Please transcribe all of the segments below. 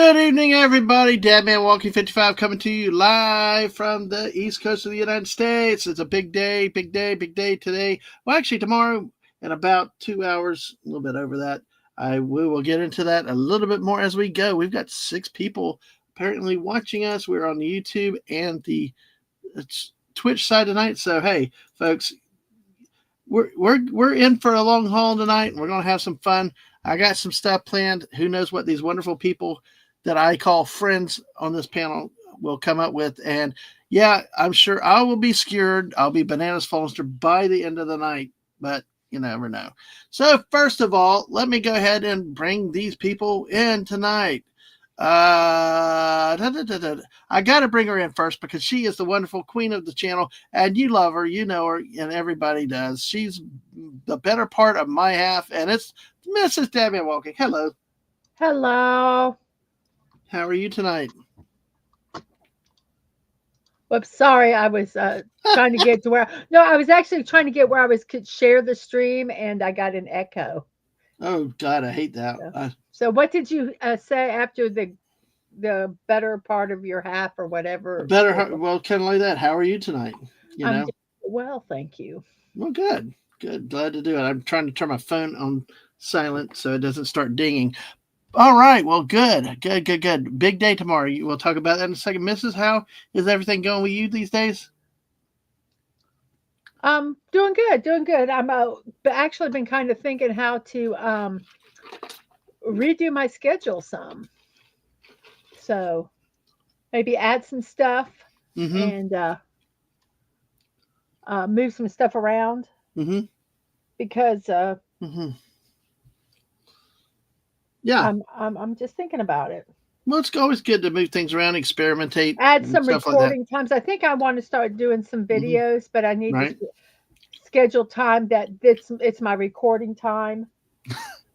Good evening, everybody. Dadman Walking 55 coming to you live from the East Coast of the United States. It's a big day today. Well, actually, tomorrow in about 2 hours, a little bit over that. We will get into that a little bit more as we go. We've got 6 people apparently watching us. We're on the YouTube and the Twitch side tonight. So, hey, folks, we're in for a long haul tonight. We're going to have some fun. I got some stuff planned. Who knows what these wonderful people that I call friends on this panel will come up with. And yeah, I'm sure I will be skewered. I'll be bananas Foster by the end of the night, but you never know. So first of all, let me go ahead and bring these people in tonight. I got to bring her in first because she is the wonderful queen of the channel, and you love her, you know her, and everybody does. She's the better part of my half, and it's Mrs. Dadman Walking. Hello. Hello. How are you tonight? Whoops, sorry, I was trying to get to where. No, I was actually trying to get where I could share the stream, and I got an echo. Oh God, I hate that. So what did you say after the better part of your half or whatever? Well, kind of like that. How are you tonight? I'm doing well, thank you. Well, good. Glad to do it. I'm trying to turn my phone on silent so it doesn't start dinging. All right. Well, good. Big day tomorrow. We'll talk about that in a second. Mrs. How is everything going with you these days? Doing good. I'm actually been kind of thinking how to redo my schedule some. So maybe add some stuff and move some stuff around because yeah, I'm just thinking about it. Well, it's always good to move things around, experimentate, add some recording times. I think I want to start doing some videos, but I need to schedule time that it's my recording time.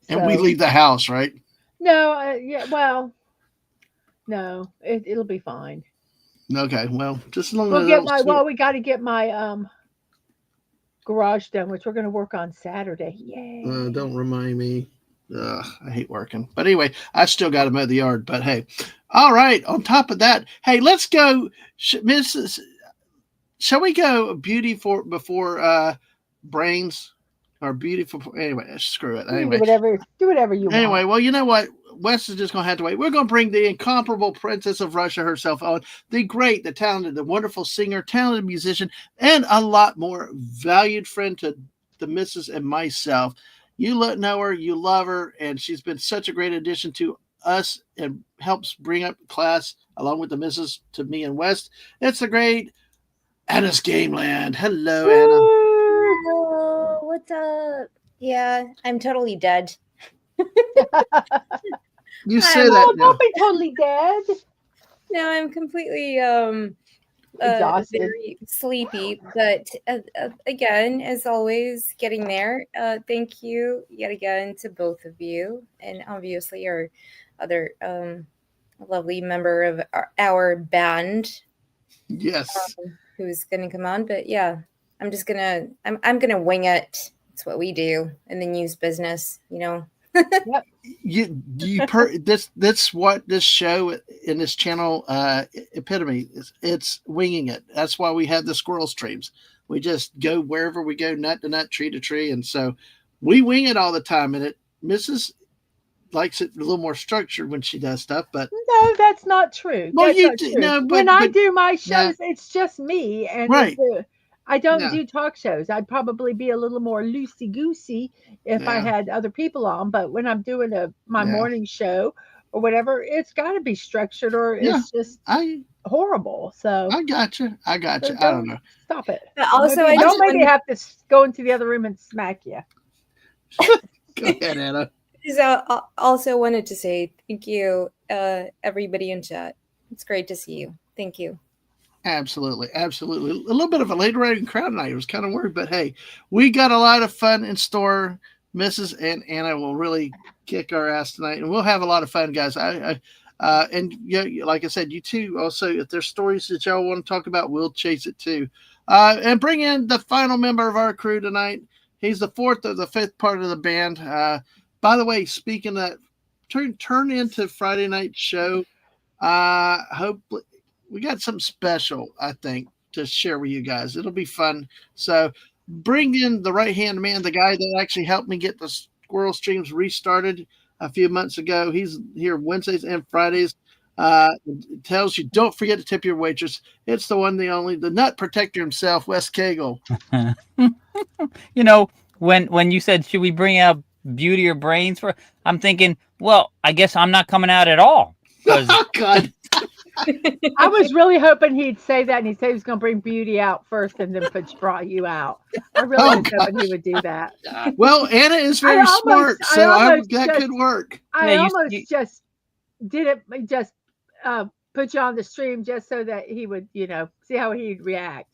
And we leave the house, right? No, no, it'll be fine. Okay, well, just as long as we got to get my garage done, which we're going to work on Saturday. Yay! Don't remind me. I hate working, but anyway, I still got to mow the yard. But hey, all right. On top of that, hey, let's go, Mrs. Shall we go beauty before brains? Or beautiful. Anyway, screw it. Anyway, do whatever you want. Anyway, well, you know what? Wes is just going to have to wait. We're going to bring the incomparable Princess of Russia herself on. The great, the talented, the wonderful singer, talented musician, and a lot more valued friend to the missus and myself. You know her, you love her, and she's been such a great addition to us and helps bring up class along with the missus to me and West. It's the great Anna's Gameland. Hello, Anna. Hello, what's up? Yeah, I'm totally dead. You say that. Don't be totally dead. No, I'm completely exhausted, very sleepy. But again, as always, getting there. Thank you yet again to both of you, and obviously our other lovely member of our band. Yes. Who's going to come on? But yeah. I'm just gonna wing it. It's what we do in the news business, you know. Yep. That's what this show in this channel epitome is. It's winging it. That's why we have the squirrel streams. We just go wherever we go, nut to nut, tree to tree, and so we wing it all the time. And Mrs. likes it a little more structured when she does stuff, but no, that's not true. Well, that's not true. No, when I do my shows, it's just me, and right. I don't do talk shows. I'd probably be a little more loosey goosey if I had other people on. But when I'm doing my morning show or whatever, it's got to be structured, or it's just horrible. So I got you. I don't know. Stop it. But also, maybe, don't maybe have to go into the other room and smack you. Go ahead, Anna. I also wanted to say thank you, everybody in chat. It's great to see you. Thank you. Absolutely. A little bit of a late writing crowd tonight. It was kind of weird, but hey, we got a lot of fun in store. Mrs. and Anna will really kick our ass tonight, and we'll have a lot of fun, guys. And like I said, you too. Also, if there's stories that y'all want to talk about, we'll chase it too. And bring in the final member of our crew tonight. He's the fourth or the fifth part of the band. By the way, speaking of turn into Friday night show. Hopefully we got something special, I think, to share with you guys. It'll be fun. So bring in the right hand man, the guy that actually helped me get the squirrel streams restarted a few months ago. He's here Wednesdays and Fridays. It tells you don't forget to tip your waitress. It's the one, the only, the nut protector himself, Wes Cagle. When you said should we bring out Beauty or Brains for, I'm thinking, well, I guess I'm not coming out at all. Oh God. I was really hoping he'd say that, and he said he was going to bring Beauty out first and then draw you out. I really was hoping he would do that. Well, Anna is very smart, so that could work. I almost just did it, just put you on the stream just so that he would, see how he'd react.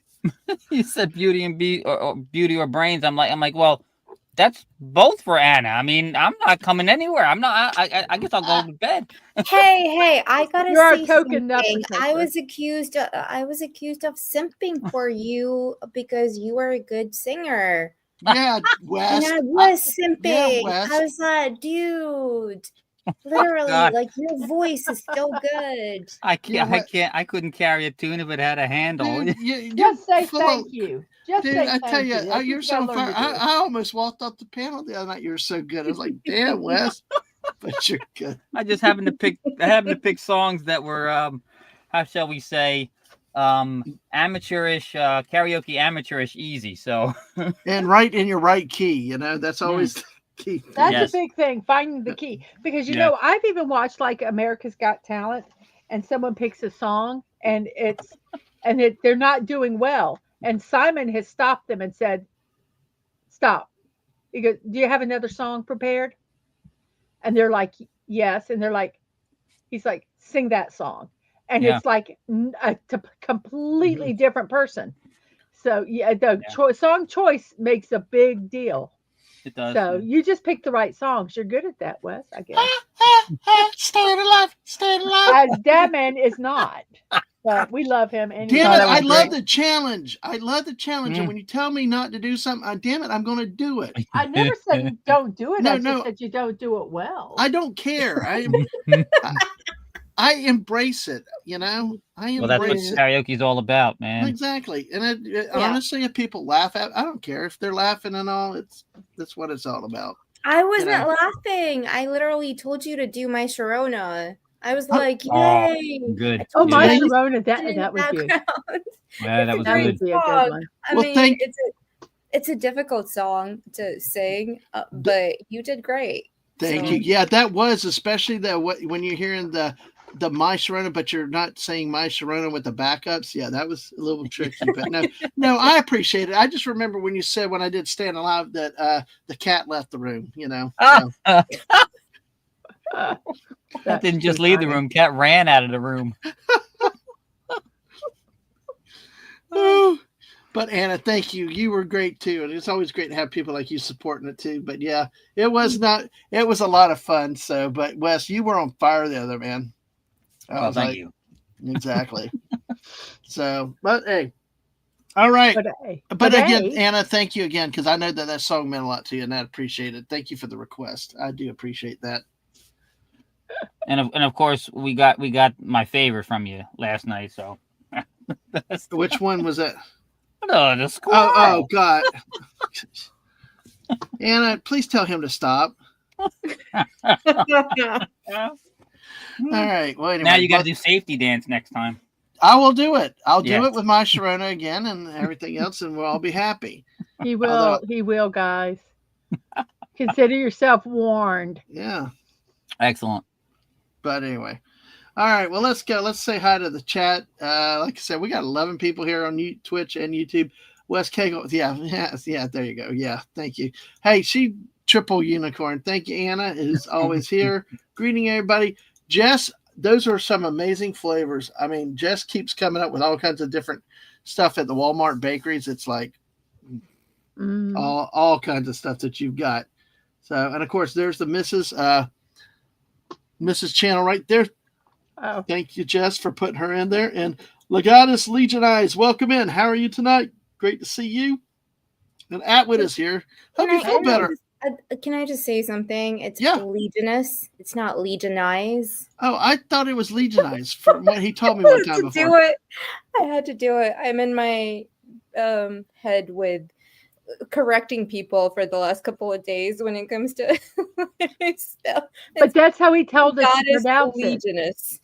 You said Beauty and Beauty or Brains. I'm like, well, that's both for Anna. I mean, I'm not coming anywhere. I'm not. I guess I'll go to bed. Hey! I gotta say something. I was accused of simping for you because you were a good singer. Yeah, Wes. And I was simping. Yeah, I was like, dude. Literally, like your voice is so good. I couldn't carry a tune if it had a handle. Just say thank you. I tell you, you're so far. I almost walked off the panel the other night. You're so good. I was like, damn, Wes, but you're good. I just happened to pick songs that were, how shall we say, amateurish, karaoke amateurish easy. So and right in your right key. That's always. Key. That's a big thing, finding the key. Because I've even watched like America's Got Talent, and someone picks a song and they're not doing well, and Simon has stopped them and said, "Stop." He goes, "Do you have another song prepared?" And they're like, "Yes." And they're like, he's like, "Sing that song," and it's like a completely different person. So the song choice makes a big deal. It does. So you just picked the right songs. You're good at that, Wes, I guess. Staying alive. As Dadman is not. But we love him. And damn it, I love the challenge. And when you tell me not to do something, damn it, I'm going to do it. I never said you don't do it. I just said you don't do it well. I don't care. I embrace it, Well, that's what karaoke's all about, man. Exactly. And honestly, if people laugh I don't care if they're laughing and all. That's what it's all about. I wasn't laughing. I literally told you to do my Sharona. I was like, yay. Good. Oh, my Sharona, that was good. Yeah, that was good. Would be a good one. I mean, it's a difficult song to sing, but you did great. Thank you. Yeah, that was, especially when you're hearing the My Sharona, but you're not saying My Sharona with the backups. Yeah, that was a little tricky, but no, I appreciate it. I just remember when you said when I did Stand Alive that the cat left the room. That didn't just leave the room. Cat ran out of the room. But Anna, thank you. You were great too, and it's always great to have people like you supporting it too. But yeah, it was a lot of fun. So, but Wes, you were on fire the other man. Oh, thank you. Exactly. So, but hey, all right. But again, Anna, thank you again, because I know that song meant a lot to you, and I appreciate it. Thank you for the request. I do appreciate that. And of course, we got my favorite from you last night. So, which one was it? The squirrel. Oh God. Anna, please tell him to stop. All right. Well, anyway, now you got to do safety dance next time. I will do it. I'll do it with my Sharona again and everything else, and we'll all be happy. He will. He will, guys. Consider yourself warned. Yeah. Excellent. But anyway. All right. Well, let's go. Let's say hi to the chat. Like I said, we got 11 people here on Twitch and YouTube. Wes Cagle. Yeah. There you go. Yeah. Thank you. Hey, she triple unicorn. Thank you, Anna, is always here. Greeting everybody. Jess, those are some amazing flavors. I mean, Jess keeps coming up with all kinds of different stuff at the Walmart bakeries. It's like all kinds of stuff that you've got. So, and of course, there's the Mrs. channel right there. Oh. Thank you, Jess, for putting her in there. And Legatus Legion Eyes, welcome in. How are you tonight? Great to see you. And Atwood is here. Hope you feel better. Can I just say something? It's Yeah. Legionus. It's not Legionize. Oh, I thought it was Legionize from what he told me one time before. I had to do it. I'm in my head with correcting people for the last couple of days when it comes to stuff. But that's how he told us to pronounce Legionus.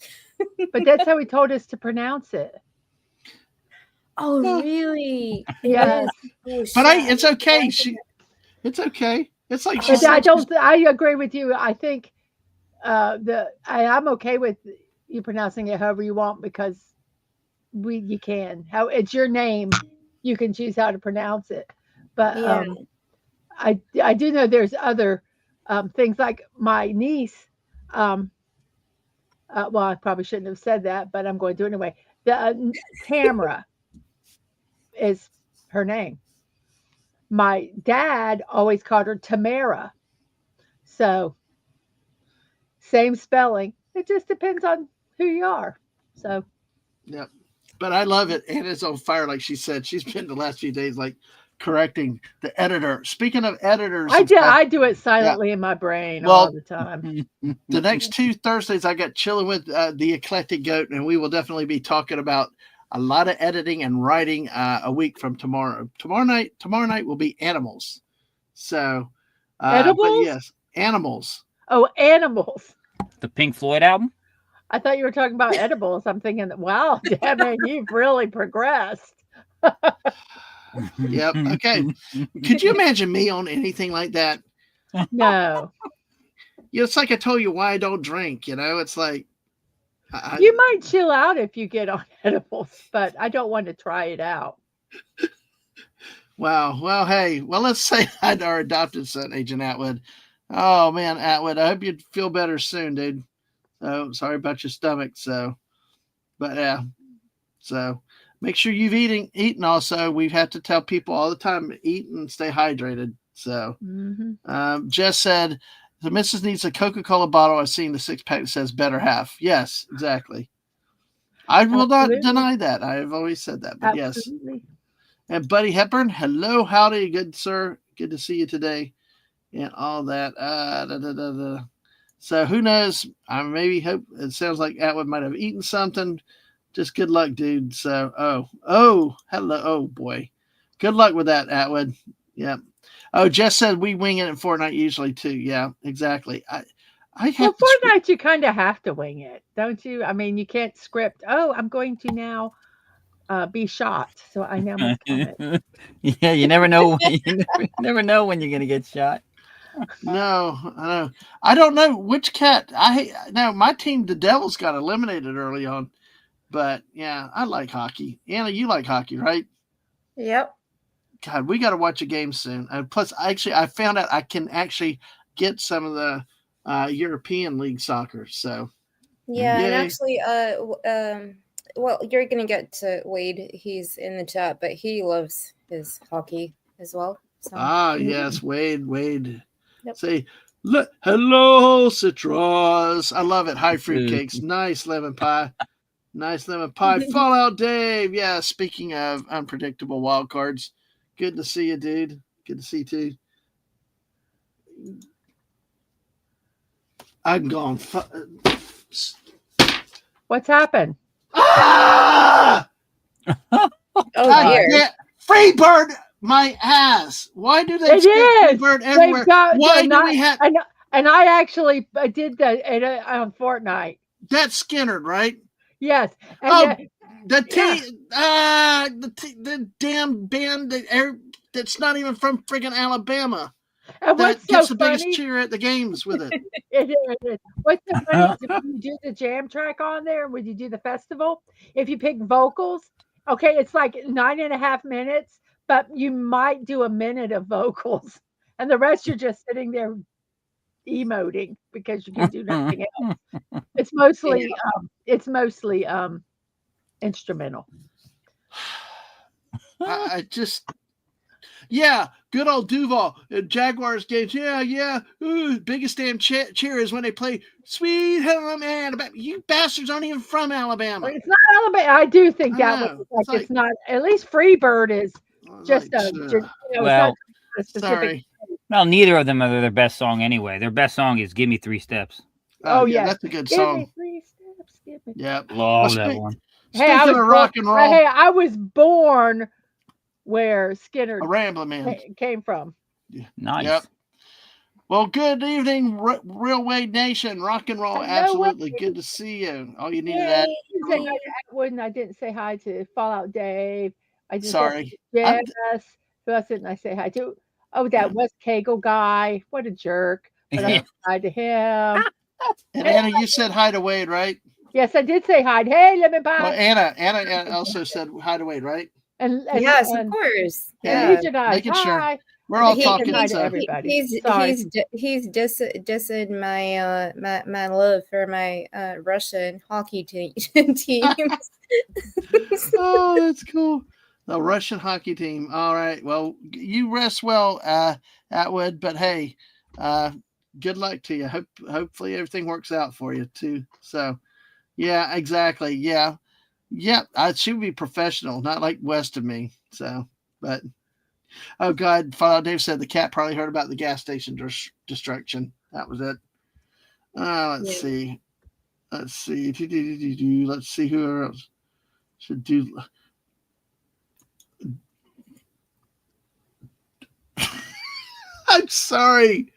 But that's how he told us to pronounce it. Oh, really? Yes. Oh, but it's okay. It's okay. It's like but I agree with you. I think I'm okay with you pronouncing it however you want because you can. How it's your name, you can choose how to pronounce it. But I do know there's other things like my niece. Well, I probably shouldn't have said that, but I'm going to do it anyway. The Tamara is her name. My dad always called her Tamara. So same spelling. It just depends on who you are. So yeah. But I love it. Anna's on fire, like she said. She's been the last few days like correcting the editor. Speaking of editors, I do it silently in my brain all the time. The next 2 Thursdays I got chilling with the Eclectic Goat, and we will definitely be talking about a lot of editing and writing a week from tomorrow. Tomorrow night will be animals. So edibles? But yes, animals. Oh, animals. The Pink Floyd album? I thought you were talking about edibles. I'm thinking, wow, Dadman, you've really progressed. Yep. Okay. Could you imagine me on anything like that? No. It's like I told you why I don't drink. It's like you might chill out if you get on edibles, but I don't want to try it out. Wow. Well, hey. Well, let's say hi to our adopted son, Agent Atwood. Oh man, Atwood, I hope you feel better soon, dude. Oh, sorry about your stomach. But yeah. So make sure you've eaten also. We have to tell people all the time, eat and stay hydrated. So Jess said, the missus needs a Coca-Cola bottle. I've seen the 6-pack that says better half. Yes, exactly. I will not deny that. I've always said that, but Absolutely. Yes. And Buddy Hepburn, hello, howdy, good sir. Good to see you today. And all that. So who knows? I maybe hope it sounds like Atwood might have eaten something. Just good luck, dude. So, hello. Oh boy. Good luck with that, Atwood. Yeah. Oh, Jess said we wing it in Fortnite usually too. Yeah, exactly. Fortnite, you kind of have to wing it, don't you? I mean, you can't script. Oh, I'm going to now be shot, so I now must comment. Yeah, you never know. You never know when you're gonna get shot. No, I know. I don't know which cat. My team, the Devils, got eliminated early on. But yeah, I like hockey. Anna, you like hockey, right? Yep. God, we got to watch a game soon. Plus, I found out I can actually get some of the European League soccer. So yeah, yay. And actually, well, you're gonna get to Wade. He's in the chat, but he loves his hockey as well. So. Yes, Wade. Yep. Say, hello, Citrus. I love it. High fruit cakes, nice lemon pie. Nice lemon pie. Fallout Dave. Yeah, speaking of unpredictable wild cards, good to see you, dude. Good to see you, too. I'm gone. What's happened? Ah! Dear. Freebird, my ass. Why do they stick Freebird everywhere? Why do we have... And I actually did that on Fortnite. That's Skinner, right? Yes. And the damn band that's not even from friggin' Alabama. And that gets the biggest cheer at the games with it. It is. What's so funny is when you do the jam track on there, when you do the festival, if you pick vocals, okay, it's like 9.5 minutes, but you might do a minute of vocals, and the rest you're just sitting there emoting because you can do nothing else. It's mostly instrumental. I just good old Duval Jaguars games. Yeah. Ooh, biggest damn cheer is when they play Sweet Home Alabama. You bastards aren't even from Alabama. It's not Alabama. I do think that was it's not. At least Freebird is just sorry. Well, neither of them are their best song anyway. Their best song is "Give Me 3 Steps." Oh, yeah, yes. that's a good Give song. me 3 steps. Give me. Yep. Love that one. Hey, I Speaking was of rock and roll, Hey, I was born where Skinner a Rambling Man. came from. Nice. Yep. Well, good evening, Real Wade Nation. Rock and roll, absolutely. Good to see you. Oh, you needed that. I didn't say hi to Atwood, and I didn't say hi to Fallout Dave. I didn't Sorry. say hi to Jess. Who else didn't I say hi to? Oh, that West Cagle guy. What a jerk. But I said hi to him. And Anna, you said hi to Wade, right? Yes, I did say hi. Hey, let me buy. Well, Anna also said hi to Wade, right? And yes, of course. Yeah, making hi. Sure. We're all talking. Hi to everybody. He's dissing my love for my Russian hockey teams. Oh, that's cool. The Russian hockey team. All right. Well, you rest well, Atwood. But hey, good luck to you. Hopefully everything works out for you too. So, yeah, exactly. Yeah. She would be professional, not like West of me. So, but. Oh, God. Fallout Dave said the cat probably heard about the gas station destruction. That was it. Let's see. Let's see. Let's see who else should do. I'm sorry.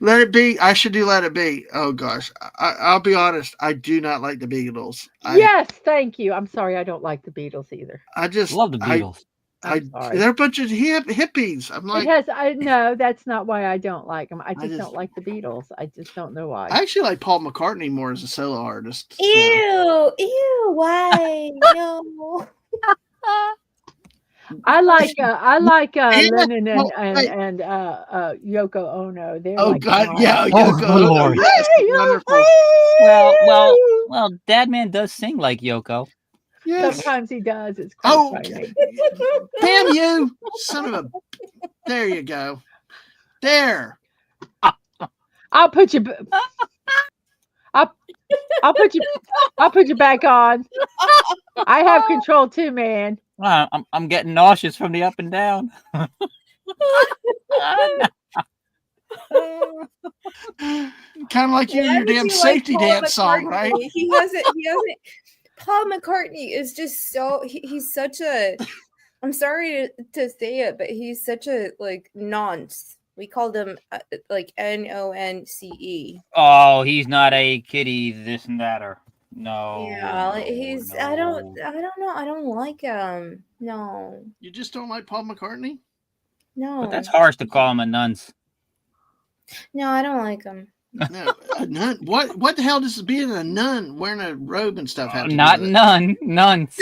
Let It Be. I should do Let It Be. Oh, gosh. I'll be honest. I do not like the Beatles. Yes, thank you. I'm sorry. I don't like the Beatles either. I just love the Beatles. They're a bunch of hippies. I'm like, no, that's not why I don't like them. I just don't like the Beatles. I just don't know why. I actually like Paul McCartney more as a solo artist. Ew, why? No. I like Lennon and Yoko Ono. They're God, fine. yeah, Yoko Ono. Lord. Yes, wonderful. Well, Dadman does sing like Yoko. Yes. Sometimes he does. It's quite frightening. Damn you, son of a! There you go. There. I'll put you. I'll put you back on. I have control too, man. I'm getting nauseous from the up and down. Kind of like you and your damn safety dance song, right? He hasn't. Paul McCartney is just so. He's such a. I'm sorry to say it, but he's such a nonce. We called him NONCE. Oh, he's not a kitty. This and that, or no. Yeah, he's. No. I don't know. I don't like him. No. You just don't like Paul McCartney? No. But that's harsh to call him a nunce. No, I don't like him. No, a nun. What the hell does being a nun wearing a robe and stuff have to Not do with none, nuns.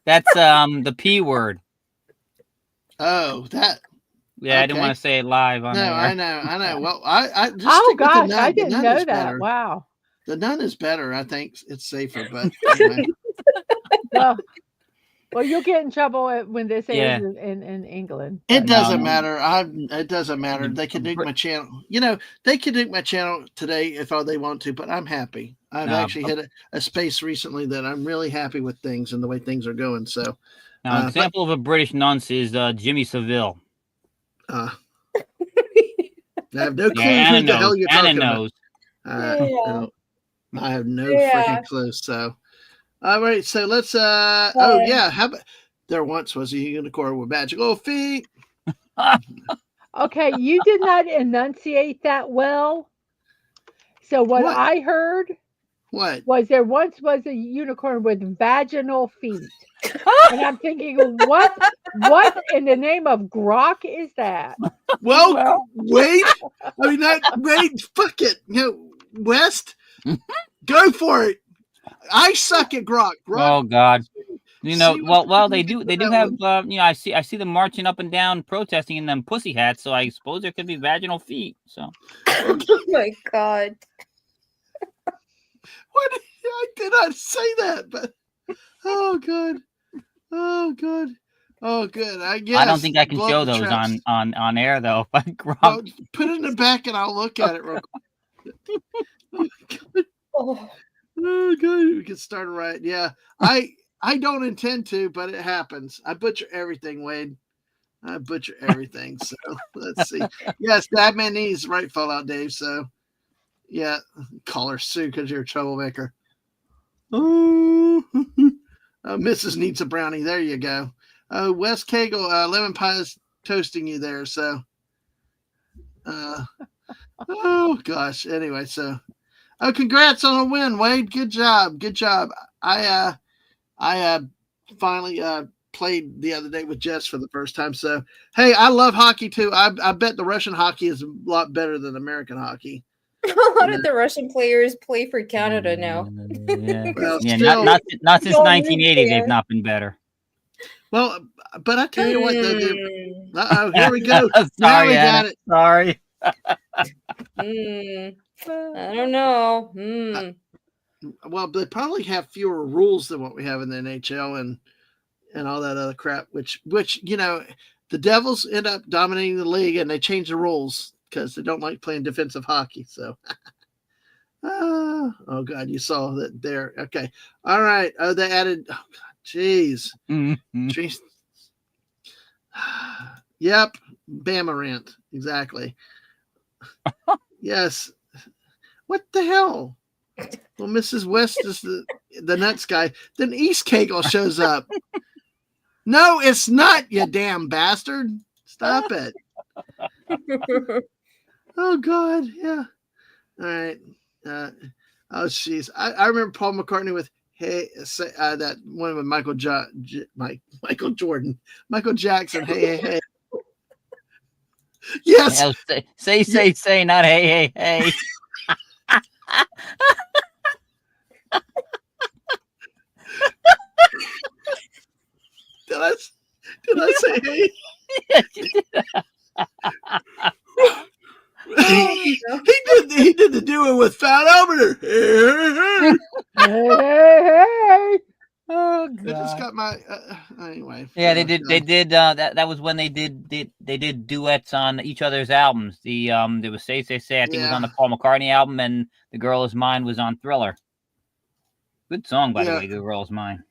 That's the P word. Oh, that. Yeah, okay. I didn't want to say it live on there. I know. Well, I just oh gosh, I didn't know that. Better. Wow. The nun is better. I think it's safer, but anyway. Well, you'll get in trouble when this airs in England. It doesn't matter. It doesn't matter. They can nuke my channel. They can nuke my channel today if they want to, but I'm happy. I've actually hit a space recently that I'm really happy with things and the way things are going. So, an example of a British nonce is Jimmy Savile. I have no clue who the hell you're talking about. I have no freaking clue. So. All right, so let's. How about there once was a unicorn with magical feet. Okay, you did not enunciate that well. So what I heard was there once was a unicorn with vaginal feet, and I'm thinking, what in the name of grok is that? Well, wait. I mean, fuck it. West, go for it. I suck at grok. Oh God! They do have. I see them marching up and down, protesting in them pussy hats. So I suppose there could be vaginal feet. So. Oh my God! What? I did not say that, but oh God! Oh good. I guess I don't think I can show those on air though. But well, put it in the back and I'll look at it real quick. Oh, good. We can start right. Yeah, I don't intend to, but it happens. I butcher everything, Wade. I butcher everything. So let's see. Yes, Dadman needs right Fallout Dave. So yeah, call her Sue because you're a troublemaker. Oh, Mrs. needs a brownie. There you go. Wes Cagle, lemon pie is toasting you there. So, oh gosh. Anyway, so congrats on a win, Wade. Good job. Good job. I finally played the other day with Jess for the first time. So hey, I love hockey too. I bet the Russian hockey is a lot better than American hockey. A lot of the Russian players play for Canada now. Yeah, Well, yeah. still, Not since 1980. They've not been better. Well, but I tell you what, though, here we go. Sorry, now we Anna. got it. Sorry. I don't know. Well, they probably have fewer rules than what we have in the NHL and all that other crap. Which the Devils end up dominating the league, and they change the rules because they don't like playing defensive hockey. So, oh god, you saw that there. Okay, all right. Oh, they added. Oh god, jeez. Mm-hmm. Jeez. Yep, Bamarant, exactly. Yes. What the hell? Well, Mrs. West is the nuts guy. Then East Kegel shows up. No, it's not, you damn bastard. Stop it. Oh, God. Yeah. All right. Oh, jeez. I remember Paul McCartney with that one with Michael Jordan. Michael Jackson. Hey. Yes. Hell, say, not hey. Did I say hey? Yes, you did. He did the duo with Fat Albert. Hey. Oh I just god. got my anyway. Yeah, they did. That was when they did duets on each other's albums. There was say. I think it was on the Paul McCartney album, and The Girl Is Mine was on Thriller. Good song, by the way. The Girl Is Mine.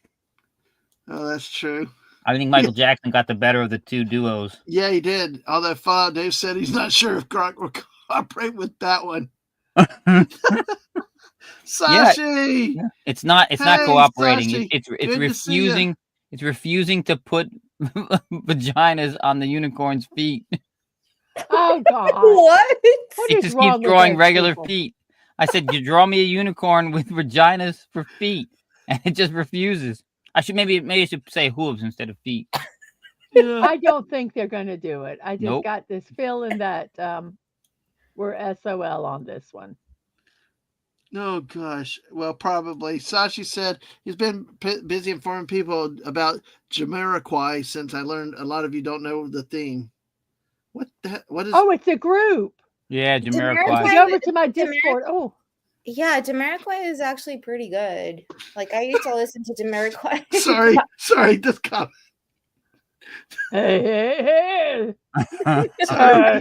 Oh, that's true. I think Michael Jackson got the better of the two duos. Yeah, he did. Although Fallout Dave said he's not sure if Gronk will cooperate with that one. Sashi, yeah. It's not cooperating. Sashi. It's refusing. It's refusing to put vaginas on the unicorn's feet. Oh God! What? It just keeps drawing regular feet. I said, "You draw me a unicorn with vaginas for feet," and it just refuses. Maybe I should say hooves instead of feet. Yeah. I don't think they're going to do it. I just got this feeling that we're SOL on this one. Oh gosh. Well, probably. Sashi said he's been busy informing people about Jamiroquai since I learned a lot of you don't know the theme. What is? Oh, it's a group. Yeah, Jamiroquai. Go over to my Discord. Oh. Yeah, Jamiroquai is actually pretty good. Like, I used to listen to Jamiroquai. Sorry, this comment. Hey. Sorry.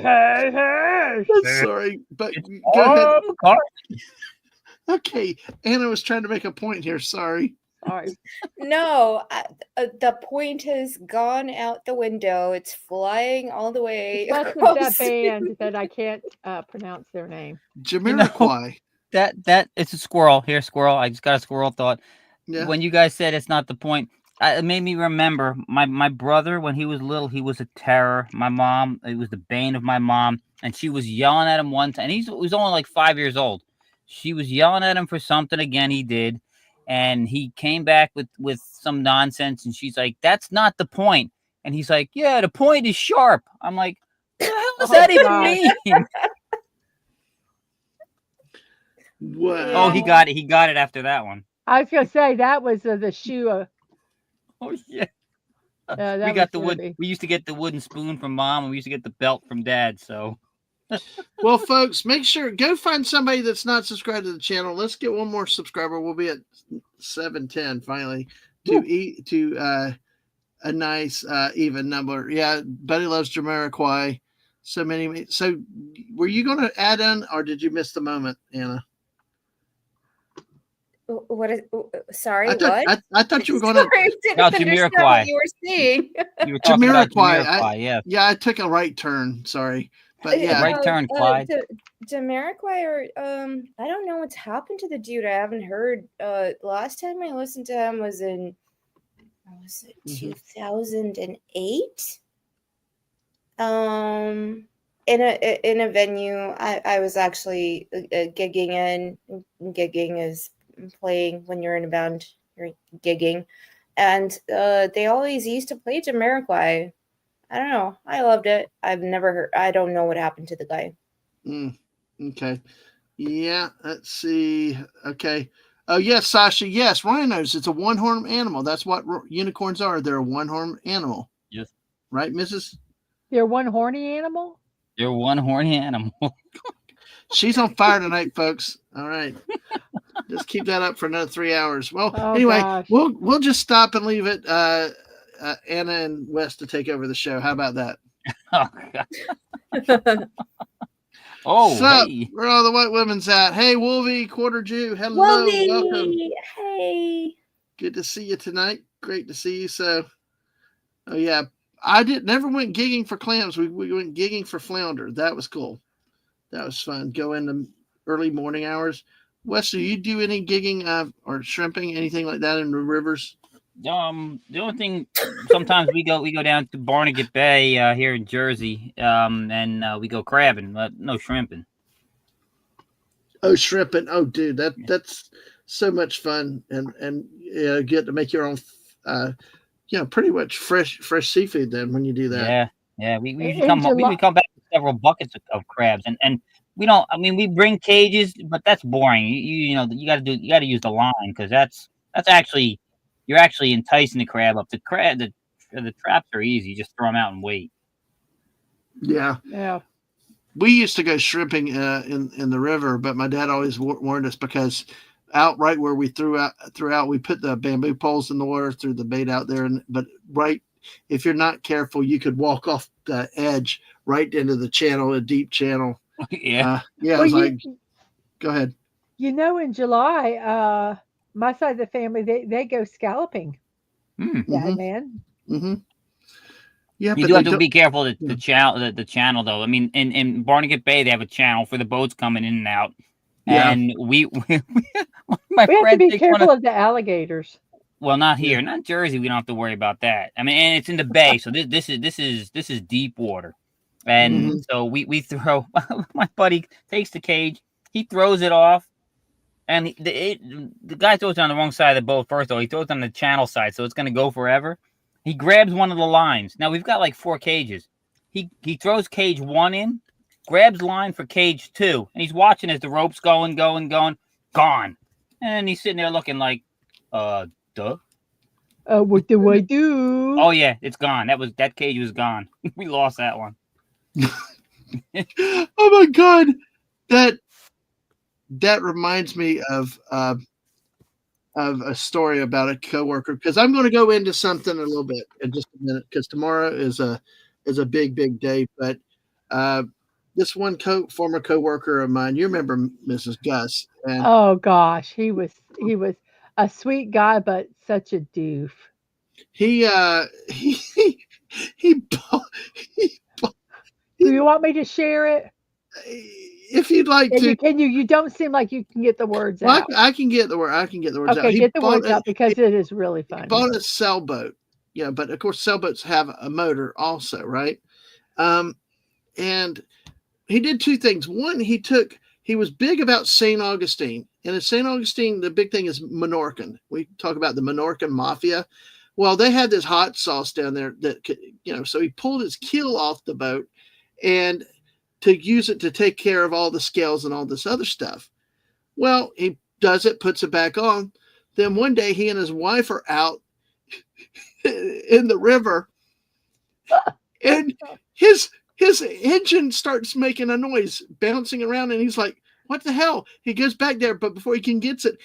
Sorry, but go ahead. Okay, Anna was trying to make a point here. Sorry. No, the point has gone out the window. It's flying all the way. What's that band that I can't pronounce their name? Jamiroquai. That it's a squirrel. Here, squirrel. I just got a squirrel thought. Yeah. When you guys said it's not the point, it made me remember my brother when he was little. He was a terror. My mom, it was the bane of my mom, and she was yelling at him one time. And he was only like 5 years old. She was yelling at him for something again he did, and he came back with some nonsense. And she's like, "That's not the point." And he's like, "Yeah, the point is sharp." I'm like, "What the hell does that even mean?" Wow. Oh, he got it after that one. I was gonna say that was the shoe. Oh yeah. We got the wood. We used to get the wooden spoon from mom, and we used to get the belt from dad. So, well, folks, make sure go find somebody that's not subscribed to the channel. Let's get one more subscriber. We'll be at 710 finally to a nice even number. Yeah, Buddy loves Jamiroquai. So many. So, were you going to add in, or did you miss the moment, Anna? What is? Sorry, I thought, what? I thought you were going to. Sorry, I didn't No, understand Jamiroquai. what you were saying. You were talking about Jamiroquai. Jamiroquai, yeah. I took a right turn. Sorry, but yeah, Right turn, Clyde. Jamiroquai, or I don't know what's happened to the dude. I haven't heard. Last time I listened to him was in, was it 2008? In a venue I was actually gigging in. Gigging is playing when you're in a band. You're gigging, and they always used to play Jamiroquai. I don't know. I loved it. I've never heard. I don't know what happened to the guy. Okay. Yeah. Let's see. Okay. Oh yes, Sasha. Yes, rhinos. It's a one-horned animal. That's what unicorns are. They're a one-horned animal. Yes. Right, Mrs. They're one horny animal. They're one horny animal. She's on fire tonight, folks. All right. Just keep that up for another 3 hours. Well, anyway, gosh. we'll just stop and leave it. Anna and Wes to take over the show. How about that? Oh, so, hey. where are the white women's at? Hey, Wolvie, Quarter Jew. Hello, Wolvie, welcome. hey. Good to see you tonight. Great to see you. So, oh yeah, never went gigging for clams. We went gigging for flounder. That was cool. That was fun. Go in the early morning hours. Wes, do you do any gigging or shrimping, anything like that in the rivers? The only thing, sometimes we go down to Barnegat Bay here in Jersey, and we go crabbing, but no shrimping. Oh, shrimping! Oh, dude, that's so much fun, and get to make your own, pretty much fresh seafood. Then when you do that, yeah, we come back with several buckets of crabs, and we don't. I mean, we bring cages, but that's boring. You got to use the line, because that's actually. You're actually enticing the crab up. The traps are easy. You just throw them out and wait. Yeah. We used to go shrimping in the river, but my dad always warned us, because out right where we threw out, we put the bamboo poles in the water, threw the bait out there, but right, if you're not careful, you could walk off the edge right into the channel, a deep channel. Yeah. Well, go ahead. In July, my side of the family, they go scalloping. Dadman. Mm-hmm. Yeah, you do have to be careful the channel though. I mean, in Barnegat Bay, they have a channel for the boats coming in and out. Yeah. And we have to be careful of the alligators. Well, not here, not Jersey. We don't have to worry about that. I mean, and it's in the bay, so this is deep water, and so we throw. My buddy takes the cage, he throws it off. And the guy throws it on the wrong side of the boat first, though. He throws it on the channel side, so it's going to go forever. He grabs one of the lines. Now, we've got like 4 cages. He throws cage 1 in, grabs line for cage 2, and he's watching as the rope's going, gone. And he's sitting there looking like, duh. What do I do? Oh, yeah, it's gone. That cage was gone. We lost that one. Oh, my God. That reminds me of a story about a coworker, because I'm going to go into something a little bit in just a minute, because tomorrow is a big day. But this one former coworker of mine, you remember Mrs. Gus? And oh gosh, he was a sweet guy, but such a doof. Do you want me to share it? If you'd like to, you don't seem like you can get the words out. I can get the word. I can get the words out. Okay, get the words out, because it is really funny. He bought a sailboat. Yeah, but of course sailboats have a motor also, right? And he did 2 things. One, he was big about St. Augustine, and in St. Augustine, the big thing is Menorcan. We talk about the Menorcan mafia. Well, they had this hot sauce down there that could, so he pulled his keel off the boat and to use it to take care of all the scales and all this other stuff. Well, he does it, puts it back on. Then one day he and his wife are out in the river, and his engine starts making a noise, bouncing around, and he's like, what the hell? He goes back there, but before he can get to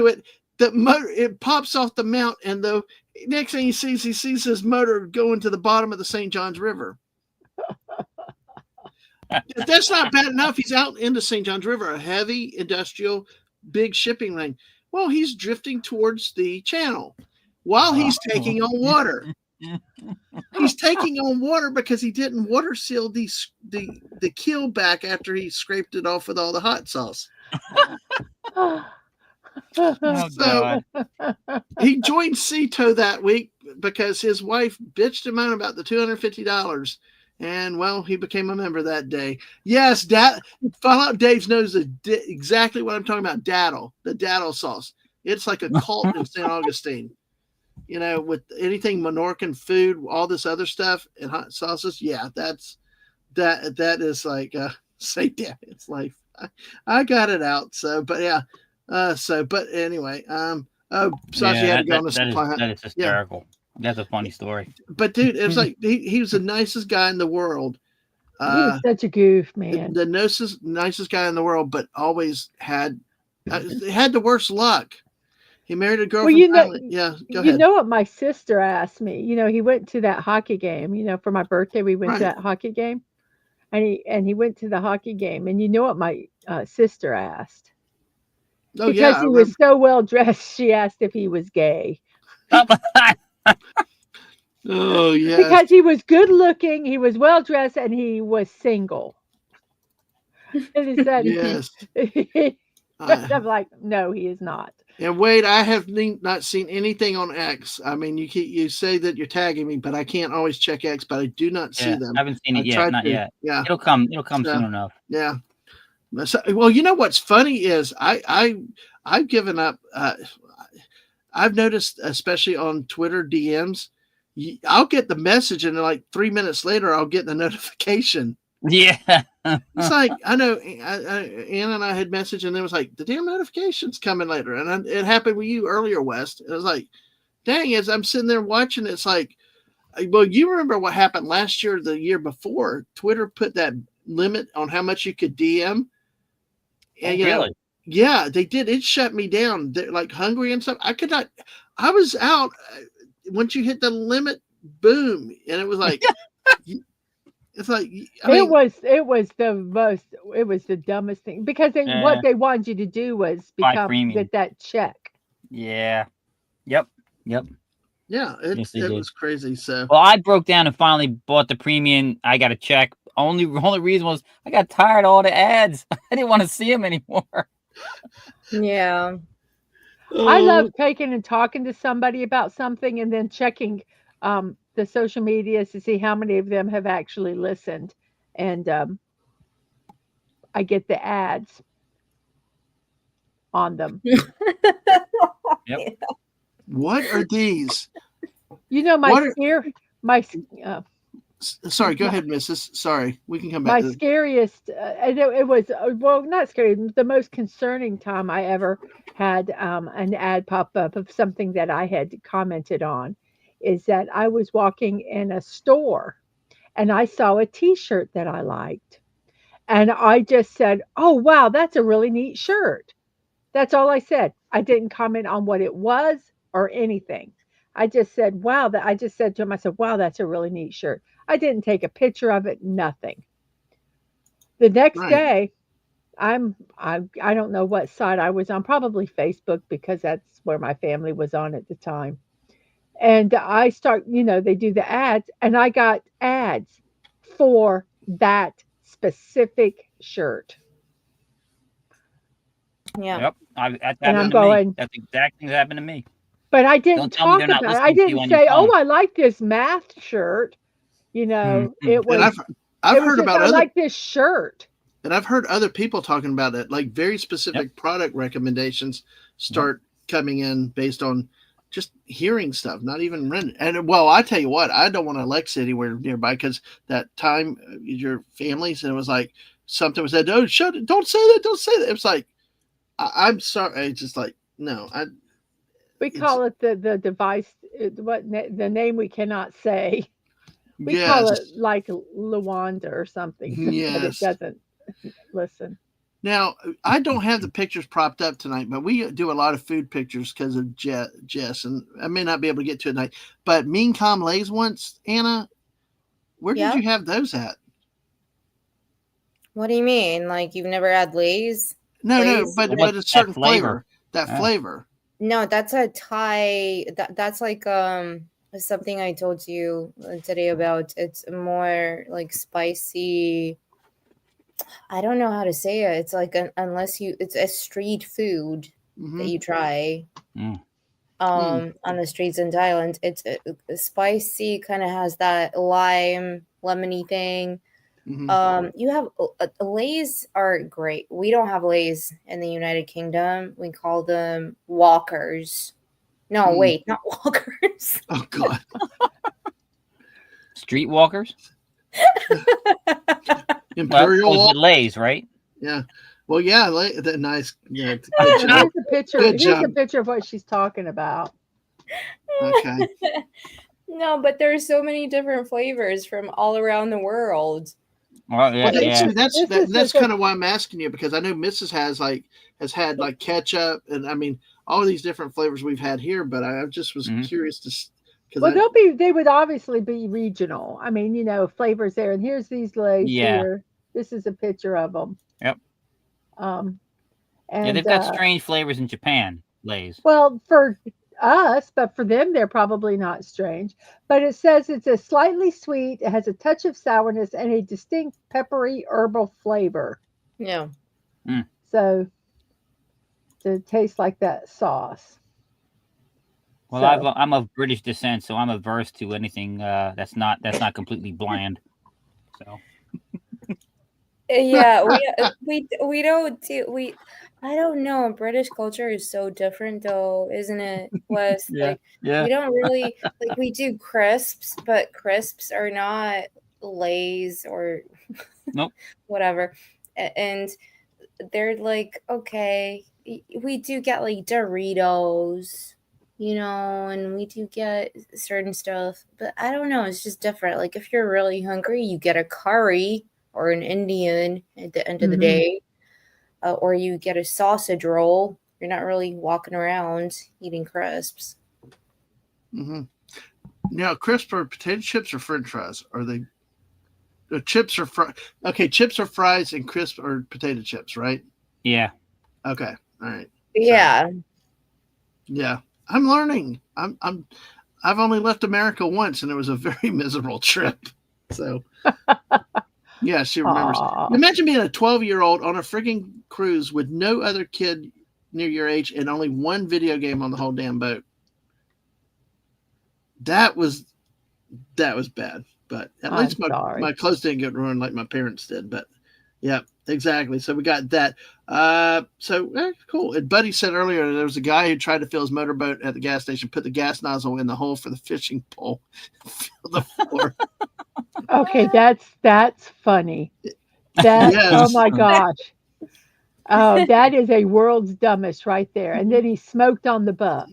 it, the motor, it pops off the mount, and the next thing he sees his motor going to the bottom of the St. Johns River. If that's not bad enough, he's out into St. Johns River, a heavy industrial, big shipping lane. Well, he's drifting towards the channel while he's taking on water. He's taking on water because he didn't water seal the keel back after he scraped it off with all the hot sauce. So he joined Cito that week because his wife bitched him out about the $250. And, well, he became a member that day. Yes, Fallout Dave knows exactly what I'm talking about. Daddle, the daddle sauce. It's like a cult in St. Augustine. You know, with anything Menorcan food, all this other stuff and hot sauces. Yeah, that is like, say, damn, it's life. I got it out. So, but yeah. But anyway, Sashi had to go on the supply. That is hysterical. Yeah. That's a funny story. But dude, it was like he was the nicest guy in the world. He was such a goof, man. The nicest guy in the world, but always had the worst luck. He married a girl. Well, go ahead. You know what my sister asked me? You know, he went to that hockey game. You know, for my birthday, we went to that hockey game, and he went to the hockey game. And you know what my sister asked? Oh, because he was so well dressed, she asked if he was gay. Oh, yeah. Because he was good looking, he was well dressed, and he was single. And he said, yes. I'm like, no, he is not. And Wade, I have not seen anything on X. I mean, you say that you're tagging me, but I can't always check X, but I do not see them. I haven't seen it yet. Not yet. Yeah. It'll come soon enough. Yeah. So, well, you know what's funny is I've given up. I've noticed, especially on Twitter DMs, I'll get the message, and like 3 minutes later, I'll get the notification. Yeah, it's like I know Anna and I had messaged, and it was like the damn notification's coming later, and it happened with you earlier, West. It was like, dang, as I'm sitting there watching, it's like, well, you remember what happened last year, or the year before? Twitter put that limit on how much you could DM. And, really? Yeah, they did. It shut me down. They're like hungry and stuff. I could not. I was out once you hit the limit. Boom, and it was like, it's like it was the dumbest thing because what they wanted you to do was get that check. Yeah. Yep. Yeah, it was crazy. So, well, I broke down and finally bought the premium. I got a check. Only reason was I got tired of all the ads. I didn't want to see them anymore. Yeah. I love taking and talking to somebody about something and then checking the social medias to see how many of them have actually listened. And I get the ads on them. Yep. What are these? You know, sorry, go ahead, Mrs. Sorry, we can come back. My scariest, it was, well, not scary, the most concerning time I ever had an ad pop up of something that I had commented on is that I was walking in a store and I saw a t-shirt that I liked. And I just said, oh, wow, that's a really neat shirt. That's all I said. I didn't comment on what it was or anything. I just said, wow, I just said to him, I said, wow, that's a really neat shirt. I didn't take a picture of it, nothing. The next day, I don't know what site I was on, probably Facebook because that's where my family was on at the time. And I start, they do the ads and I got ads for that specific shirt. Yeah. Yep. I'm going, that's exactly what happened to me. But I didn't talk about it. I didn't say, oh, I like this math shirt. It was. I've heard about. I like this shirt. And I've heard other people talking about it, like very specific product recommendations start coming in based on just hearing stuff, not even renting. And well, I tell you what, I don't want Alexa anywhere nearby because that time your families and it was like something was said. Oh, shut it! Don't say that! Don't say that! It was like, I'm sorry. It's just like no. We call it the device. The name we cannot say. We call it like Lawanda or something. Yes. But it doesn't listen. Now, I don't have the pictures propped up tonight, but we do a lot of food pictures because of Jess, and I may not be able to get to it tonight. But Mean Com Lays once, Anna, where did you have those at? What do you mean? Like you've never had Lay's? No, but a certain flavor. That flavor. No, that's a Thai. That's like something I told you today about. It's more like spicy. I don't know how to say it. It's like unless you, it's a street food that you try. On the streets in Thailand. It's spicy, kind of has that lemony thing. You have Lays are great. We don't have Lays in the United Kingdom. We call them Walkers. No, wait, not Walkers. Oh God. Streetwalkers. Imperial with Lays, right? Yeah. Well, yeah, that nice. Yeah, here's a picture. Here's a picture of what she's talking about. Okay. No, but there's so many different flavors from all around the world. Well, yeah. That's kind of why I'm asking you, because I know Mrs. has had like ketchup, and I mean all of these different flavors we've had here, but I just was curious to. Well, they would obviously be regional. I mean, flavors there, and here's these Lays here. This is a picture of them. Yep. And they've got strange flavors in Japan, Lays. Well, for us, but for them, they're probably not strange. But it says it's a slightly sweet, it has a touch of sourness, and a distinct peppery herbal flavor. Yeah. So to taste like that sauce. Well, I'm of British descent, so I'm averse to anything that's not completely bland. So. Yeah, we don't do I don't know. British culture is so different, though, isn't it, Wes? Yeah. We don't really we do crisps, but crisps are not Lays or nope, whatever. And they're like, okay, we do get like Doritos, and we do get certain stuff, but I don't know. It's just different. Like if you're really hungry, you get a curry or an Indian at the end of the day. Or you get a sausage roll. You're not really walking around eating crisps. Now, crisps are potato chips or French fries? Are they chips or fries? Okay, chips or fries, and crisps are potato chips, right? Yeah. Okay. All right. Yeah. Yeah. I'm learning. I've only left America once, and it was a very miserable trip. So. Yeah, she remembers. Imagine being a 12-year-old on a freaking cruise with no other kid near your age and only one video game on the whole damn boat. That was bad. But at least my clothes didn't get ruined like my parents did. But yeah, exactly. So we got that. Cool. And Buddy said earlier there was a guy who tried to fill his motorboat at the gas station, put the gas nozzle in the hole for the fishing pole, fill the floor. Okay, that's funny. Oh my gosh. Oh, that is a world's dumbest right there. And then he smoked on the boat.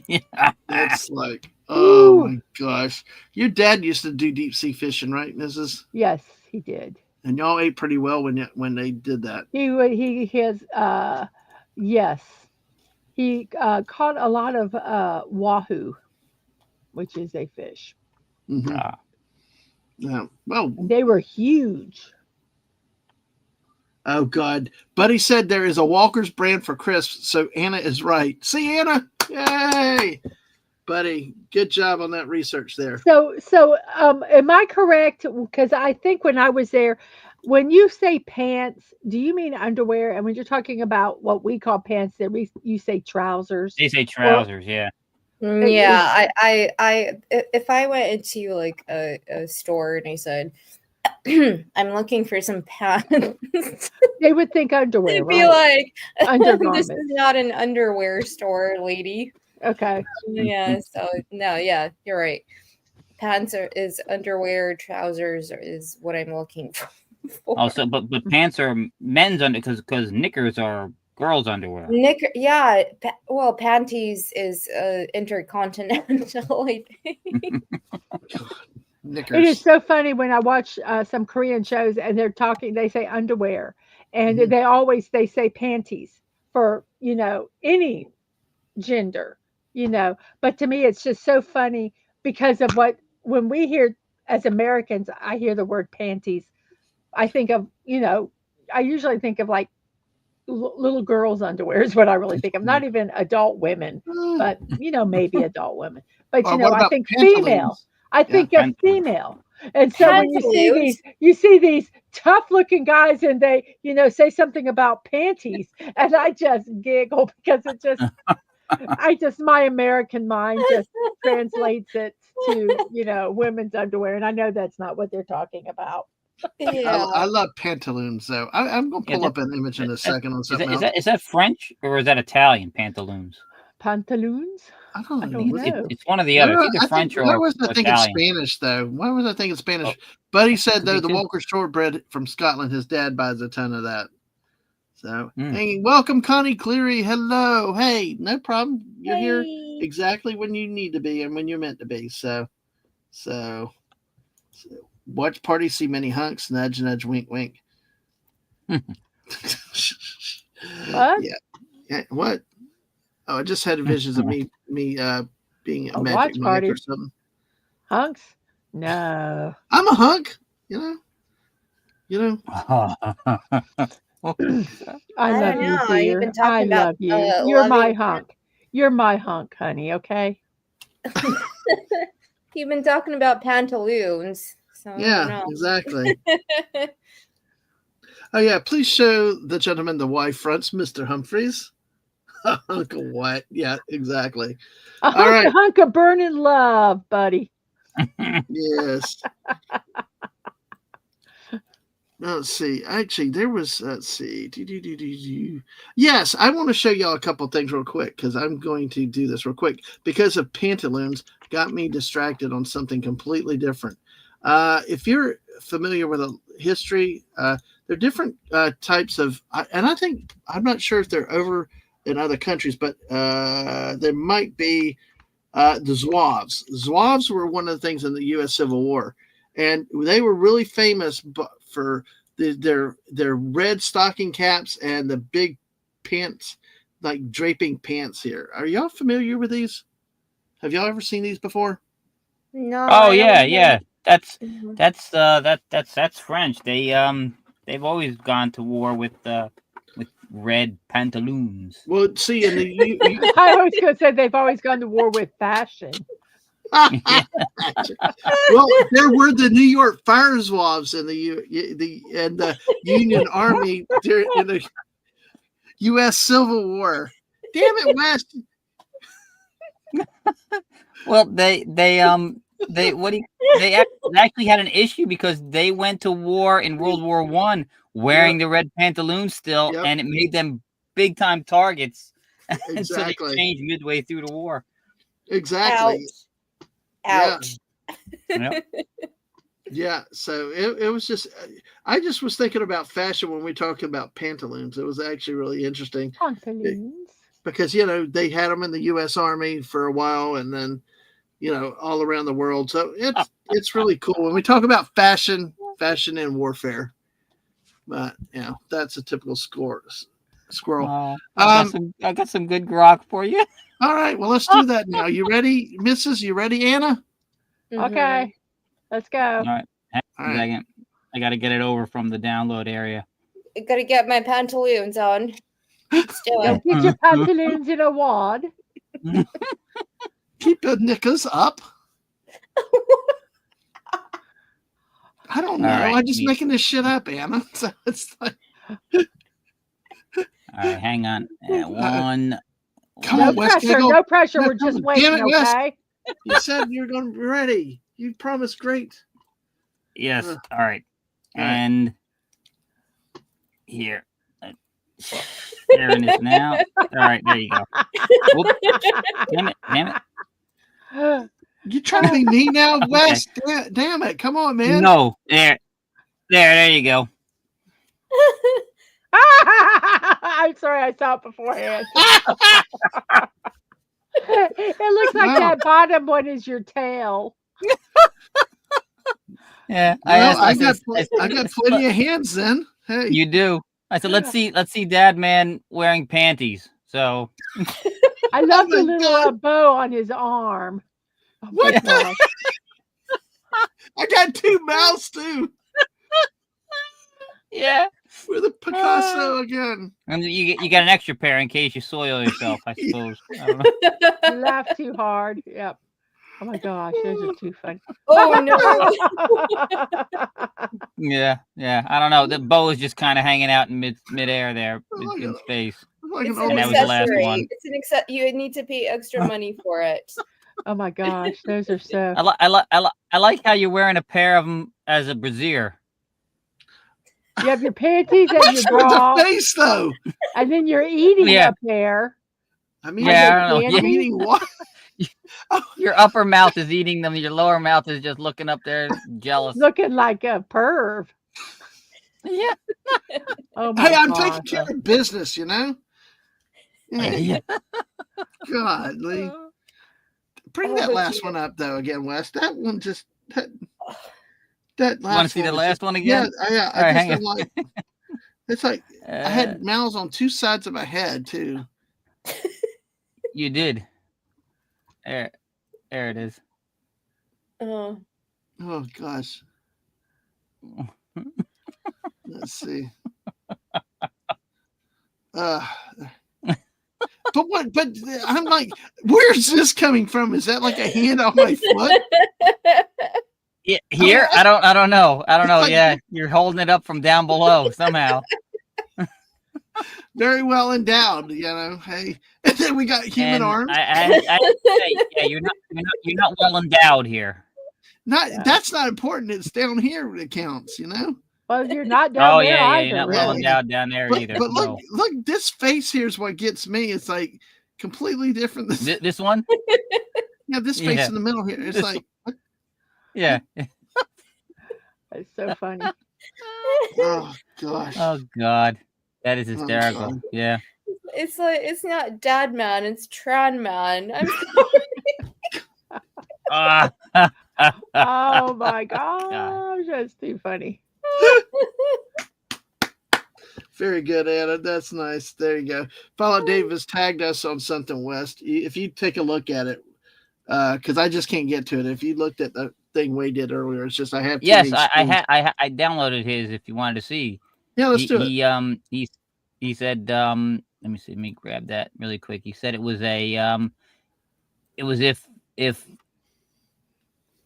Yeah. That's like, oh my gosh. Your dad used to do deep sea fishing, right, Mrs.? Yes, he did. And y'all ate pretty well when they did that. Yes. He caught a lot of wahoo, which is a fish. Yeah. Well, they were huge. Oh God. Buddy said there is a Walker's brand for crisps, so Anna is right. See, Anna? Yay! Buddy, good job on that research there. So am I correct? Because I think when I was there, when you say pants, do you mean underwear? And when you're talking about what we call pants, you say trousers. They say trousers, yeah. Yeah, I if I went into like a store and I said, I'm looking for some pants, they would think underwear. They'd be like, undergarments. This is not an underwear store, lady. Okay. Yeah. So no, yeah, you're right. Pants is underwear. Trousers is what I'm looking for. Also, but pants are men's because knickers are girls' underwear. Yeah. Well, panties is intercontinental, I think. Knickers. It is so funny when I watch some Korean shows and they're talking, they say underwear, and they say panties for, any gender, but to me, it's just so funny because of when we hear as Americans, I hear the word panties. I think of, I usually think of like little girls' underwear is what I really think of. Not even adult women, but maybe adult women. But Or what I about think female. pantaloons? I Yeah. think of female. And so when Pantaloons. you see these tough looking guys and they, say something about panties, and I just giggle because my American mind just translates it to, women's underwear. And I know that's not what they're talking about. Yeah. I love pantaloons, though. I'm going to pull up an image in a second on something else. Is that French or is that Italian, pantaloons? Pantaloons? I don't know. It's one or the other. It's either French or I think it's Italian. Spanish, though. Why was I thinking Spanish? Buddy said, though, the Walker shortbread from Scotland, his dad buys a ton of that. So, hey, welcome, Connie Cleary. Hello. Hey, no problem. You're here exactly when you need to be and when you're meant to be. So watch party, see many hunks, nudge, nudge, wink, wink. What? Yeah. What? Oh, I just had visions of me being a magic watch Mike party. or something. Hunks? No. I'm a hunk, I love you, dear. You've been talking I love you. You're my hunk. You're my hunk, honey, okay? You've been talking about pantaloons. So yeah, exactly. Oh, yeah, please show the gentleman the Y fronts, Mr. Humphreys. Uncle what? Yeah, exactly. A hunk of burning love, buddy. Yes. Let's see. Actually, there was. Let's see. Yes, I want to show y'all a couple things real quick because I'm going to do this real quick because of pantaloons got me distracted on something completely different. If you're familiar with a history, there are different types of, and I think I'm not sure if they're over in other countries, but there might be the Zouaves. Zouaves were one of the things in the U.S. Civil War, and they were really famous for their red stocking caps and the big pants, like draping pants here. Are y'all familiar with these? Have y'all ever seen these before? No. Oh yeah. That's French. They've always gone to war with red pantaloons. Well, see, in the I was going to say they've always gone to war with fashion. Well, there were the New York Fire Zouaves in the Union Army in the U.S. Civil War. Damn it, West! Well, they actually had an issue because they went to war in World War I wearing the red pantaloons still, and it made them big time targets. Exactly. And so they changed midway through the war. Exactly. Ouch. Yeah. Yeah. So it was just, I just was thinking about fashion when we talked about pantaloons. It was actually really interesting. Pantaloons. Because, they had them in the U.S. Army for a while and then, all around the world. So it's really cool when we talk about fashion and warfare. But, that's a typical squirrel. I got some good grok for you. All right. Well, let's do that now. You ready, Mrs.? You ready, Anna? Okay. Let's go. All right. Hang on a second. I got to get it over from the download area. I got to get my pantaloons on. Let's do it. Get your pantaloons in a wad. Keep your knickers up. I don't know. Right. I'm just making this shit up, Anna. So it's like... All right, hang on. One. Come no on, Wes. pressure. No pressure. We're just waiting. Damn it, Wes. Okay. You said you were going to be ready. You promised great. Yes. All right. And here. There it is now. All right, there you go. Whoop. Damn it. You trying to be me now, Wes? Okay. Damn it. Come on, man. No. There you go. I'm sorry, I saw it beforehand. It looks like that bottom one is your tail. Yeah, I got plenty of hands then. Hey, you do. I said, let's see Dadman wearing panties. So I love the little bow on his arm. Oh, what the? I got two mouths too. Yeah. With a Picasso so again. And you got an extra pair in case you soil yourself, I suppose. I don't know. You laugh too hard. Yep. Oh my gosh, those are too funny. Oh no. Yeah. I don't know. The bow is just kind of hanging out in midair there in space. Like It's an an that was the last accessory. one. It's an you need to pay extra money for it. Oh my gosh, those are so. I like how you're wearing a pair of them as a brassiere. You have your panties and What's your with the bra, face though? and then you're eating Yeah. a pair. I mean, Yeah, I don't know. candy? I'm eating what? Your upper mouth is eating them. Your lower mouth is just looking up there, jealous. Looking like a perv. Yeah. Oh my Hey, I'm gosh. taking care of business, you know. Yeah. Godly. Bring Oh, that but last you- one up though again, Wes. That one just that last Want to see one the was last just- one again? Yeah. All right, I just hang don't like. It's like I Uh, had mouths on two sides of my head too. you did. There it is. Oh. Oh gosh. Let's see. But what? But I'm like, where's this coming from? Is that like a hand on my foot? Yeah, here, I don't know. I don't know. Like- Yeah, you're holding it up from down below somehow. Very well endowed, you know. Hey, and then we got human And arms. yeah, you're not well endowed here. That's not important. It's down here that counts, you know. Well, you're not down there yeah, either. you're not really. well endowed down there either. But no. look, this face here is what gets me. It's like completely different. This one? Yeah, this face Yeah. in the middle here. It's This like, what? Yeah. It's so funny. Oh gosh. Oh God, that is I'm hysterical. sorry. Yeah. It's like it's not Dadman, it's Tranman. I'm Ah. Oh my gosh, that's too funny. Very good, Anna. That's nice. There you go. Follow Dave has tagged us on something, West. If you take a look at it, because I just can't get to it. If you looked at the thing Wade did earlier, it's just I have. Yes, I downloaded his. If you wanted to see. Yeah, let's do it. He said let me see. Let me grab that really quick. He said it was if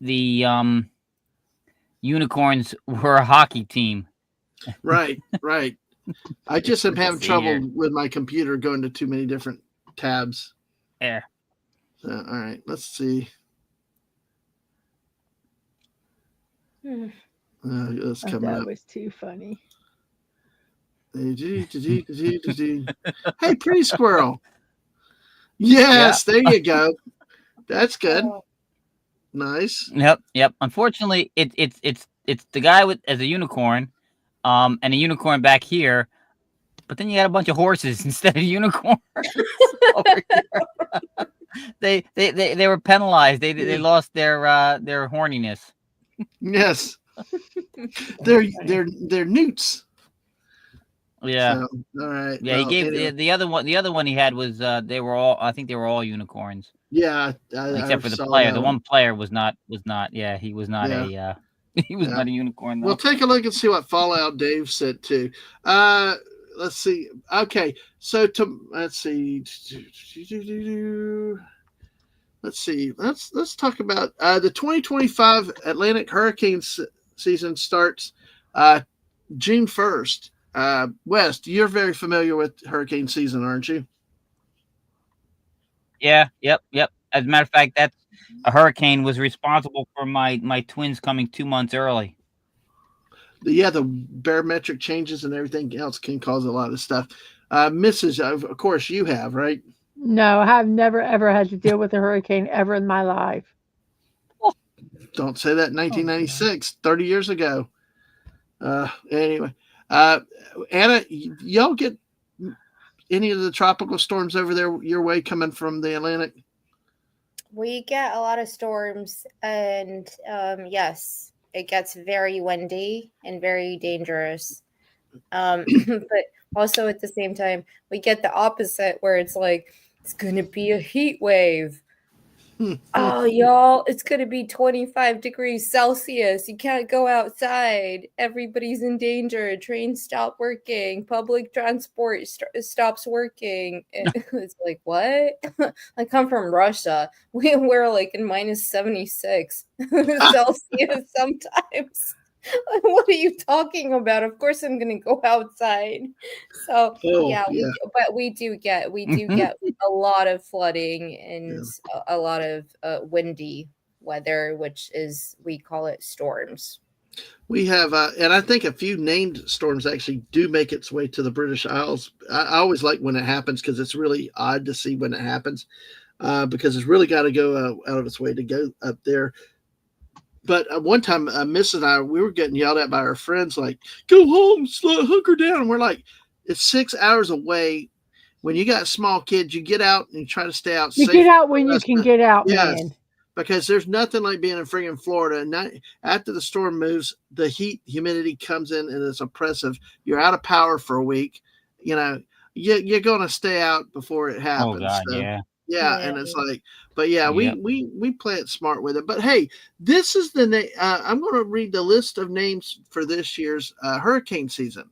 the unicorns were a hockey team. Right. I just am having See trouble here. with my computer going to too many different tabs. There. So, all right, let's see. That's Oh, coming that up. was too funny. Hey, pretty squirrel. Yes, there you go. That's good. Nice. Yep. Unfortunately, it's the guy as a unicorn, and a unicorn back here, but then you got a bunch of horses instead of unicorns over here. They were penalized. They lost their horniness. Yes. They're newts. Yeah. So, all right. Yeah, well, he gave anyway. the other one. The other one he had was they were all unicorns. Yeah, Except for the saw player. that The one player was not. Yeah, he was not Yeah. he was not a unicorn though. Well, take a look and see what Fallout Dave said too. Let's see. Okay, so let's see. Let's talk about the 2025 Atlantic hurricane season starts June 1st. West, you're very familiar with hurricane season, aren't you? Yeah. Yep. As a matter of fact, that a hurricane was responsible for my twins coming 2 months early. The barometric changes and everything else can cause a lot of stuff. Mrs. Of course, you have, right? No, I've never ever had to deal with a hurricane ever in my life. Don't say that. 1996, 30 years ago. Anyway, Anna, y'all get any of the tropical storms over there your way coming from the Atlantic? We get a lot of storms, and yes, it gets very windy and very dangerous. But also at the same time, we get the opposite where it's like it's going to be a heat wave. Oh, y'all, it's going to be 25 degrees Celsius. You can't go outside. Everybody's in danger. Trains stop working. Public transport stops working. It's like, what? I come from Russia. We're like in minus 76 Celsius sometimes. What are you talking about? Of course I'm going to go outside. So but we do get a lot of flooding and a lot of windy weather, which is, we call it storms. We have, and I think a few named storms actually do make its way to the British Isles. I always like when it happens because it's really odd to see when it happens, because it's really got to go out of its way to go up there. But one time, Miss and I, we were getting yelled at by our friends, like, go home, hunker down. And we're like, it's 6 hours away. When you got small kids, you get out and you try to stay out. You get out when you can get out, man. Because there's nothing like being in friggin' Florida. And after the storm moves, the heat, humidity comes in and it's oppressive. You're out of power for a week. You're going to stay out before it happens. Oh, God, so. Yeah, and it's like, but yeah, we play it smart with it. But hey, this is the name. I'm going to read the list of names for this year's hurricane season.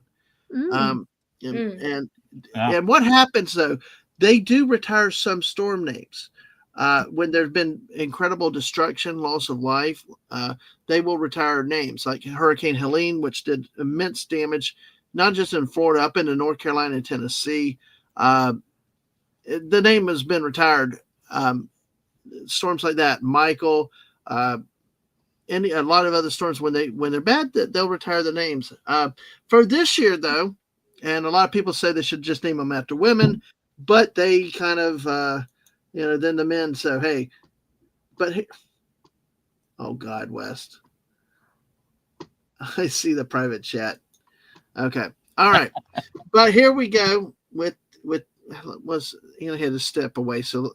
And what happens though? They do retire some storm names when there's been incredible destruction, loss of life. They will retire names like Hurricane Helene, which did immense damage, not just in Florida, up into North Carolina and Tennessee. The name has been retired. Storms like that, Michael, a lot of other storms, when they're bad, they'll retire the names. For this year, though, and a lot of people say they should just name them after women, but they kind of, then the men. So hey, oh God, West, I see the private chat. Okay, all right, but here we go with. Was had to step away, so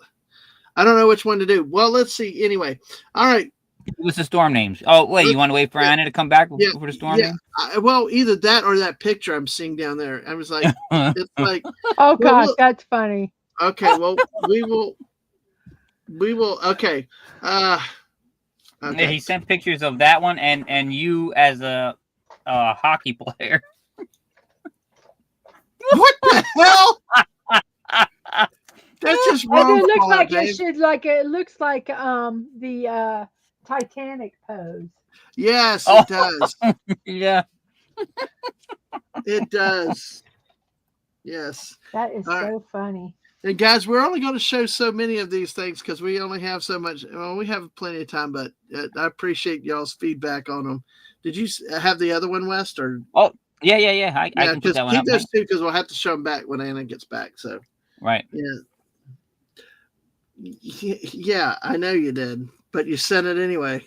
I don't know which one to do. Well, let's see. Anyway, all right. What's the storm names? Oh, wait, you want to wait for Anna to come back for the storm name? Well, either that or that picture I'm seeing down there. I was like, it's like, oh gosh, that's funny. Okay, well, we will. Okay. Okay. He sent pictures of that one and you as a hockey player. What the hell? That's just wrong. It looks like Dave. It looks like the Titanic pose. Yes, it does. Yeah. It does. Yes. That is so funny. And guys, we're only going to show so many of these things because we only have so much. Well, we have plenty of time, but I appreciate y'all's feedback on them. Did you have the other one, West? Or yeah. I can put that one keep up. Those two because we'll have to show them back when Anna gets back. So right. Yeah, I know you did, but you sent it anyway.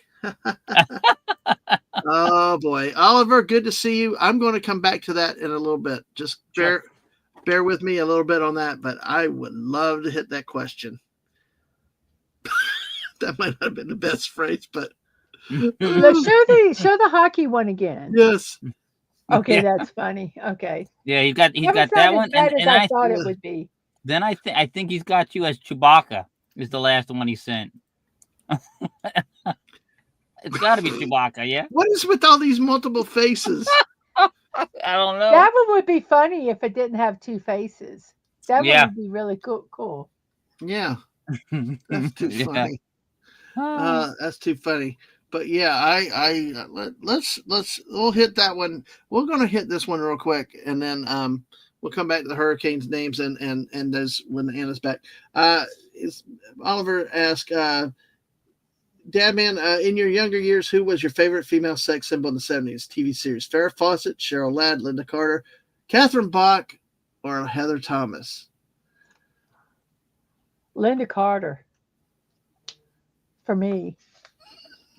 Oh boy, Oliver, good to see you. I'm going to come back to that in a little bit. Just bear with me a little bit on that, but I would love to hit that question. That might not have been the best phrase, but let's show the hockey one again. Yes. Okay, that's funny. Okay. Yeah, he's got that one, and I thought it would be. Then I think he's got you as Chewbacca. Is the last one he sent. It's got to be Chewbacca, yeah. What is with all these multiple faces? I don't know. That one would be funny if it didn't have two faces. That one would be really cool. Yeah, that's too funny. That's too funny. But yeah, we'll hit that one. We're gonna hit this one real quick, and then we'll come back to the hurricanes names and those when Anna's back. Oliver asked, Dadman, in your younger years, who was your favorite female sex symbol in the 70s TV series? Farrah Fawcett, Cheryl Ladd, Linda Carter, Catherine Bach, or Heather Thomas? Linda Carter. For me.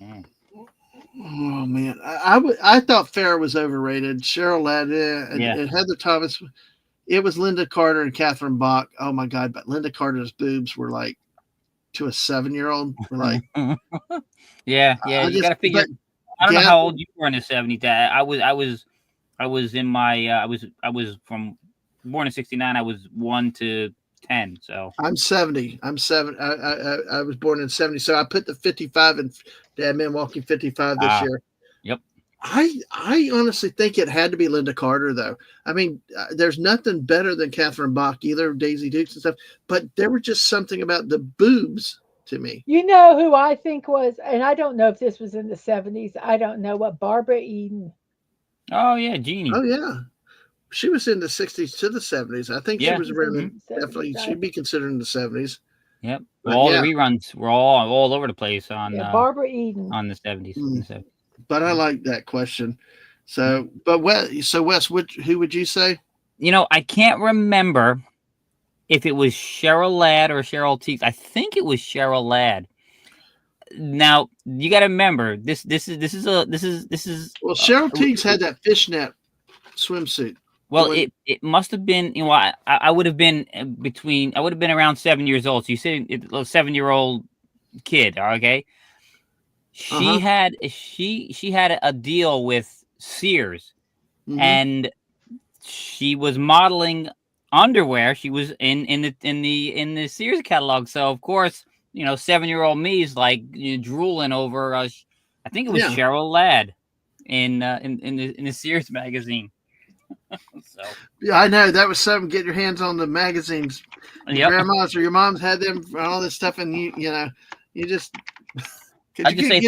Oh man, I thought Farrah was overrated. Cheryl Ladd, and Heather Thomas. It was Linda Carter and Catherine Bach. Oh my God! But Linda Carter's boobs were like to a 7-year-old. We're like, yeah. You got to figure. I don't know how old you were in the 70s. I was in my. I was born in '69. I was 1 to 10. So I'm 70. I'm 7. I was born in 70, so I put the 55 in Dadman Walking 55 this year. Yep. I honestly think it had to be Linda Carter, though. I mean, there's nothing better than Catherine Bach either, Daisy Dukes and stuff. But there was just something about the boobs to me. You know who I think was, and I don't know if this was in the 70s. I don't know what Barbara Eden. Oh yeah, Jeannie. Oh yeah, she was in the 60s to the 70s. I think she was around. Definitely, she'd be considered in the 70s. Yep. All the reruns were all over the place on Barbara Eden on the 70s. But I like that question. So, but Wes, who would you say? You know, I can't remember if it was Cheryl Ladd or Cheryl Teagues. I think it was Cheryl Ladd. Now you got to remember this is Well, Cheryl Teagues had that fishnet swimsuit. Well, it must have been, you know, I would have been around 7 years old. So you say a 7-year-old kid, okay? She had a deal with Sears, and she was modeling underwear. She was in the Sears catalog. So of course, you know, 7-year-old me is like drooling over. I think it was Cheryl Ladd in the Sears magazine. So yeah, I know that was something. Get your hands on the magazines. Your grandmas or your moms had them for all this stuff, and you just. I just say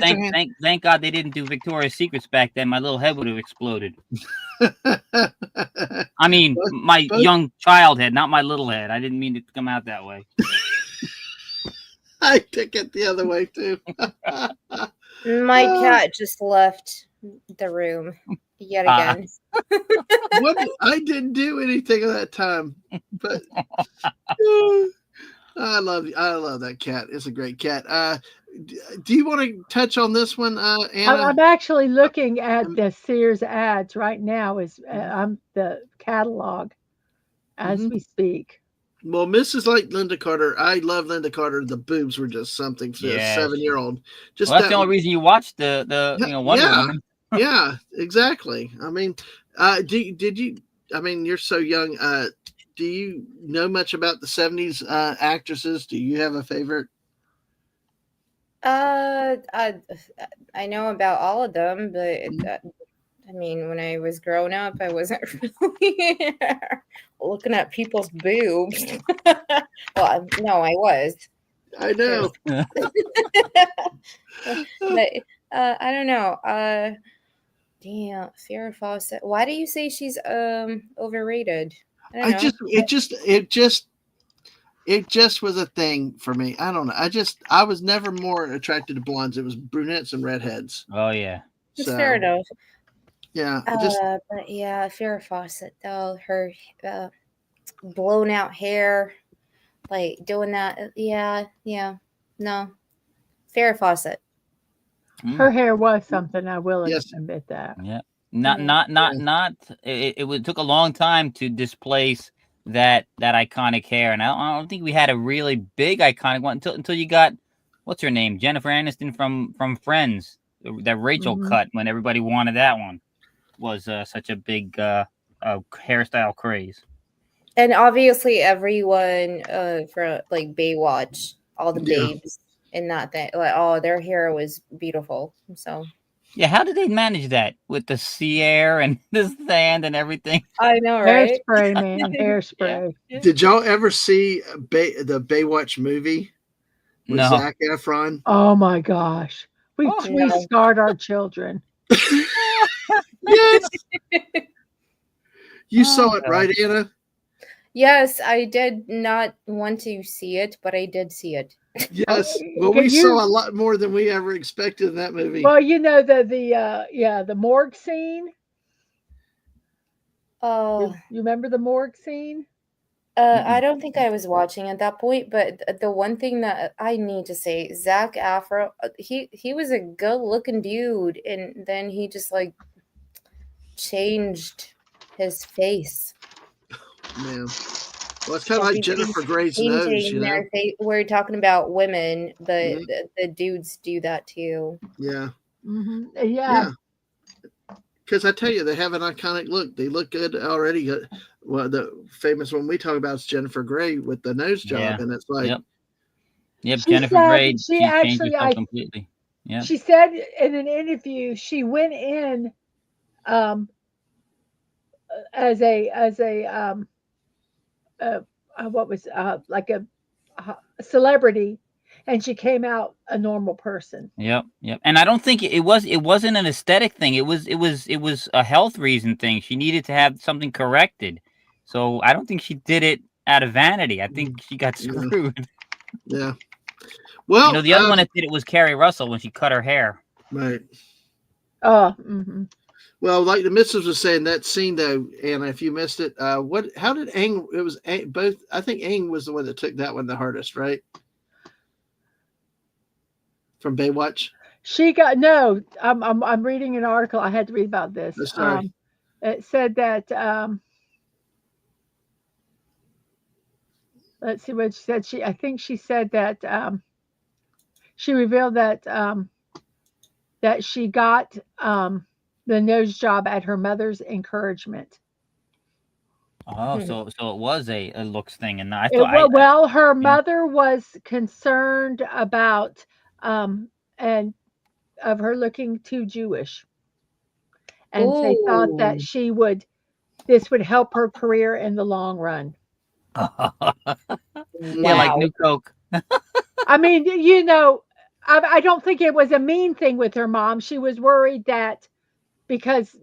thank God they didn't do Victoria's Secrets back then. My little head would have exploded. I mean, my young child head, not my little head. I didn't mean it to come out that way. I took it the other way too. My cat just left the room yet again. I didn't do anything at that time, but I love that cat. It's a great cat. Do you want to touch on this one, Anna? I'm actually looking at the Sears ads right now. I'm the catalog as we speak. Well, Mrs. like Linda Carter. I love Linda Carter. The boobs were just something for a 7-year-old. Just that's the only reason you watched the Wonder Woman. Yeah, exactly. I mean, did you? I mean, you're so young. Do you know much about the 70s actresses? Do you have a favorite? I know about all of them, but I mean, when I was growing up, I wasn't really looking at people's boobs. Well, no, I was. I know. But I don't know. Damn, Farrah Fawcett. Why do you say she's overrated? I don't know. It just was a thing for me. I don't know. I was never more attracted to blondes. It was brunettes and redheads. Oh yeah. It's fair enough. Yeah. But yeah, Farrah Fawcett though, her blown out hair, like doing that. Yeah. No. Farrah Fawcett. Her hair was something. I will admit that. Yeah. Not. It took a long time to displace that iconic hair, and I don't think we had a really big iconic one until you got what's her name, Jennifer Aniston from Friends, that Rachel cut when everybody wanted that one. Was such a big hairstyle craze. And obviously everyone for like Baywatch, all the babes in that thing, like their hair was beautiful. So yeah, how did they manage that with the sea air and the sand and everything? I know, right? Hairspray, man, hairspray. Yeah. Did y'all ever see the Baywatch movie with Zac Efron? Oh my gosh, we scarred our children. Yes. You saw it, right, Anna? Yes, I did not want to see it, but I did see it. Yes. Well, we saw a lot more than we ever expected in that movie. Well, you know the morgue scene. Oh, you remember the morgue scene? I don't think I was watching at that point, but the one thing that I need to say, Zac Efron, he was a good-looking dude, and then he just like changed his face. Man. Well, it's kind of like Jennifer Grey's nose, you know? We're talking about women, but the dudes do that too. Yeah. Yeah. because I tell you, they have an iconic look. They look good already. Well, the famous one we talk about is Jennifer Grey with the nose job, and it's like, yep, She Jennifer said Grey. she She changed actually, herself completely. Yeah, she said in an interview she went in as a what was like a celebrity, and she came out a normal person. yep. And I don't think it wasn't an aesthetic thing. It was a health reason thing. She needed to have something corrected. So I don't think she did it out of vanity. I think she got screwed. Yeah. Well, the other one that did it was Carrie Russell when she cut her hair. Right. Oh. Mm-hmm. Well, like the missus was saying, that scene though, Anna, if you missed it, how did Aang? It was both. I think Aang was the one that took that one the hardest, right? From Baywatch. She got no. I'm reading an article. I had to read about this. Oh, sorry. It said that. Let's see what she said. I think she said that she revealed that that she got the nose job at her mother's encouragement. Oh, so it was a looks thing, and I thought. Well, her mother was concerned about and of her looking too Jewish, and they thought that this would help her career in the long run. Yeah, like New Coke. I mean, I don't think it was a mean thing with her mom. She was worried that because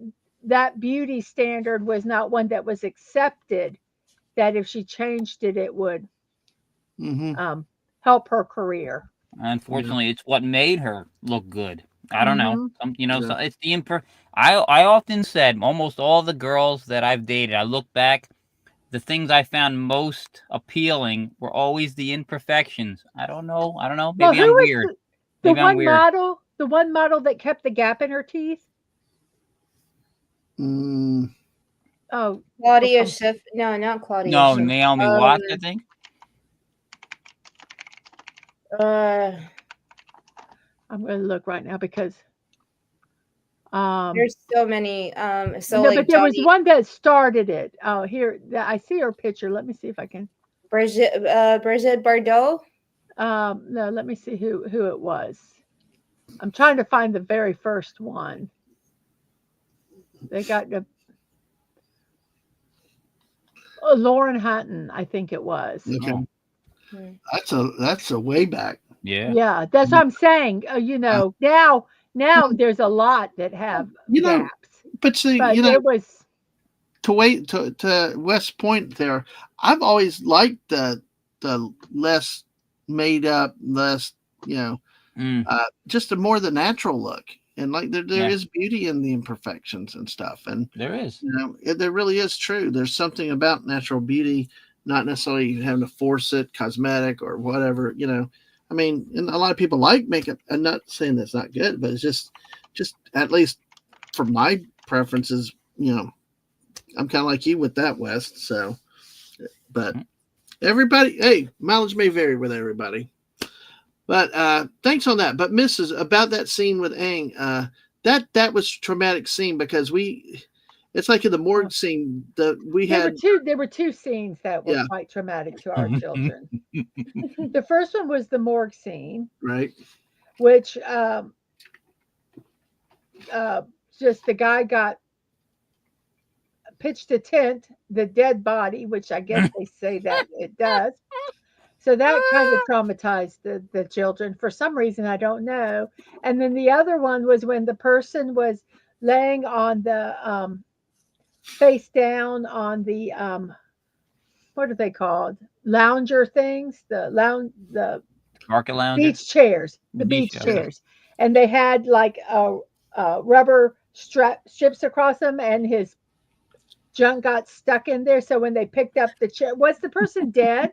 that beauty standard was not one that was accepted, that if she changed it, it would help her career. Unfortunately, it's what made her look good. I don't know. So it's the I often said almost all the girls that I've dated, I look back, the things I found most appealing were always the imperfections. I don't know. Maybe I'm weird. The one model that kept the gap in her teeth. Oh, Claudia Schiff. No, not Claudia. No, Schiff. Naomi Watts, I think. I'm going to look right now because there's so many. But there was one that started it. Oh, here I see her picture. Let me see if I can. Brigitte Bardot. No, let me see who it was. I'm trying to find the very first one. They got Lauren Hutton, I think it was. Okay. That's a way back. Yeah, that's what I'm saying. Now there's a lot that have gaps. But see, it was to West Point there. I've always liked the less made up, less just a more the natural look, and like there is beauty in the imperfections and stuff, and there is. There really is true. There's something about natural beauty, not necessarily having to force it, cosmetic or whatever. I mean, and a lot of people like makeup. I'm not saying that's not good, but it's just at least for my preferences, I'm kind of like you with that, West. So, but everybody, hey, mileage may vary with everybody. But thanks on that. But Mrs. about that scene with Aang, that was a traumatic scene because it's like in the morgue scene that we had. There were two scenes that were quite traumatic to our children. The first one was the morgue scene, right? Which just the guy got pitched a tent, the dead body, which I guess they say that it does. So that kind of traumatized the children for some reason, I don't know. And then the other one was when the person was laying on the face down on the what are they called? Lounger things, the market lounger, beach chairs, the beach chairs, and they had like rubber strips across them, and his junk got stuck in there. So when they picked up the chair, was the person dead?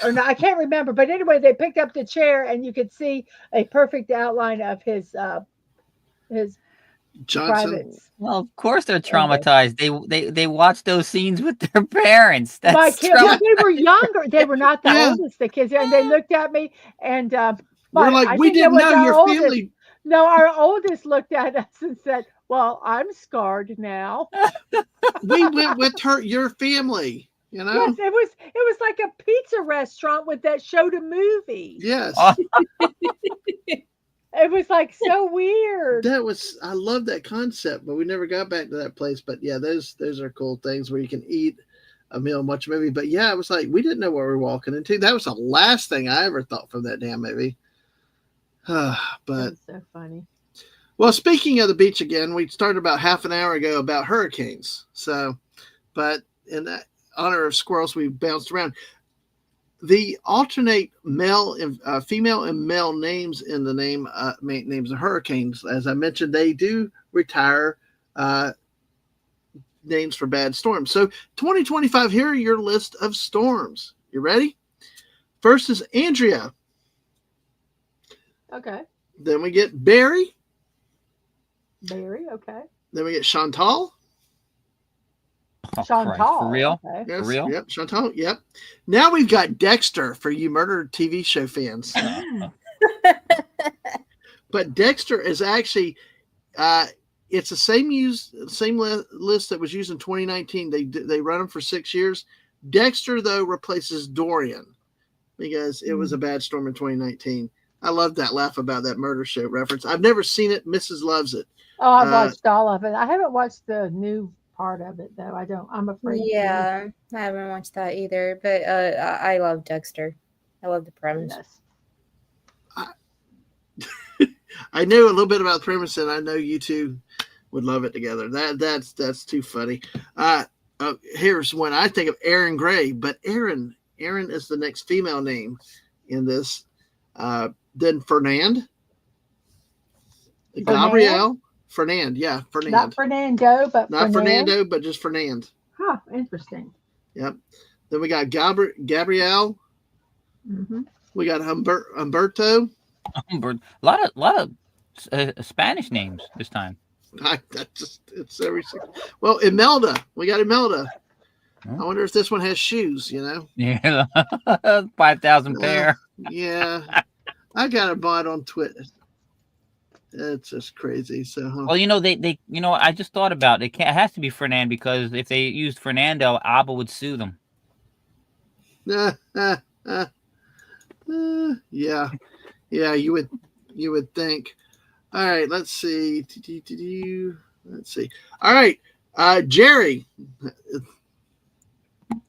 Or no, I can't remember. But anyway, they picked up the chair, and you could see a perfect outline of his Johnson. privates. Well, of course they're traumatized. They watched those scenes with their parents. My kids, they were younger. They were not the oldest, the kids. And they looked at me, and we're like, we didn't know your family. No, our oldest looked at us and said, Well, I'm scarred now. We went with your family, you know? Yes, it was like a pizza restaurant with that showed a movie. Yes. Oh, It was like so weird. I love that concept, but we never got back to that place. But yeah, those are cool things where you can eat a meal and watch a movie. But yeah, it was like we didn't know what we were walking into. That was the last thing I ever thought from that damn movie. But That's so funny. well, speaking of the beach again, we started about half an hour ago about hurricanes. So, but in honor of squirrels, we bounced around. The alternate male and female and male names in the names of hurricanes, as I mentioned, they do retire names for bad storms. So 2025, here are your list of storms. You ready? First is Andrea. Okay. Then we get Barry. Barry, okay. Then we get Chantal. Chantal. Christ, for real? Okay. Yes, For real? Yep, Chantal. Yep. Now we've got Dexter for you murder TV show fans. But Dexter is actually, it's the same list that was used in 2019. They run them for 6 years. Dexter though replaces Dorian because it was a bad storm in 2019. I love that laugh about that murder show reference. I've never seen it. Mrs. loves it. Oh, I've watched all of it. I haven't watched the new part of it though. I'm afraid. Yeah, I haven't watched that either, but I love Dexter. I love the premise. Yes. I know a little bit about the premise, and I know you two would love it together. That's too funny. Here's one I think of: Aaron Gray, but Aaron is the next female name in this. Then Fernand, Gabrielle, Fernand, yeah, Fernand. Not Fernando, but not Fernando, but just Fernand. Huh, interesting. Yep. Then we got Gabrielle. Mm-hmm. We got Humberto. A lot of Spanish names this time. It's every. Well, Imelda. We got Imelda. Huh? I wonder if this one has shoes. You know. Yeah, 5,000 pair. Yeah, I got a bot on Twitter. It's just crazy. So, Well, they I just thought about it. It has to be Fernand because if they used Fernando, Abba would sue them. Yeah, you would think. All right, let's see. Let's see. All right, Jerry.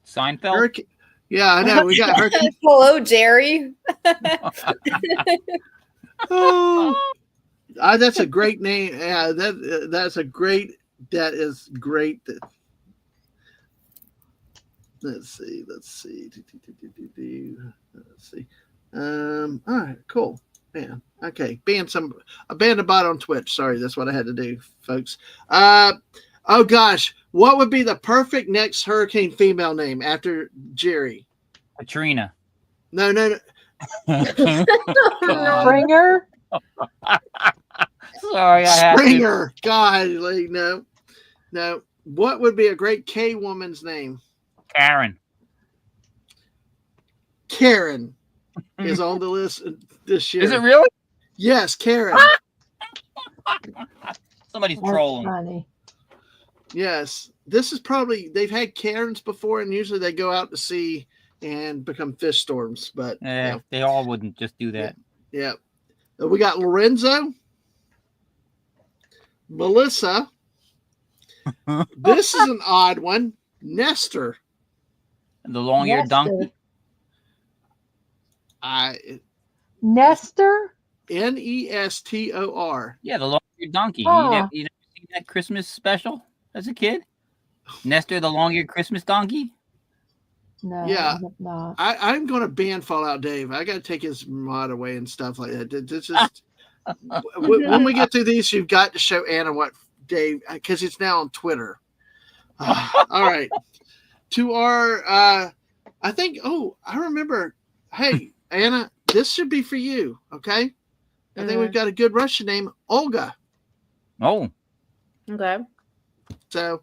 Seinfeld. Yeah, I know. We got Hurricane. Hello, Jerry. Oh, that's a great name. Yeah, that's a great. That is great. Let's see. Let's see. All right, cool. Man, okay. I banned a bot on Twitch. Sorry, that's what I had to do, folks. Oh gosh, what would be the perfect next hurricane female name after Jerry? Katrina. No. Springer. Sorry, I had to. Springer. God, no. What would be a great K woman's name? Karen. Karen is on the list this year. Is it really? Yes, Karen. Somebody's That's trolling. funny. Yes, this is probably they've had Karens before, and usually they go out to sea and become fish storms. But Yeah, they all wouldn't just do that. yeah. We got Lorenzo, Melissa. This is an odd one. Nestor. The long-eared donkey. Nestor. Nestor. Yeah, the long-eared donkey. Oh. You never seen that Christmas special as a kid? Nestor, the long-eared Christmas donkky? No. Yeah. I have not. I'm going to ban Fallout Dave. I got to take his mod away and stuff like that. It's just when we get through these, you've got to show Anna what Dave, because it's now on Twitter. All right. To our, I think, I remember. Hey, Anna, this should be for you. Okay. I think we've got a good Russian name, Olga. Oh. Okay. So,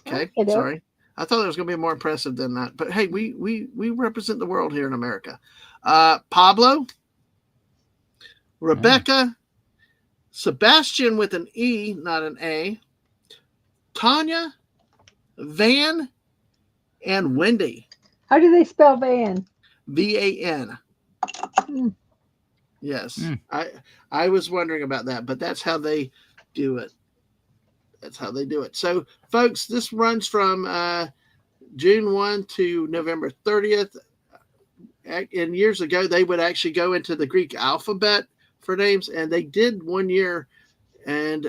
okay. Okay. Sorry. I thought it was going to be more impressive than that. But hey, we represent the world here in America. Pablo, Rebecca, Sebastian with an E, not an A. Tanya, Van, and Wendy. How do they spell Van? VAN. Yes. I was wondering about that, but that's how they do it. That's how they do it. So, folks, this runs from June 1 to November 30th. And years ago, they would actually go into the Greek alphabet for names, and they did 1 year, and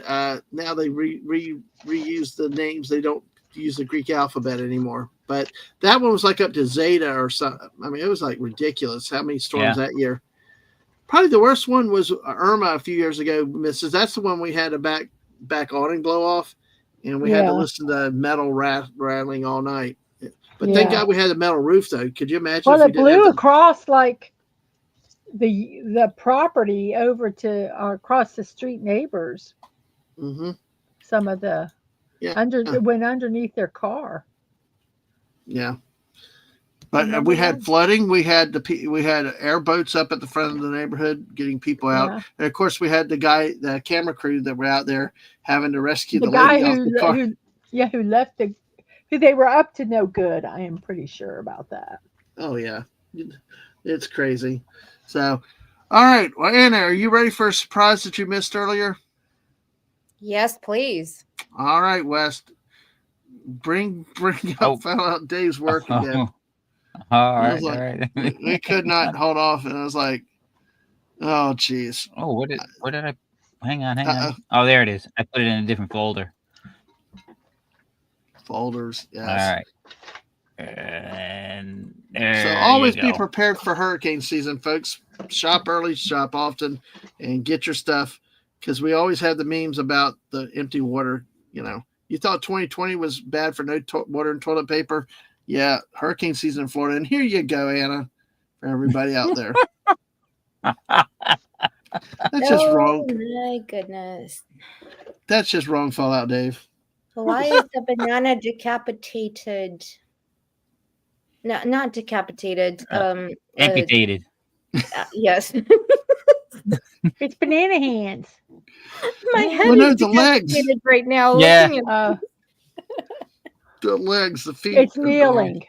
now they reuse the names. They don't use the Greek alphabet anymore. But that one was like up to Zeta or something. I mean, it was like ridiculous how many storms that year. Probably the worst one was Irma a few years ago, Mrs. That's the one we had a back awning blow off, and we had to listen to metal rattling all night. But thank God we had a metal roof, though. Could you imagine? Well, it blew across like the property over to across the street neighbors. Mm-hmm. Some of the went underneath their car. Yeah. But we had flooding. We had airboats up at the front of the neighborhood getting people out, and of course we had the camera crew that were out there having to rescue the guy lady off the car. Who left who they were up to no good. I am pretty sure about that. Oh yeah, it's crazy. So, all right, well, Anna, are you ready for a surprise that you missed earlier? Yes, please. All right, West, bring up Fallout Dave's work again. All right. We could not hold off, and I was like, "Oh, jeez." Oh, what did I? Hang on. Oh, there it is. I put it in a different folder. Folders, yes. All right. And so always be prepared for hurricane season, folks. Shop early, shop often, and get your stuff, because we always have the memes about the empty water. You know, you thought 2020 was bad for no water and toilet paper. Yeah, hurricane season in Florida. And here you go, Anna, for everybody out there. That's just wrong. My goodness. That's just wrong, Fallout Dave. Why is the banana decapitated? No, not decapitated. Amputated. Yes. It's banana hands. My head is decapitated right now. Yeah. The legs, the feet. It's kneeling.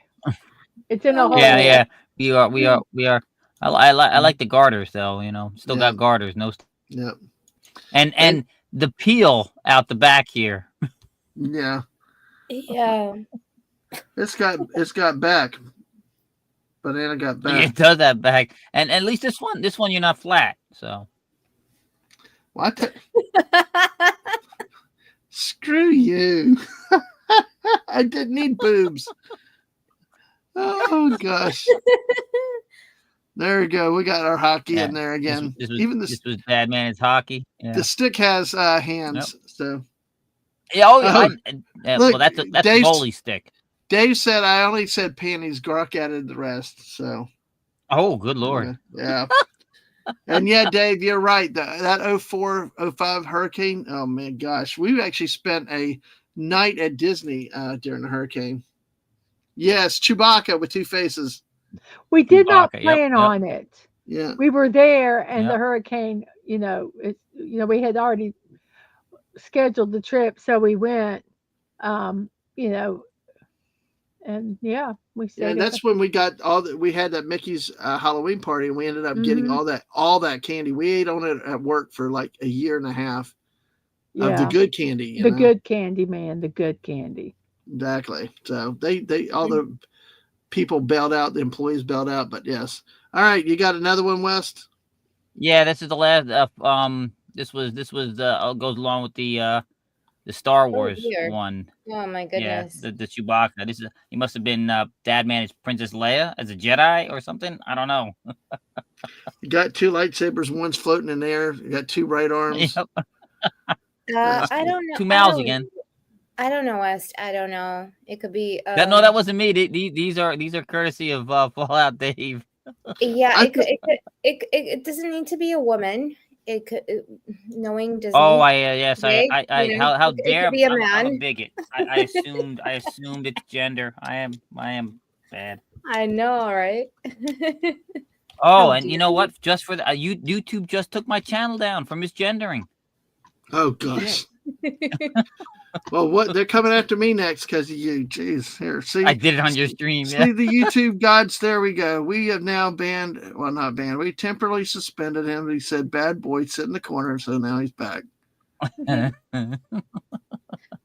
It's in a hole. Yeah. We are. I like the garters though. You know, still got garters. No. Yeah. And the peel out the back here. Yeah. Yeah. It's got back. Banana got back. It does have back, and at least this one you're not flat. So. What? Screw you. I didn't need boobs. Oh gosh. There we go. We got our hockey in there again. This was Dadman's hockey. Yeah. The stick has hands, so. Yeah, well, that's a goalie stick. Dave said I only said panties. Gark added the rest. So. Oh, good Lord. Yeah. And yeah, Dave, you're right. That 04-05 hurricane. Oh man, gosh, we actually spent a night at Disney during the hurricane. Yes, Chewbacca with two faces. We did not plan on it. Yeah, we were there, and the hurricane. We had already scheduled the trip, so we went. And we stayed. And that's when we got we had that Mickey's Halloween party, and we ended up getting all that candy. We ate on it at work for like a year and a half of the good candy. The good candy, man. The good candy. Exactly. So they all the people bailed out, the employees bailed out, but yes. All right, you got another one, West? Yeah, this is the last. This was goes along with the Star Wars one. Oh my goodness. Yeah, the Chewbacca. He must have been Dadman as Princess Leia as a Jedi or something. I don't know. You got two lightsabers, one's floating in the air. You got two right arms. Yep. I don't know. Two mouths again. I don't know, West. I don't know. It could be. No, that wasn't me. These are courtesy of Fallout Dave. Yeah, it doesn't need to be a woman. It could knowing Disney. Oh, how dare be a man. I'm a bigot. I assumed its gender. I am bad. I know, right? Oh, and you know what? Just for the YouTube just took my channel down for misgendering. Oh gosh. Well, what they're coming after me next because of you. Jeez, here, see, I did it on your stream. See the YouTube gods. There we go. We have now banned. Well, not banned. We temporarily suspended him. He said, "Bad boy, sit in the corner." So now he's back.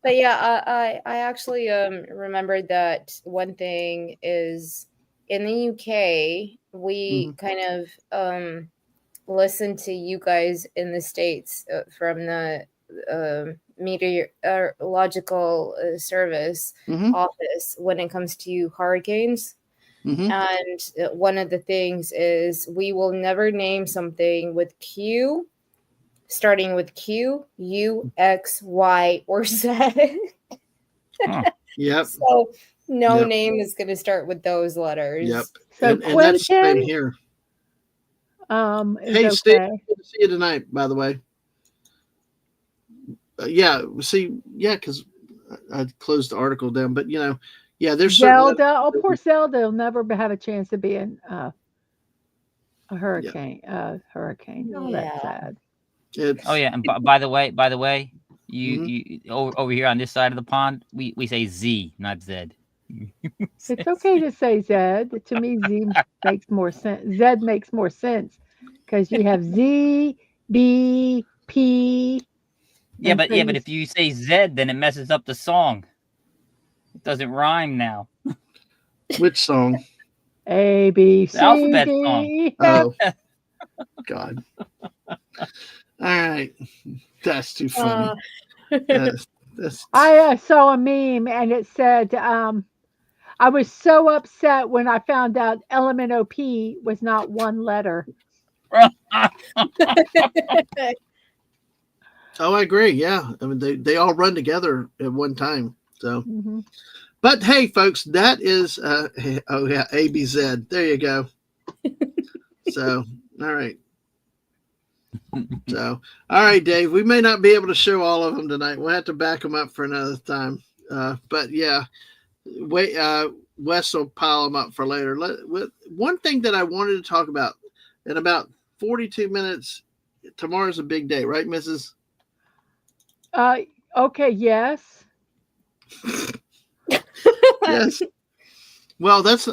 But yeah, I actually remembered that one thing is in the UK we kind of listen to you guys in the States from the meteorological service office when it comes to hurricanes. And one of the things is we will never name something with Q, starting with Q, U, X, Y, or Z. Yep. So no name is going to start with those letters. Yep. So and that's the same here. Hey, okay. Steve, good to see you tonight, by the way. Yeah, see, yeah, because I closed the article down, but there's Zelda. Oh, poor Zelda will never have a chance to be in a hurricane. Hurricane. Oh, that's sad. Oh yeah, and by the way, you over here on this side of the pond, we say Z, not Z. It's okay to say Z. To me, Z makes more sense. Z makes more sense because you have Z, B, P. Yeah, but if you say Z, then it messes up the song. It doesn't rhyme now. Which song? A, B, C, the alphabet D. Song. Oh, God. All right. That's too funny. I saw a meme and it said, I was so upset when I found out LMNOP was not one letter. Oh, I agree. Yeah. I mean, they all run together at one time. So, but hey, folks, that is, ABZ. There you go. So, all right. So, all right, Dave, we may not be able to show all of them tonight. We'll have to back them up for another time. But yeah, Wes will pile them up for later. One thing that I wanted to talk about in about 42 minutes, tomorrow's a big day, right, Mrs.? Okay, yes. Yes. Well, that's,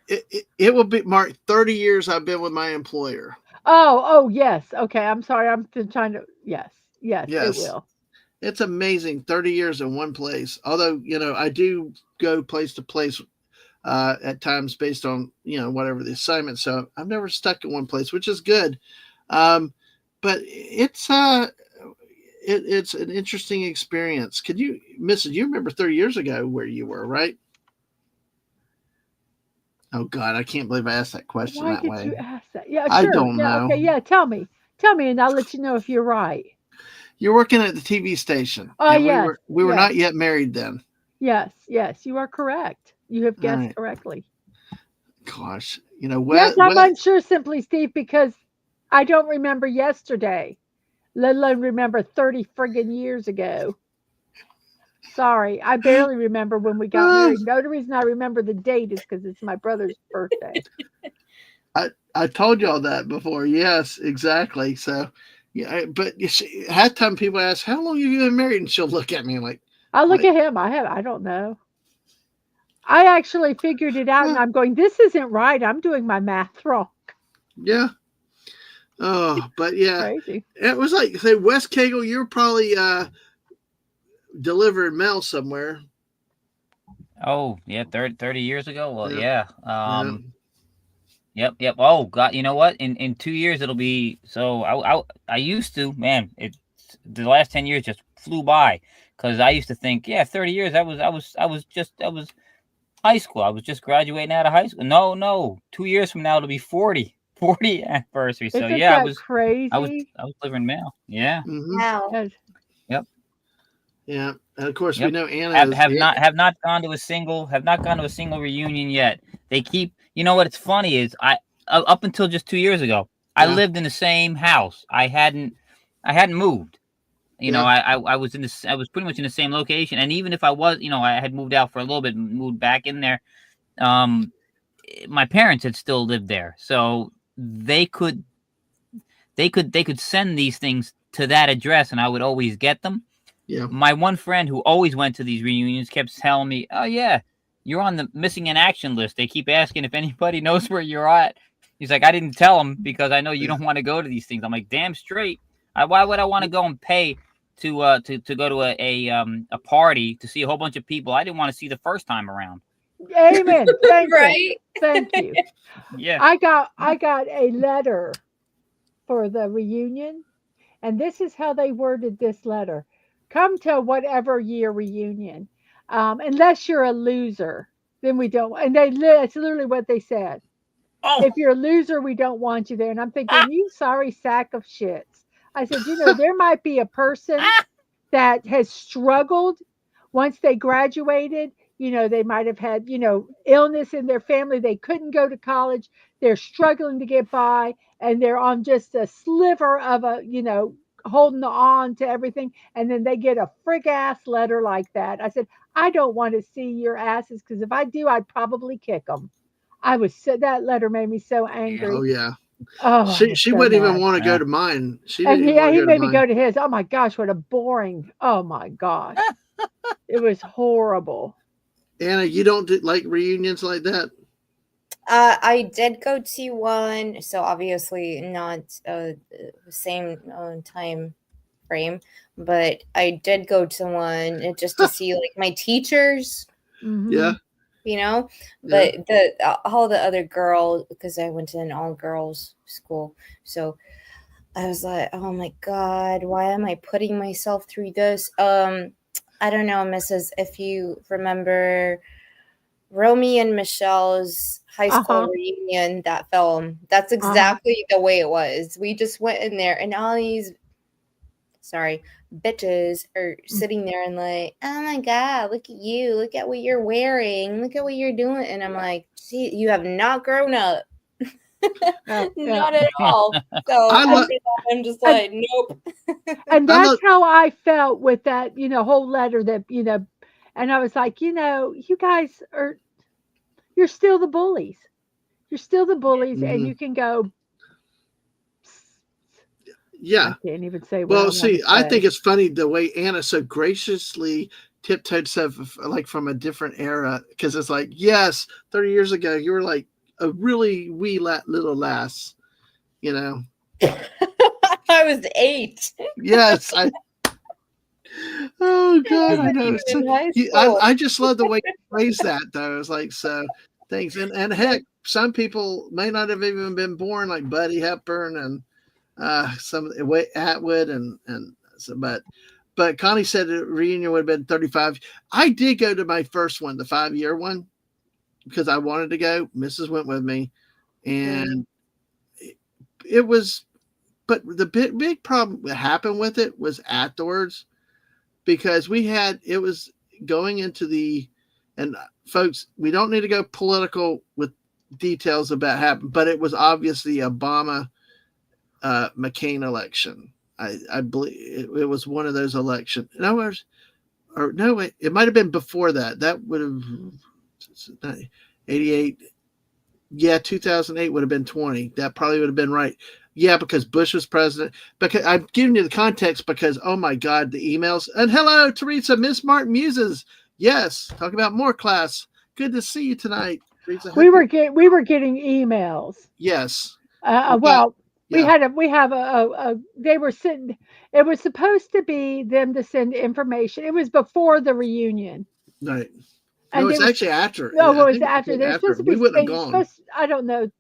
it will be mark 30 years I've been with my employer. Oh, yes. Okay, I'm sorry. I'm trying to, yes, it will. It's amazing, 30 years in one place. Although, I do go place to place at times based on, whatever the assignment. So I'm never stuck in one place, which is good. But it's an interesting experience. Could you, Mrs., you remember 30 years ago where you were, right? Oh God, I can't believe I asked that question that way. Why did you ask that? Yeah, sure. I don't know. Okay, yeah, tell me, and I'll let you know if you're right. You're working at the TV station. Oh, yes. We were not yet married then. Yes, you are correct. You have guessed correctly. Gosh, yes, I'm unsure, Simply Steve, because I don't remember yesterday, let alone remember 30 friggin' years ago. Sorry, I barely remember when we got married. No, the reason I remember the date is because it's my brother's birthday. I told y'all that before. Yes, exactly. So, yeah, but you see, half the time people ask, "How long have you been married?" And she'll look at me like, I look at him. I don't know. I actually figured it out, and I'm going, this isn't right. I'm doing my math wrong. Yeah. Oh, but yeah, crazy. It was like, say, Wes Cagle, you're probably delivering mail somewhere. Oh, yeah, 30 years ago? Well, yeah. Yep. Oh, God, you know what? In 2 years, it'll be, so I used to, man, the last 10 years just flew by, because I used to think, 30 years, I was high school. I was just graduating out of high school. No, 2 years from now, it'll be 40 anniversary. So Isn't yeah, that crazy? I was delivering mail. Yeah. Wow. Yep. Yeah, and of course we know Anna have not gone to a single reunion yet. They keep, you know what? It's funny is up until just 2 years ago, I lived in the same house. I hadn't moved. I was pretty much in the same location, and even if I was, I had moved out for a little bit, and moved back in there. My parents had still lived there, so they could they could send these things to that address, and I would always get them. Yeah. My one friend who always went to these reunions kept telling me, "Oh yeah, you're on the missing in action list. They keep asking if anybody knows where you're at." He's like, "I didn't tell them because I know you don't want to go to these things." I'm like, "Damn straight. Why would I want to go and pay to go to a party to see a whole bunch of people I didn't want to see the first time around?" Amen. Thank you. Right? Thank you. Yeah. I got a letter for the reunion, and this is how they worded this letter: come to whatever year reunion, unless you're a loser, then we don't. And it's literally what they said. Oh, If you're a loser, we don't want you there. And I'm thinking, you sorry sack of shits. I said, there might be a person that has struggled once they graduated. They might have had, illness in their family. They couldn't go to college. They're struggling to get by, and they're on just a sliver of holding on to everything. And then they get a frick ass letter like that. I said, I don't want to see your asses, because if I do, I'd probably kick them. That letter made me so angry. Oh yeah. Oh, She so wouldn't even mad. want to go to mine. She And didn't even want he to go made to me mine. go to his. Oh my gosh, what a boring. Oh my gosh. It was horrible. Anna, you don't like reunions like that? I did go to one, so obviously not same time frame, but I did go to one just to see like my teachers. Mhm. Yeah. But the all the other girls, because I went to an all girls school, so I was like, oh my God, why am I putting myself through this? I don't know, Mrs. If you remember Romy and Michelle's high school reunion, that film, that's exactly the way it was. We just went in there, and all these bitches are sitting there and like, oh my God, look at you, look at what you're wearing, look at what you're doing. And I'm like, see, you have not grown up. Not at all. So after that, I'm just like, nope. And that's how I felt with that, whole letter that, and I was like, you guys you're still the bullies. You're still the bullies, and you can go. Yeah. I can't even say what well, I see, say. I think it's funny the way Anna so graciously tiptoed stuff like from a different era, because it's like, yes, 30 years ago, you were like a really wee little lass, I was 8. Yes. Oh God, I know. I just love the way you phrase that, though. It's like, so thanks. And heck, some people may not have even been born, like Buddy Hepburn and some Atwood and so, but Connie said the reunion would have been 35. I did go to my first one, the 5-year one, because I wanted to go. Mrs. went with me, and it was, but the big problem that happened with it was afterwards, because it was going into and folks, we don't need to go political with details about happened, but it was obviously Obama McCain election. I believe it was one of those elections. It might have been before that. That would have 88. Yeah, 2008 would have been 20. That probably would have been right. Yeah, because Bush was president. Because I'm giving you the context because, oh my God, the emails. And hello, Teresa, Miss Martin Muses. Yes, talk about more class. Good to see you tonight, Teresa. We were getting emails. Yes. We have they were sending, it was supposed to be them to send information. It was before the reunion. Right. And it's actually after. No, it was after. They're supposed to be. We wouldn't have gone. I don't know,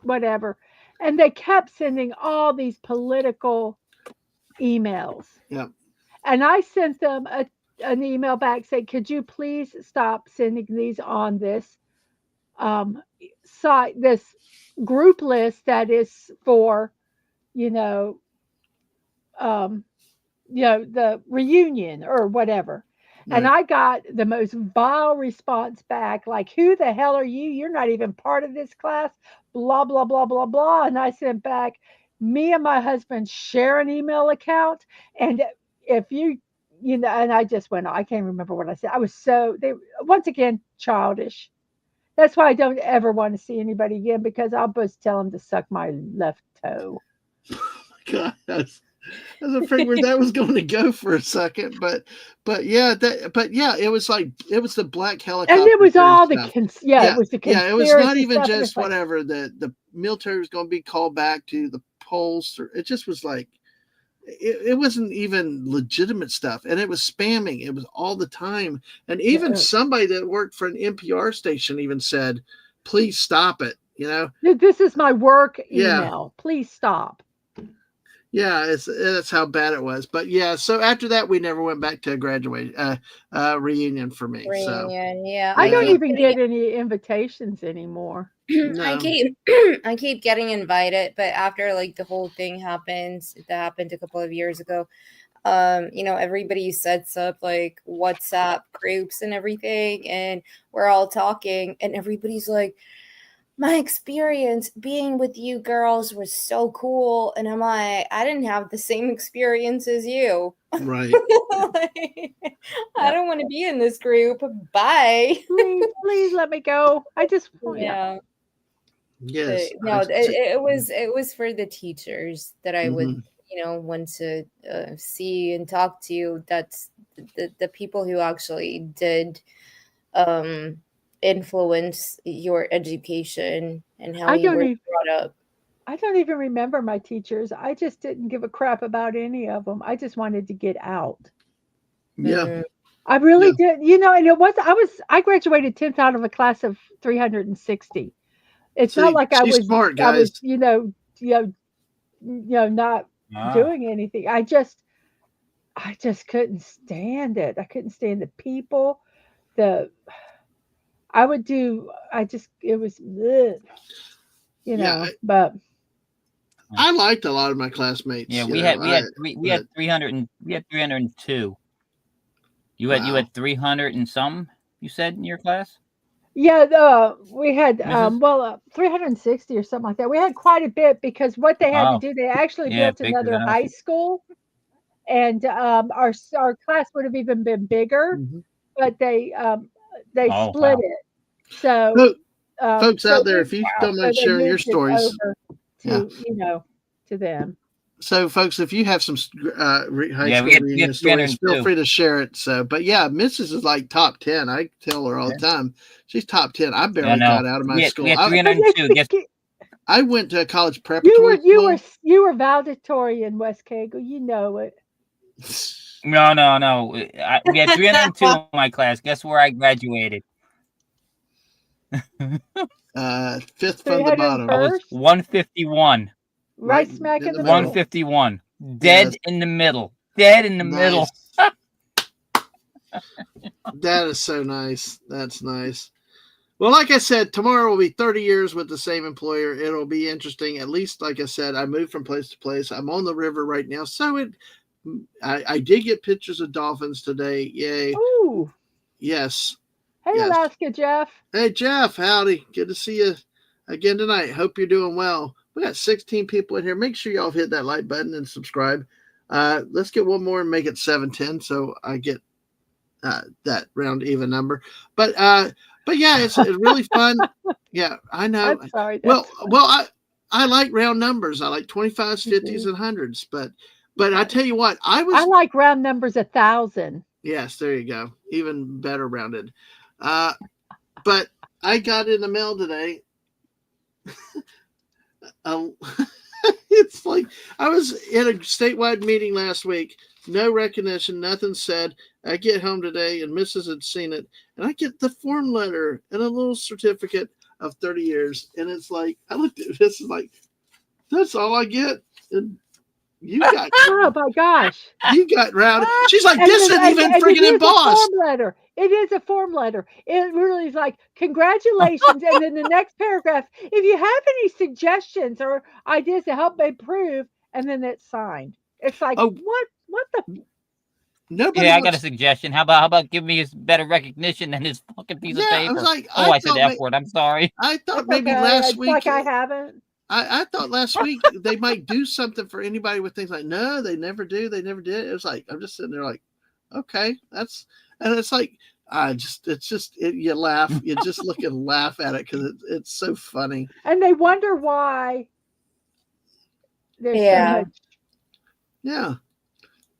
whatever. And they kept sending all these political emails. Yeah. And I sent them an email back saying, could you please stop sending these on this site, this group list that is for, the reunion or whatever. Right. And I got the most vile response back, like, who the hell are you? You're not even part of this class, blah, blah, blah, blah, blah. And I sent back, me and my husband share an email account. And if and I just went, I can't remember what I said. I was once again, childish. That's why I don't ever want to see anybody again, because I'll just tell them to suck my left toe. God, I was afraid where that was going to go for a second, but yeah, it was like it was the black helicopter. And it was all the stuff. it was the conspiracy it was not even stuff, just like, whatever the military was going to be called back to the polls. It just was like it wasn't even legitimate stuff, and it was spamming. It was all the time, and even somebody that worked for an NPR station even said, "Please stop it." You know, this is my work email. Please stop. Yeah, that's how bad it was. But yeah, so after that, we never went back to a reunion for me. Reunion, yeah. I don't even get any invitations anymore. No. I keep getting invited, but after like the whole thing happened, that happened a couple of years ago. Everybody sets up like WhatsApp groups and everything, and we're all talking, and everybody's like, my experience being with you girls was so cool. And I'm like, I didn't have the same experience as you. Right. I don't want to be in this group. Bye. Please let me go. I just yeah. Yes. No, it was for the teachers that I would, want to see and talk to. That's the people who actually did influence your education and how you were brought up. I don't even remember my teachers. I just didn't give a crap about any of them. I just wanted to get out. Yeah. I really did. And it was I graduated 10th out of a class of 360. It's not like I was smart, guys. I was, not doing anything. I just couldn't stand it. I couldn't stand the people. It was, but I liked a lot of my classmates. Yeah, we had 302. You had 300 and some, you said, in your class? Yeah, we had 360 or something like that. We had quite a bit because what they had to do, they actually built another high school, and our class would have even been bigger, but they split it. So, folks out there, if you don't mind sharing your stories, to them. So, folks, if you have some high school reunion stories, feel free to share it. So, but yeah, Mrs. is like top 10. I tell her all the time, she's top 10. I barely got out of my school. We had 302. I went to a college preparatory school. You were valedictory in West Kegel. You know it. No. We had 302 in my class. Guess where I graduated? Fifth from the bottom. I was 151. Right smack in the middle. 151. Dead in the middle. Dead in the middle. That is so nice. That's nice. Well, like I said, tomorrow will be 30 years with the same employer. It'll be interesting. At least, like I said, I moved from place to place. I'm on the river right now. So I did get pictures of dolphins today. Yay. Ooh. Yes. Hey, Alaska, Jeff. Hey, Jeff. Howdy. Good to see you again tonight. Hope you're doing well. We got 16 people in here. Make sure y'all hit that like button and subscribe. Let's get one more and make it 710 so I get that round even number. But yeah, it's really fun. Yeah, I know. I'm sorry. Well, I like round numbers. I like 25s, 50s, and 100s. But I tell you what, I like round numbers 1,000. Yes, there you go. Even better rounded. But I got in the mail today. It's like I was in a statewide meeting last week. No recognition, nothing said. I get home today and Mrs. had seen it, and I get the form letter and a little certificate of 30 years. And it's like, I looked at this and like, that's all I get. And you got oh my gosh. You got round. She's like, this isn't even freaking embossed. It is a form letter. It really is like, congratulations. And then the next paragraph, if you have any suggestions or ideas to help improve, and then it's signed. It's like, what the? Nobody I got a suggestion. How about give me his better recognition than his fucking piece of paper? I was like, I said the F word. I'm sorry. I thought maybe last week. Like I haven't. I thought last week they might do something for anybody with things like, no, they never do. They never did. It was like, I'm just sitting there like, okay, and it's like, you laugh. You just look and laugh at it because it's so funny. And they wonder why there's so much Yeah.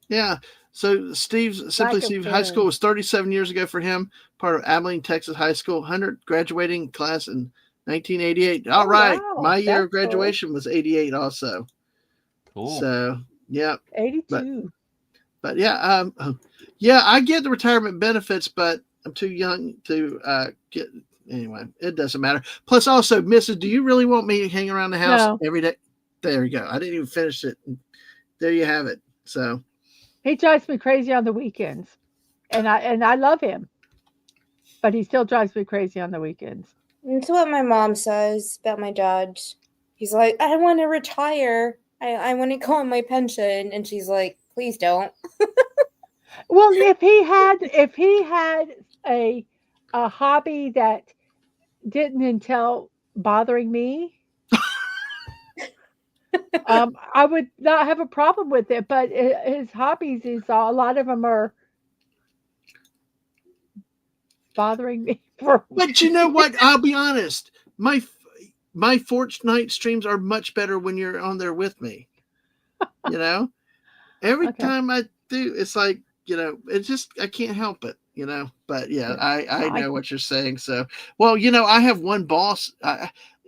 Yeah. So Simply Steve High School was 37 years ago for him, part of Abilene, Texas High School, 100 graduating class in 1988. All right. Wow. My year of graduation was 88 also. Cool. So, yeah. 82. But yeah, I get the retirement benefits, but I'm too young to get. Anyway, it doesn't matter. Plus, also, Mrs., do you really want me to hang around the house every day? There you go. I didn't even finish it. There you have it. So he drives me crazy on the weekends, and I love him, but he still drives me crazy on the weekends. That's what my mom says about my dad. He's like, I want to retire. I want to go on my pension, and she's like, please don't. Well, if he had a hobby that didn't entail bothering me, I would not have a problem with it. But his hobbies is a lot of them are bothering me. But you know what? I'll be honest. My Fortnite streams are much better when you're on there with me. You know, every time I do, it's like, you know, it's just, I can't help it, you know. But yeah, I know what you're saying. So, well, you know, I have one boss.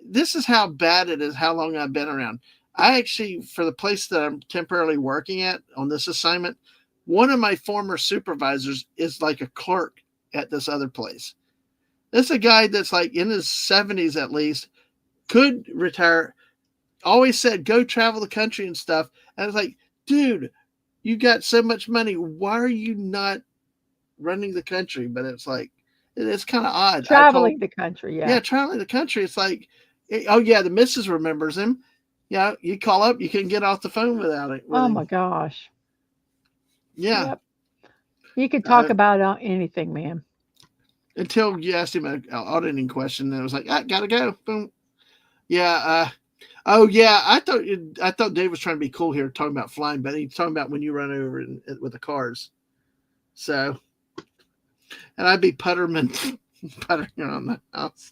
This is how bad it is, how long I've been around. I actually, for the place that I'm temporarily working at on this assignment, one of my former supervisors is like a clerk at this other place. This is a guy that's like in his 70s at least, could retire, always said, go travel the country and stuff. And it's like, dude, you got so much money. Why are you not running the country? But it's like, it's kind of odd. Traveling the country, yeah. Yeah, traveling the country. It's like, oh, yeah, the missus remembers him. Yeah, you call up, you can get off the phone without it. Oh, my gosh. Yeah. Yep. You could talk about anything, man. Until you asked him an auditing question, and it was like, I gotta go. Boom. Yeah. Oh, yeah. I thought Dave was trying to be cool here, talking about flying, but he's talking about when you run over with the cars. So, and I'd be puttering on the house.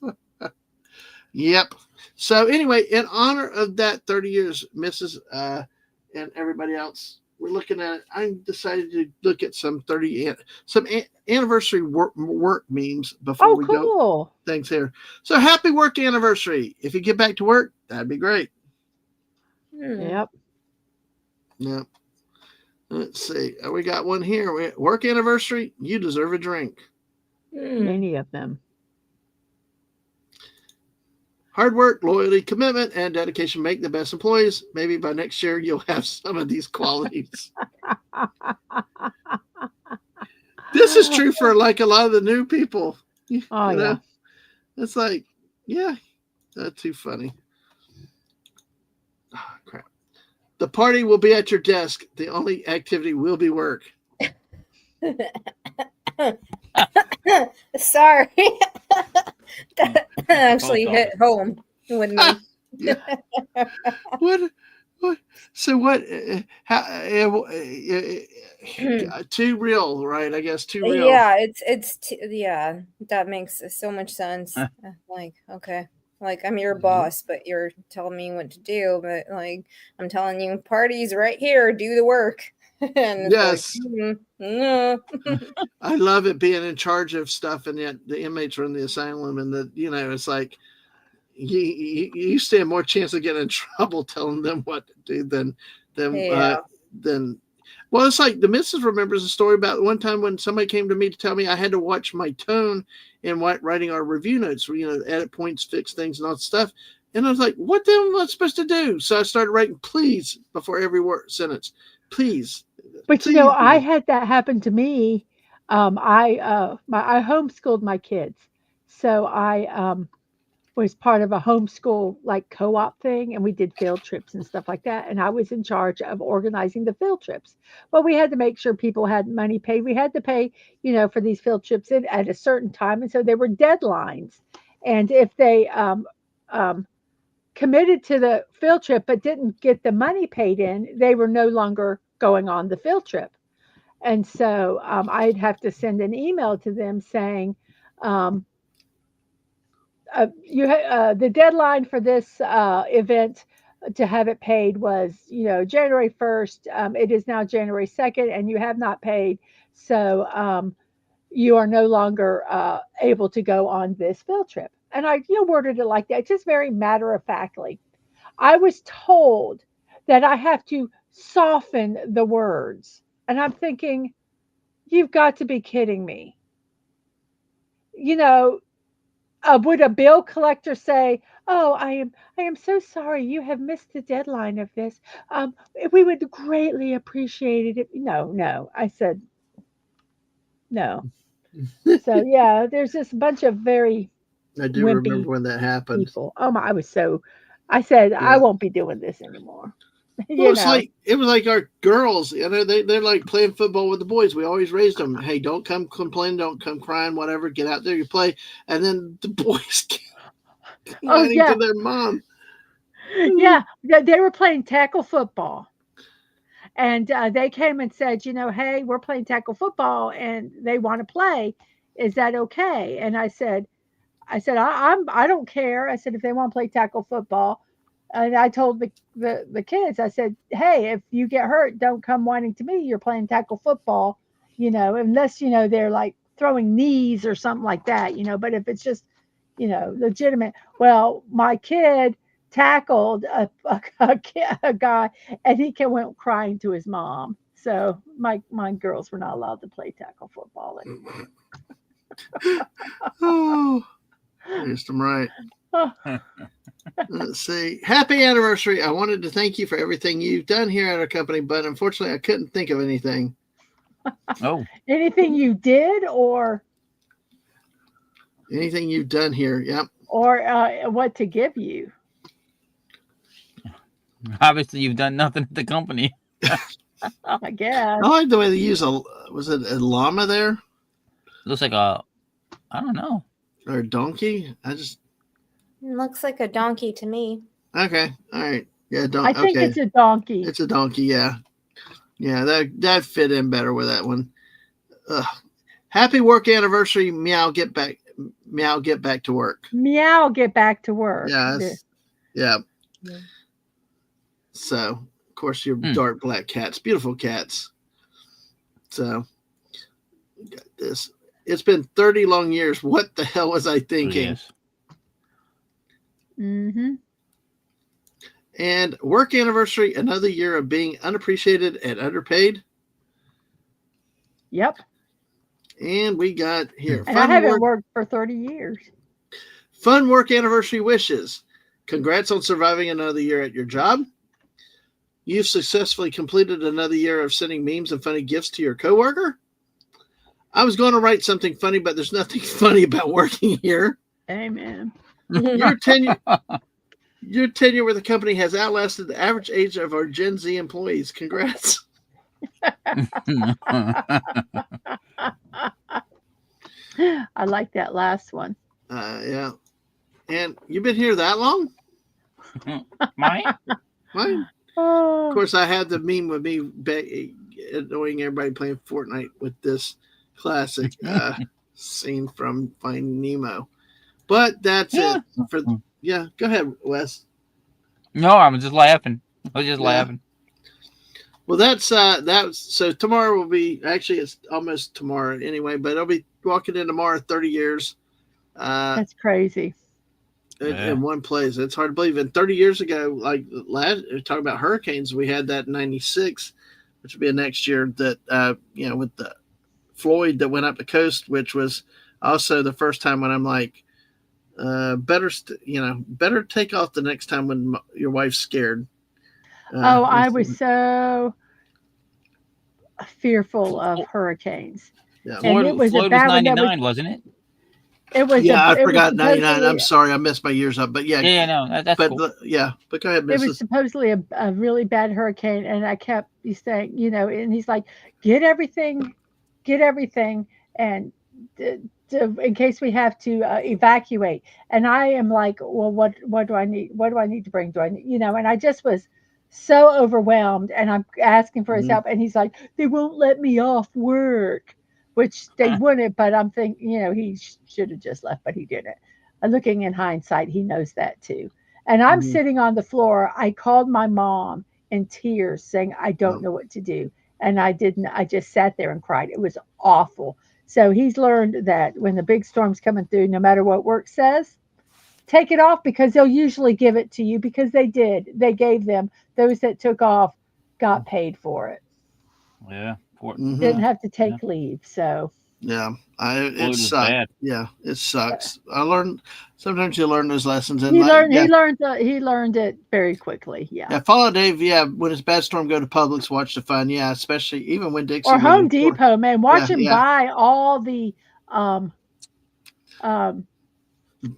Yep. So anyway, in honor of that 30 years, Mrs. And everybody else, we're looking at it. I decided to look at some anniversary work memes before we go. Thanks here. So happy work anniversary. If you get back to work, that'd be great. Yep. Yep. Let's see. We got one here. Work anniversary. You deserve a drink. Many of them. Hard work, loyalty, commitment, and dedication make the best employees. Maybe by next year, you'll have some of these qualities. This is true for like a lot of the new people. Oh, you know? Yeah. It's like, yeah, that's too funny. Oh, crap. The party will be at your desk. The only activity will be work. Sorry. That actually hit home with me. What? So what? Too real, right? I guess too real. Yeah, yeah. That makes so much sense. Like, okay, like I'm your boss, but you're telling me what to do. But like, I'm telling you, parties right here, do the work. And yes. Like, no. I love it being in charge of stuff, and yet the inmates are in the asylum, and it's like you stand more chance of getting in trouble telling them what to do than well, it's like the missus remembers a story about one time when somebody came to me to tell me I had to watch my tone in writing our review notes, edit points, fix things, and all that stuff. And I was like, what the hell am I supposed to do? So I started writing please before every word sentence. Please. But please, I had that happen to me. I homeschooled my kids. So I was part of a homeschool like co-op thing, and we did field trips and stuff like that. And I was in charge of organizing the field trips. But we had to make sure people had money paid. We had to pay, for these field trips at a certain time. And so there were deadlines. And if they committed to the field trip but didn't get the money paid in, they were no longer going on the field trip. And so I'd have to send an email to them saying, the deadline for this event to have it paid was, January 1st. It is now January 2nd, and you have not paid. So you are no longer able to go on this field trip. And I, worded it like that, just very matter of factly. I was told that I have to soften the words. And I'm thinking, you've got to be kidding me. You know, would a bill collector say, "Oh, I am so sorry you have missed the deadline of this. We would greatly appreciate it." No, no. I said no. So yeah, there's this bunch of very I do wimpy remember when that happened. people. Oh my, I said I Yeah. won't be doing this anymore. Well, you know. it was like our girls, they're like playing football with the boys. We always raised them. Hey, don't come complaining, don't come crying, whatever. Get out there, you play. And then the boys Oh whining yeah, to their mom. yeah. They were playing tackle football. And they came and said, hey, we're playing tackle football, and they want to play. Is that okay? And I said, I don't care. I said, if they want to play tackle football, and I told the kids, I said, hey, if you get hurt, don't come whining to me. You're playing tackle football, unless they're like throwing knees or something like that, But if it's just, legitimate, well, my kid tackled a guy, and went crying to his mom. So my girls were not allowed to play tackle football anymore. Oh, raised them right. Let's see. Happy anniversary. I wanted to thank you for everything you've done here at our company, but unfortunately I couldn't think of anything. Oh. Anything you did, or anything you've done here? Yep. Or what to give you? Obviously, you've done nothing at the company. I guess. I like the way they use was it a llama there? Looks like I don't know. Or a donkey? Looks like a donkey to me. Okay. All right. Yeah, I think it's a donkey. It's a donkey, yeah. Yeah, that fit in better with that one. Happy work anniversary, meow, get back to work. Meow, get back to work. Yes. Yeah. So, of course, your dark black cats, beautiful cats. So, we got this. It's been 30 long years. What the hell was I thinking? Yes. Mm-hmm. And work anniversary, another year of being unappreciated and underpaid. Yep. And we got here. And I haven't worked for 30 years. Fun work anniversary wishes. Congrats on surviving another year at your job. You've successfully completed another year of sending memes and funny gifts to your coworker. I was going to write something funny, but there's nothing funny about working here. Amen. Your tenure with the company has outlasted the average age of our Gen Z employees. Congrats. I like that last one. Yeah. And you've been here that long? Mine? Of course, I had the meme with me annoying everybody playing Fortnite with this classic scene from Finding Nemo. But that's it. Go ahead, Wes. No, I was just laughing. Laughing. Well, that's so tomorrow will be, actually it's almost tomorrow anyway, but I'll be walking in tomorrow 30 years. That's crazy. In one place. It's hard to believe. And 30 years ago, like talking about hurricanes, we had that in 96, which would be next year that, with the Floyd that went up the coast, which was also the first time when I'm like, better take off the next time when your wife's scared. I was so fearful of hurricanes. Yeah. Floyd was 99, wasn't it? It was. Yeah, I forgot 99. I'm sorry, I messed my years up. But yeah. Yeah, no, that's cool. But go ahead, Mrs. It was supposedly a really bad hurricane, and I kept saying, and he's like, get everything, and in case we have to evacuate. And I am like, well, what do I need? What do I need to bring? Do I need, And I just was so overwhelmed, and I'm asking for his help, and he's like, they won't let me off work. Which they wouldn't, but I'm thinking, he should have just left, but he didn't. Looking in hindsight, he knows that too. And I'm sitting on the floor. I called my mom in tears saying, I don't know what to do. And I didn't, I just sat there and cried. It was awful. So he's learned that when the big storm's coming through, no matter what work says, take it off because they'll usually give it to you because they did. They gave them, those that took off got paid for it. Yeah. Didn't have to take leave. So yeah, it sucks. Bad. Yeah, it sucks. I learned sometimes you learn those lessons, and he learned it very quickly. Yeah. Yeah, follow Dave. Yeah, when it's bad storm, go to Publix, watch the fun. Yeah, especially even when Dixie or Home Depot, man, watch him buy all the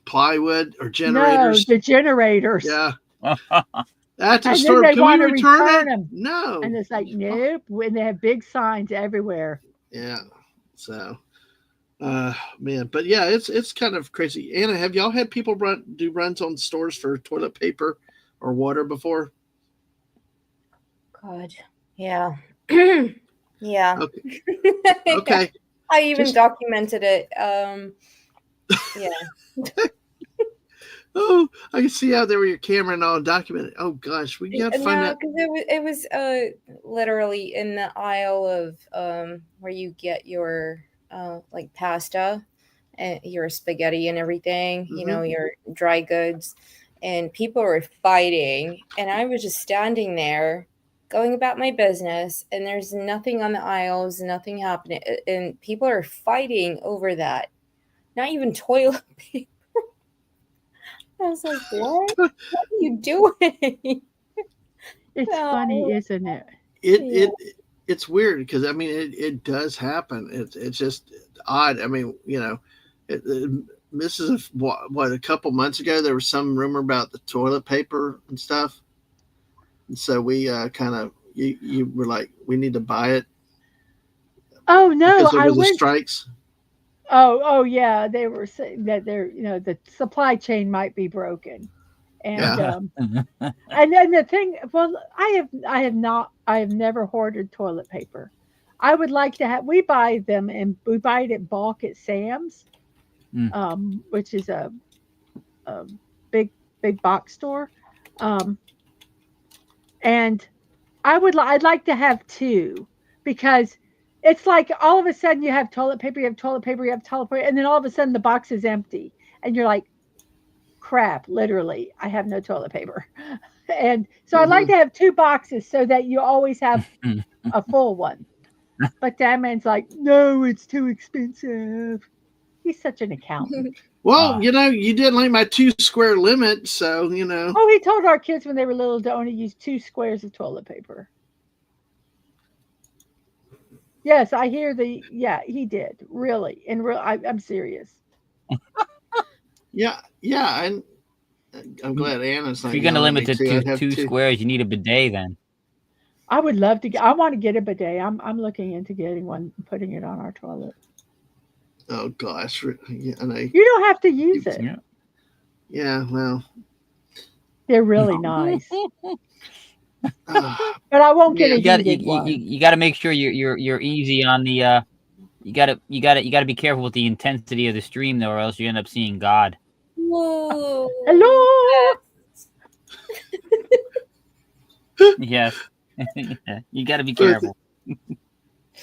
plywood or generators. No, the generators. Yeah. After the and storm, then they can want we to return them? No. And it's like, nope. When they have big signs everywhere. Yeah. So, man, but yeah, it's kind of crazy. Anna, have y'all had people do runs on stores for toilet paper or water before? God, yeah, yeah. Okay. Okay. I even documented it. Yeah. Oh, I can see out there with your camera and all documented. Oh gosh, we got to find out. Because it was literally in the aisle of where you get your like pasta and your spaghetti and everything, you know, your dry goods, and people were fighting, and I was just standing there going about my business, and there's nothing on the aisles, nothing happening, and people are fighting over that. Not even toilet paper. I was like, what? What are you doing? It's funny, isn't it? It's weird because I mean it does happen. It's just odd. I mean, you know, this is what a couple months ago there was some rumor about the toilet paper and stuff, and so we kind of you were like, we need to buy it. Oh no, because there was strikes. Oh yeah, they were saying that the supply chain might be broken, and and then the thing. Well, I have never hoarded toilet paper. I would like to have. We buy them and we buy it at bulk at Sam's, which is a big box store, and I'd like to have two because. It's like all of a sudden you have toilet paper, and then all of a sudden the box is empty. And you're like, crap, literally, I have no toilet paper. And so I'd like to have two boxes so that you always have a full one. But Dadman's like, no, it's too expensive. He's such an accountant. Well, you know, you didn't like my 2 square limit, so, you know. Oh, he told our kids when they were little to only use 2 squares of toilet paper. Yes, I hear he did. Really. I'm serious. Yeah, and I'm glad Anna's not. If you're going to limit it to two squares, you need a bidet then. I would love to I want to get a bidet. I'm looking into getting one and putting it on our toilet. Oh gosh. You don't have to use it. Yeah, well. They're really nice. But I won't get you got to make sure you're easy on the you got to be careful with the intensity of the stream though, or else you end up seeing God. Whoa. Hello. Yes. You got to be careful.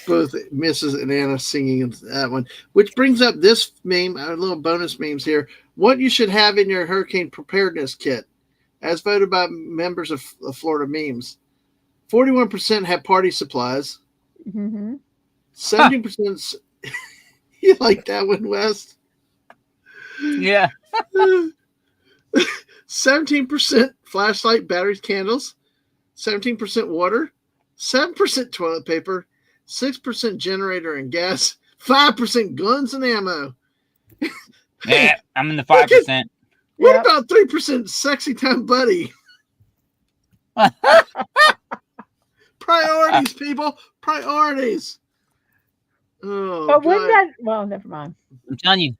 Both Mrs. and Anna singing that one, which brings up this meme, a little bonus memes here. What you should have in your hurricane preparedness kit. As voted by members of Florida Memes, 41% have party supplies. 70%. You like that one, West? Yeah. 17% flashlight, batteries, candles. 17% water. 7% toilet paper. 6% generator and gas. 5% guns and ammo. Yeah, I'm in the 5%. What about 3% sexy time buddy? Priorities, people. Priorities. Oh, but wouldn't that? Well, never mind. I'm telling you,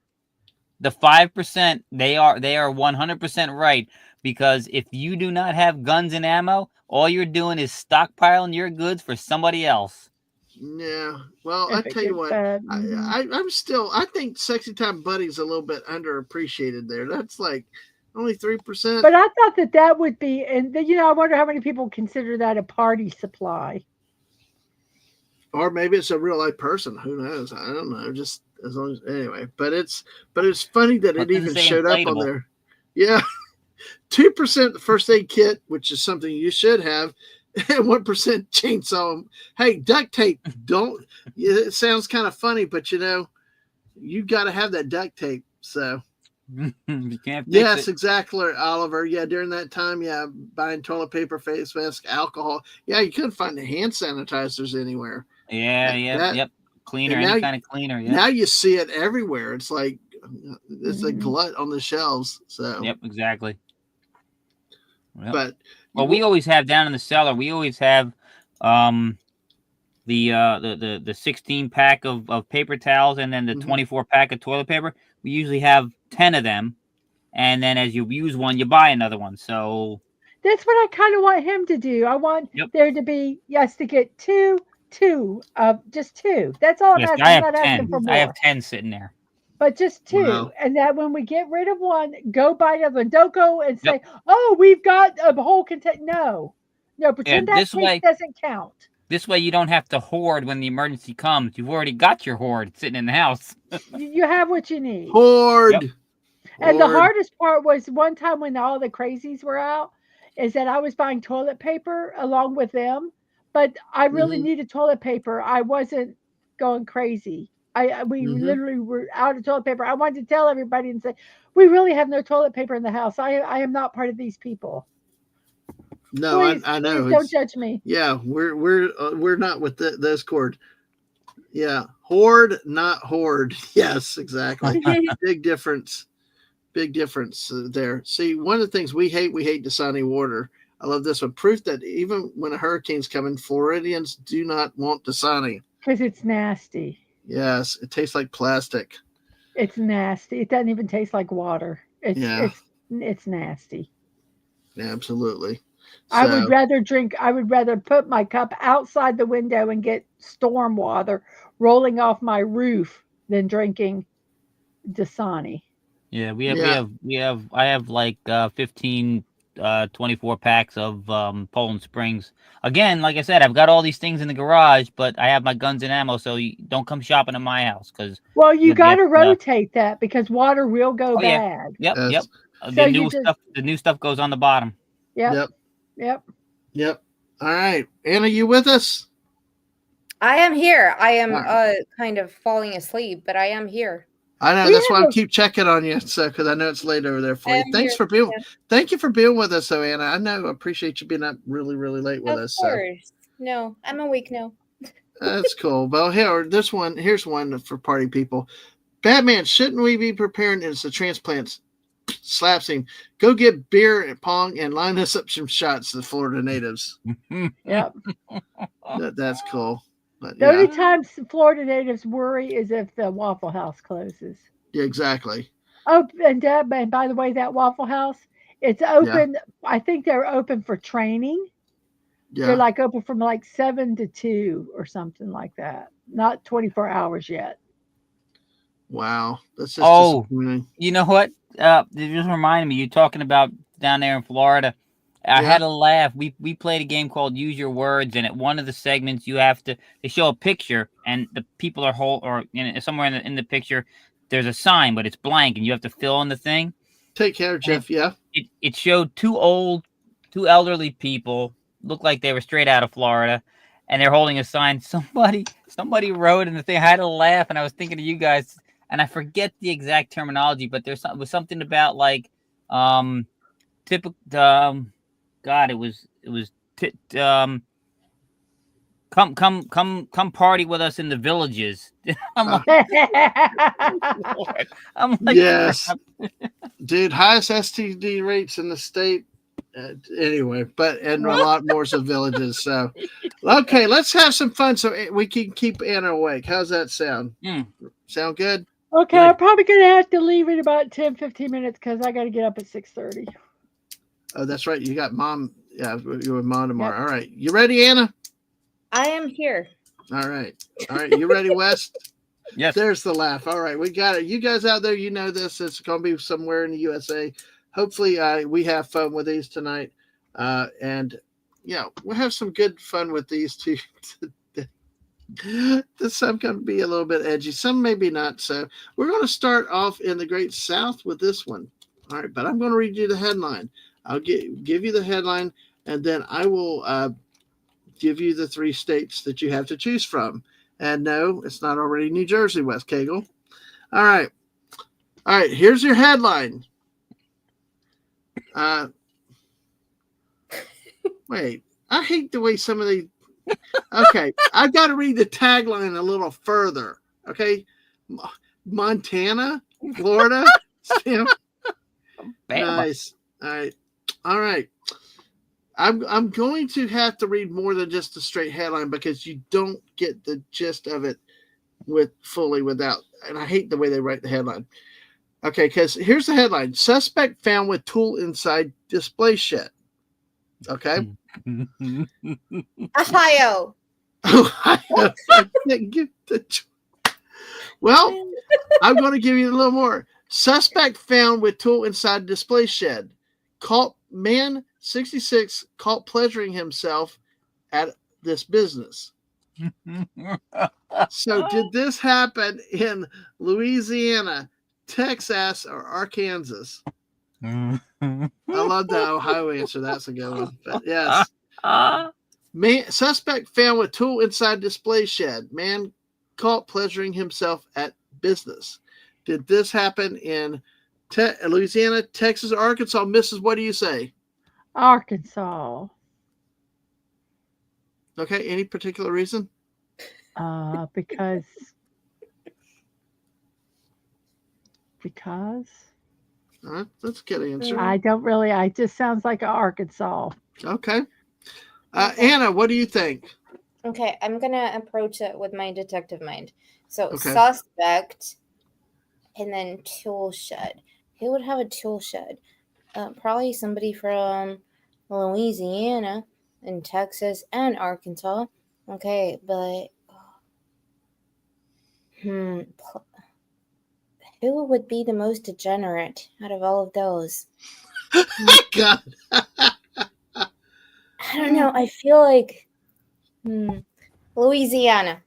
the 5%. They are 100% right, because if you do not have guns and ammo, all you're doing is stockpiling your goods for somebody else. Yeah. Well, I tell you what, I think sexy time buddy's a little bit underappreciated there. That's like Only 3%. But I thought that would be, and I wonder how many people consider that a party supply. Or maybe it's a real life person. Who knows? I don't know. Just as long as anyway. But it's funny that it even showed up on there. Yeah. 2% first aid kit, which is something you should have, and 1% chainsaw. Hey, duct tape. Don't. It sounds kind of funny, but you got to have that duct tape. So. You can't. Yes, exactly, Oliver. Yeah, during that time, buying toilet paper, face mask, alcohol. Yeah, you couldn't find the hand sanitizers anywhere. Yep. Cleaner, any kind of cleaner. Yeah. Now you see it everywhere. It's like a glut on the shelves. So. Yep, exactly. Yep. But we always have down in the cellar. We always have the 16 pack of paper towels, and then the 24 pack of toilet paper. We usually have 10 of them, and then as you use one, you buy another one. So that's what I kind of want him to do. I want there to be to get two, just two. That's all I'm asking. I'm not asking for more. I have 10 sitting there, but just two, and that when we get rid of one, go buy another one. Don't go and say, "Oh, we've got a whole container." No, pretend that case doesn't count. This way, you don't have to hoard when the emergency comes. You've already got your hoard sitting in the house. You have what you need. Hoard. Yep. And the hardest part was one time when all the crazies were out, is that I was buying toilet paper along with them, but I really needed toilet paper. I wasn't going crazy. We literally were out of toilet paper. I wanted to tell everybody and say, we really have no toilet paper in the house. I am not part of these people. No, please, I know. Please don't judge me. Yeah, we're not with this cord. Yeah, hoard, not hoard. Yes, exactly. Big difference. Big difference there. See, one of the things we hate Dasani water. I love this one. Proof that even when a hurricane's coming, Floridians do not want Dasani. Because it's nasty. Yes, it tastes like plastic. It's nasty. It doesn't even taste like water. It's nasty. Yeah, absolutely. So, I would rather put my cup outside the window and get storm water rolling off my roof than drinking Dasani. Yeah, I have like 15 24 packs of Poland Springs. Again, like I said, I've got all these things in the garage, but I have my guns and ammo, so you don't come shopping at my house because you got to rotate that because water will go bad. Yep. The new stuff goes on the bottom. Yep. All right, Anna, you with us? I am here. I am kind of falling asleep, but I am here. I know that's why I keep checking on you, so because I know it's late over there for you. Thank you for being with us, Anna. I know, I appreciate you being up really, really late with us. Of course. No, I'm awake now. That's cool. Well, here's one for party people. Batman, shouldn't we be preparing as the transplants? Slaps him. Go get beer and pong and line us up some shots to the Florida natives. Yep. That's cool. But, the only time Florida natives worry is if the Waffle House closes. Yeah, exactly. Oh, and by the way, that Waffle House, it's open. Yeah. I think they're open for training. Yeah. They're like open from like 7 to 2 or something like that. Not 24 hours yet. Wow. That's just disappointing. You know what? It just reminded me, you're talking about down there in Florida. I had a laugh. We played a game called Use Your Words, and at one of the segments, they show a picture, and the people are somewhere in the picture, there's a sign, but it's blank, and you have to fill in the thing. Take care, Jeff. It showed two elderly people, looked like they were straight out of Florida, and they're holding a sign. Somebody wrote in the thing. I had to laugh, and I was thinking of you guys, and I forget the exact terminology, but it was something about like typical. God, it was come party with us in the villages. I'm like yes, dude, highest STD rates in the state. Anyway, and a lot more so villages. So, okay, let's have some fun so we can keep Anna awake. How's that sound? Sound good? Okay, good. I'm probably gonna have to leave in about 10-15 minutes because I got to get up at 6:30. Oh, that's right. You got mom. Yeah, you're with mom tomorrow. Yep. All right. You ready, Anna? I am here. All right. You ready, West? Yes. There's the laugh. All right. We got it. You guys out there, you know this. It's going to be somewhere in the USA. hopefully we have fun with these tonight. And yeah, we'll have some good fun with these too. Some can be a little bit edgy, some maybe not. So we're going to start off in the Great South with this one. All right, but I'm going to read you the headline. I'll give you the headline, and then I will give you the 3 states that you have to choose from. And no, it's not already New Jersey, West Cagle. All right. Here's your headline. Wait, I hate the way some of these. Okay, I've got to read the tagline a little further. Okay, Montana, Florida. Nice. All right. I'm going to have to read more than just a straight headline because you don't get the gist of it without. And I hate the way they write the headline. Okay, because here's the headline: suspect found with tool inside display shed. Okay. Ohio. Well, I'm going to give you a little more. Suspect found with tool inside display shed. Caught man 66 caught pleasuring himself at this business. So did this happen in Louisiana, Texas, or Arkansas? I love the Ohio answer. That's a good one. But yes. Suspect found with tool inside display shed. Man caught pleasuring himself at business. Did this happen in Louisiana, Texas, or Arkansas? Mrs., what do you say? Arkansas. Okay. Any particular reason? Because. That's a good answer. I don't really. It just sounds like Arkansas. Okay. Anna, what do you think? Okay, I'm gonna approach it with my detective mind. So Okay. Suspect, and then tool shed. Who would have a tool shed? Probably somebody from Louisiana and Texas and Arkansas. Okay, but who would be the most degenerate out of all of those? God. I don't know. I feel like Louisiana.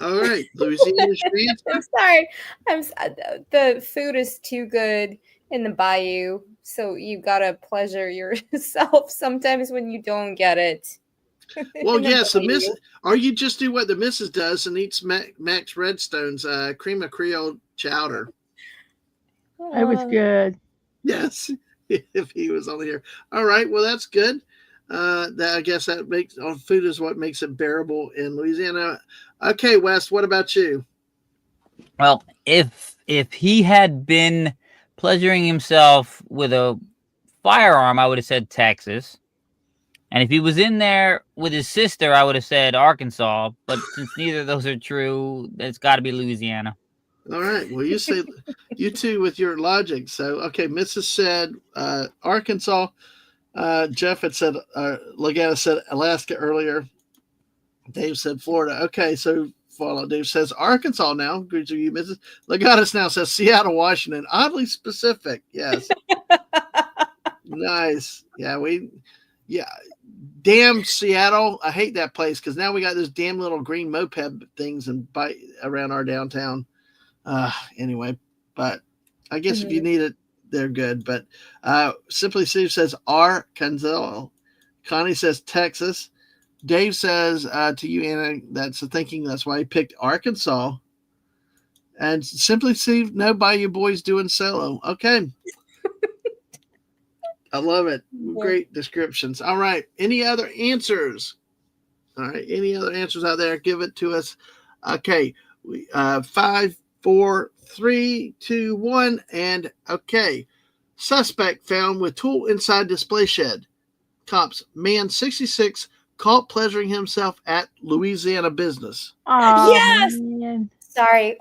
All right, Louisiana. I'm sorry. The food is too good in the bayou, so you gotta pleasure yourself sometimes when you don't get it. Well, yes, or you just do what the missus does and eats Max Redstone's cream of Creole chowder. It was good. Yes, if he was on here. All right, well, that's good. I guess that makes food is what makes it bearable in Louisiana. Okay, Wes, what about you? Well, if he had been pleasuring himself with a firearm, I would have said Texas. And if he was in there with his sister, I would have said Arkansas. But since neither of those are true, it's got to be Louisiana. All right. Well, you say you two with your logic. So, okay, Mrs. said Arkansas. Jeff had said, Legata said Alaska earlier. Dave said Florida. Okay, so follow. Dave says Arkansas now. Good to you, Mrs. Legatus now says Seattle, Washington. Oddly specific. Yes. Nice. Yeah. Damn Seattle. I hate that place because now we got those damn little green moped things and bite around our downtown. Anyway, but I guess if you need it, they're good. But Simply Steve says Arkansas. Connie says Texas. Dave says to you, Anna, that's the thinking. That's why he picked Arkansas. And Simply Steve, no Bayou Boys doing solo. Okay. I love it. Great descriptions. All right. Any other answers? All right. Any other answers out there? Give it to us. Okay. 5, 4, 3, 2, 1. And okay. Suspect found with tool inside display shed. Cops. Man 66 caught pleasuring himself at Louisiana business. Oh, yes. Man. Sorry.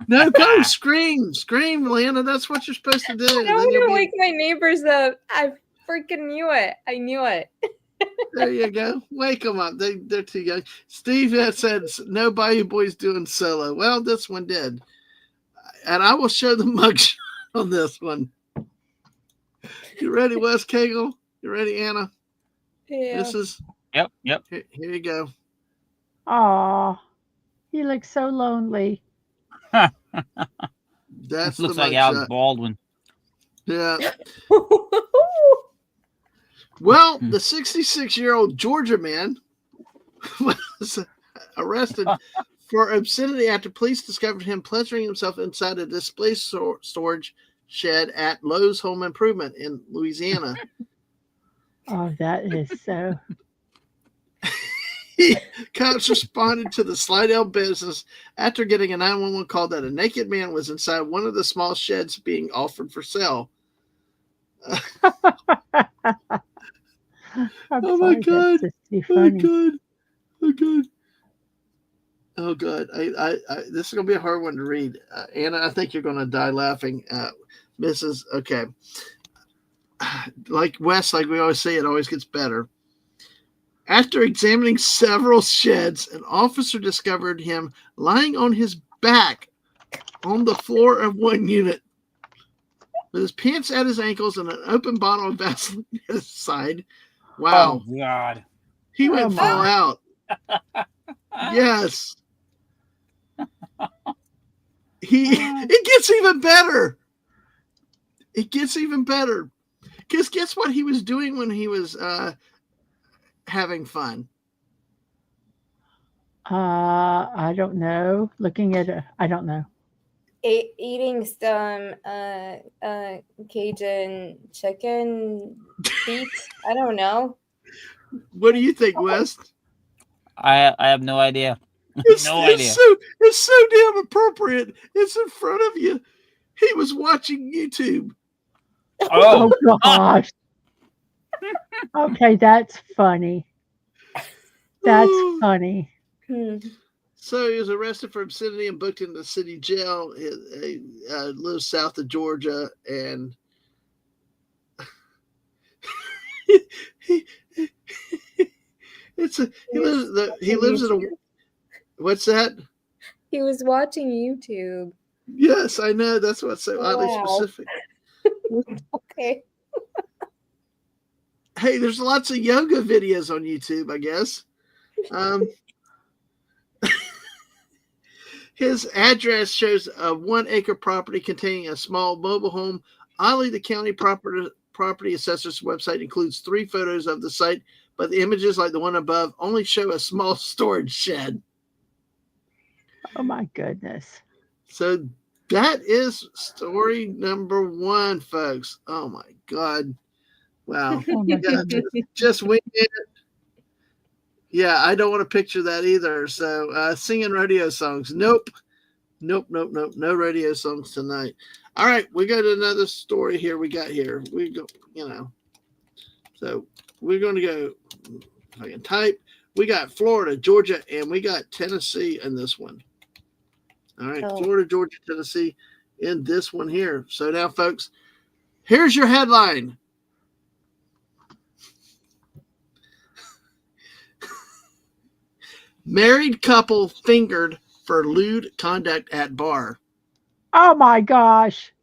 No, go scream, Lana. That's what you're supposed to do. I don't want to wake my neighbors up. I freaking knew it. I knew it. There you go. Wake them up. They're too young. Steve had said no Bayou Boys doing solo. Well, this one did, and I will show the mugshot on this one. You ready, Wes Cagle? You ready, Anna? Yeah. Mrs. Yep. Here you go. Aw, he looks so lonely. That's Looks the like Alec mugshot. Baldwin. Yeah. Well, the 66-year-old Georgia man was arrested for obscenity after police discovered him pleasuring himself inside a display storage shed at Lowe's Home Improvement in Louisiana. Oh, that is so. Cops responded to the Slidell business after getting a 911 call that a naked man was inside one of the small sheds being offered for sale. Oh my God! Oh God! Oh God! Oh God! This is gonna be a hard one to read, Anna. I think you're gonna die laughing, Mrs. Okay, like Wes, like we always say, it always gets better. After examining several sheds, an officer discovered him lying on his back on the floor of one unit, with his pants at his ankles and an open bottle of Vaseline at his side. Wow! Oh God! He went full out. Yes. It gets even better. It gets even better. Because guess what he was doing when he was having fun? I don't know. Looking at it, I don't know. Eating some Cajun chicken feet. I don't know. What do you think, Wes? I have no idea. It's so damn appropriate. It's in front of you. He was watching YouTube. Oh gosh. Okay, that's funny. That's funny. So he was arrested for obscenity and booked into the city jail. He lives south of Georgia, and he lives in a. What's that? He was watching YouTube. Yes, I know. That's what's so oddly specific. Okay. Hey, there's lots of yoga videos on YouTube, I guess. His address shows a 1-acre property containing a small mobile home. Oddly, the county property assessor's website includes 3 photos of the site, but the images, like the one above, only show a small storage shed. Oh my goodness. So that is story number 1, folks. Oh my God. Wow. Oh my goodness. Just wing it. Yeah, I don't want to picture that either. So singing radio songs. Nope. No radio songs tonight. All right, we got another story here. We go, So we're going to go, if I can type, we got Florida, Georgia, and we got Tennessee in this one. All right, Florida, Georgia, Tennessee in this one here. So now, folks, here's your headline. Married couple fingered for lewd conduct at bar. Oh my gosh.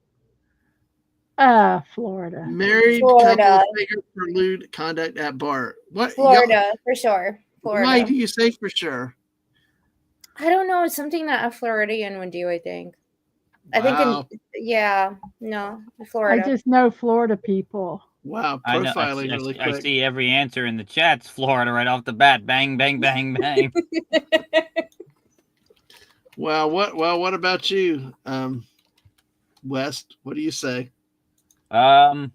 Florida. Married couple fingered for lewd conduct at bar. What? Florida, for sure. Florida. Why do you say for sure? I don't know. It's something that a Floridian would do, I think. I think, Florida. I just know Florida people. Wow, profiling really quick. I see every answer in the chat's Florida right off the bat. Bang, bang, bang, bang. What about you, West? What do you say? Florida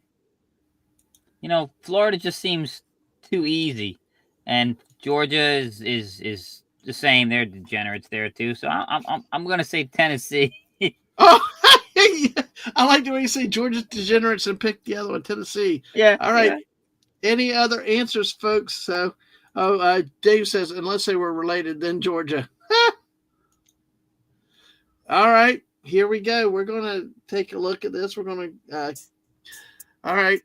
just seems too easy, and Georgia is the same. They're degenerates there too. So I'm gonna say Tennessee. Oh, I like the way you say Georgia's degenerates and pick the other one, Tennessee. Yeah. All right. Yeah. Any other answers, folks? So, Dave says unless they were related, then Georgia. All right, here we go. We're gonna take a look at this. We're gonna. All right.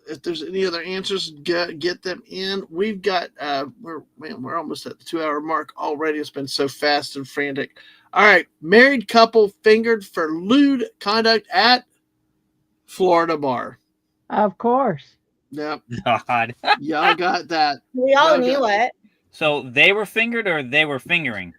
If there's any other answers, get them in. We've got. We're almost at the 2-hour mark already. It's been so fast and frantic. All right, married couple fingered for lewd conduct at Florida bar. Of course. Yep. God. Y'all got that. We all Y'all knew got it. So they were fingered or they were fingering?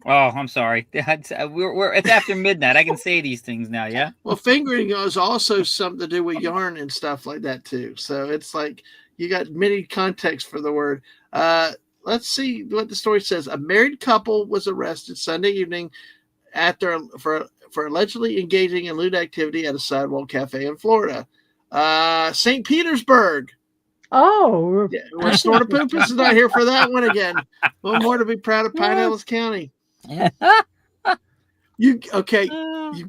Oh, I'm sorry. It's after midnight. I can say these things now, yeah? Well, fingering is also something to do with yarn and stuff like that too. So it's like you got many contexts for the word. Let's see what the story says. A married couple was arrested Sunday evening for allegedly engaging in lewd activity at a sidewalk cafe in Florida. St. Petersburg. Oh, Yeah, where Snortapoopus is not here for that one again. One more to be proud of Pinellas County. You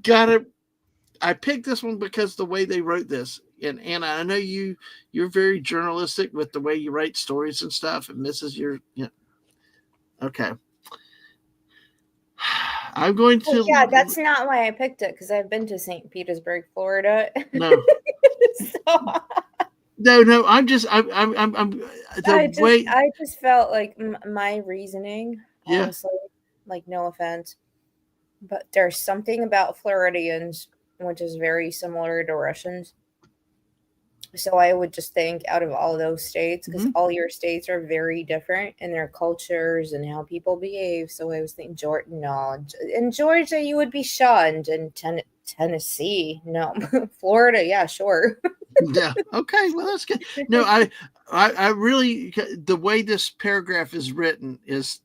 gotta. I picked this one because the way they wrote this, and Anna, I know you're very journalistic with the way you write stories and stuff, and this is your okay. I'm going to. Yeah, that's not why I picked it, because I've been to St. Petersburg, Florida. No. So, No. I'm I just felt like my reasoning, Yeah. honestly, like, no offense, but there's something about Floridians which is very similar to Russians. So I would just think out of all those states, because all your states are very different in their cultures and how people behave. So I was thinking, in Georgia, you would be shunned. In Tennessee, no. Florida, yeah, sure. Yeah. Okay. Well, that's good. No, I really, the way this paragraph is written is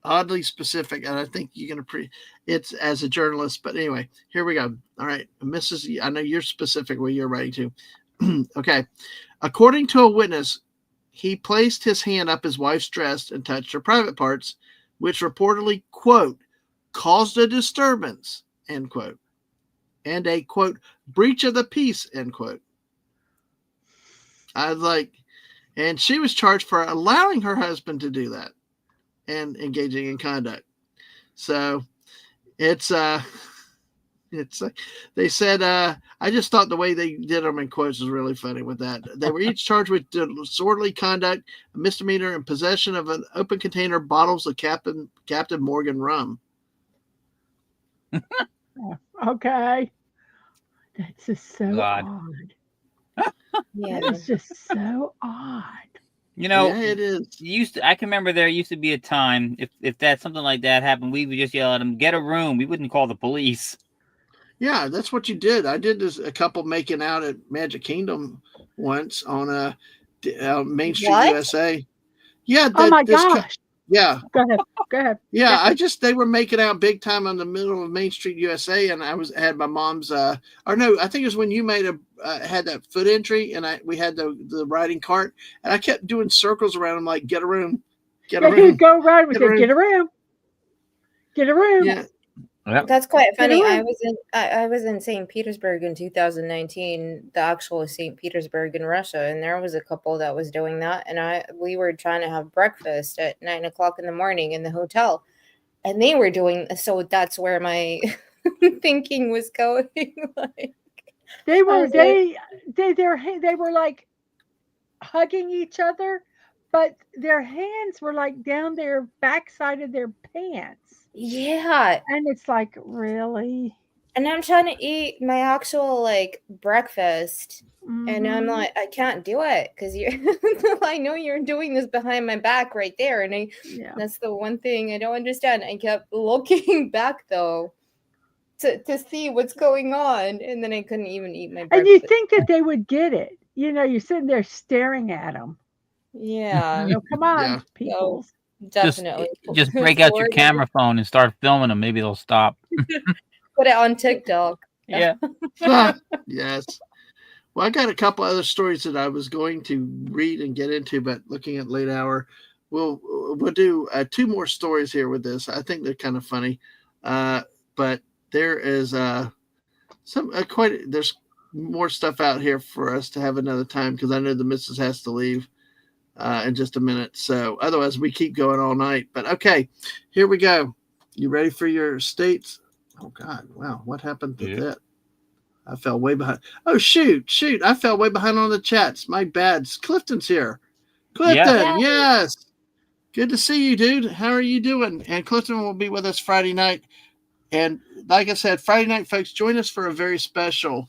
oddly specific, and I think you're going to it's as a journalist. But anyway, here we go. All right, Mrs. I know you're specific where you're writing to. Okay. According to a witness, he placed his hand up his wife's dress and touched her private parts, which reportedly, quote, caused a disturbance, end quote, and a, quote, breach of the peace, end quote. I was like, and she was charged for allowing her husband to do that and engaging in conduct. So it's like they said, I just thought the way they did them in quotes was really funny with that. They were each charged with disorderly conduct, a misdemeanor, and possession of an open container bottles of Captain Morgan rum. Okay. That's just so God. odd. Yeah, It's just so odd. You know, yeah, it is. I can remember there used to be a time if that something like that happened, we would just yell at them, "Get a room." We wouldn't call the police. Yeah, that's what you did. I did this a couple making out at Magic Kingdom once on Main Street, USA. Yeah. Oh my gosh. Yeah. Go ahead. Yeah, they were making out big time on the middle of Main Street, USA, and I had my mom's. I think it was when you made had that foot entry, and we had the riding cart, and I kept doing circles around him like, get a room, get a room. Go right with it. Get a room. Get a room. Yeah. Yep. That's quite funny. I was in St. Petersburg in 2019, the actual St. Petersburg in Russia, and there was a couple that was doing that, and we were trying to have breakfast at 9:00 in the morning in the hotel, and they were doing so. That's where my thinking was going. Like, they were like hugging each other, but their hands were like down their backside of their pants. Yeah. And it's like, really? And I'm trying to eat my actual like breakfast. And I'm like, I can't do it because I know you're doing this behind my back right there. And that's the one thing I don't understand. I kept looking back though to see what's going on. And then I couldn't even eat my breakfast. And you think that they would get it. You're sitting there staring at them. Yeah. Come on, people. So, definitely. Just break out your camera phone and start filming them. Maybe they'll stop. Put it on TikTok. Yeah. Yes. Well, I got a couple other stories that I was going to read and get into, but looking at late hour, we'll do 2 more stories here with this. I think they're kind of funny, but there is there's more stuff out here for us to have another time because I know the missus has to leave in just a minute. So otherwise we keep going all night. But okay, here we go. You ready for your states? Oh God, wow, what happened to that? I fell way behind. Oh shoot, I fell way behind on the chats. My bad. Clifton's here. Clifton, yes. Good to see you, dude. How are you doing? And Clifton will be with us Friday night. And like I said, Friday night, folks, join us for a very special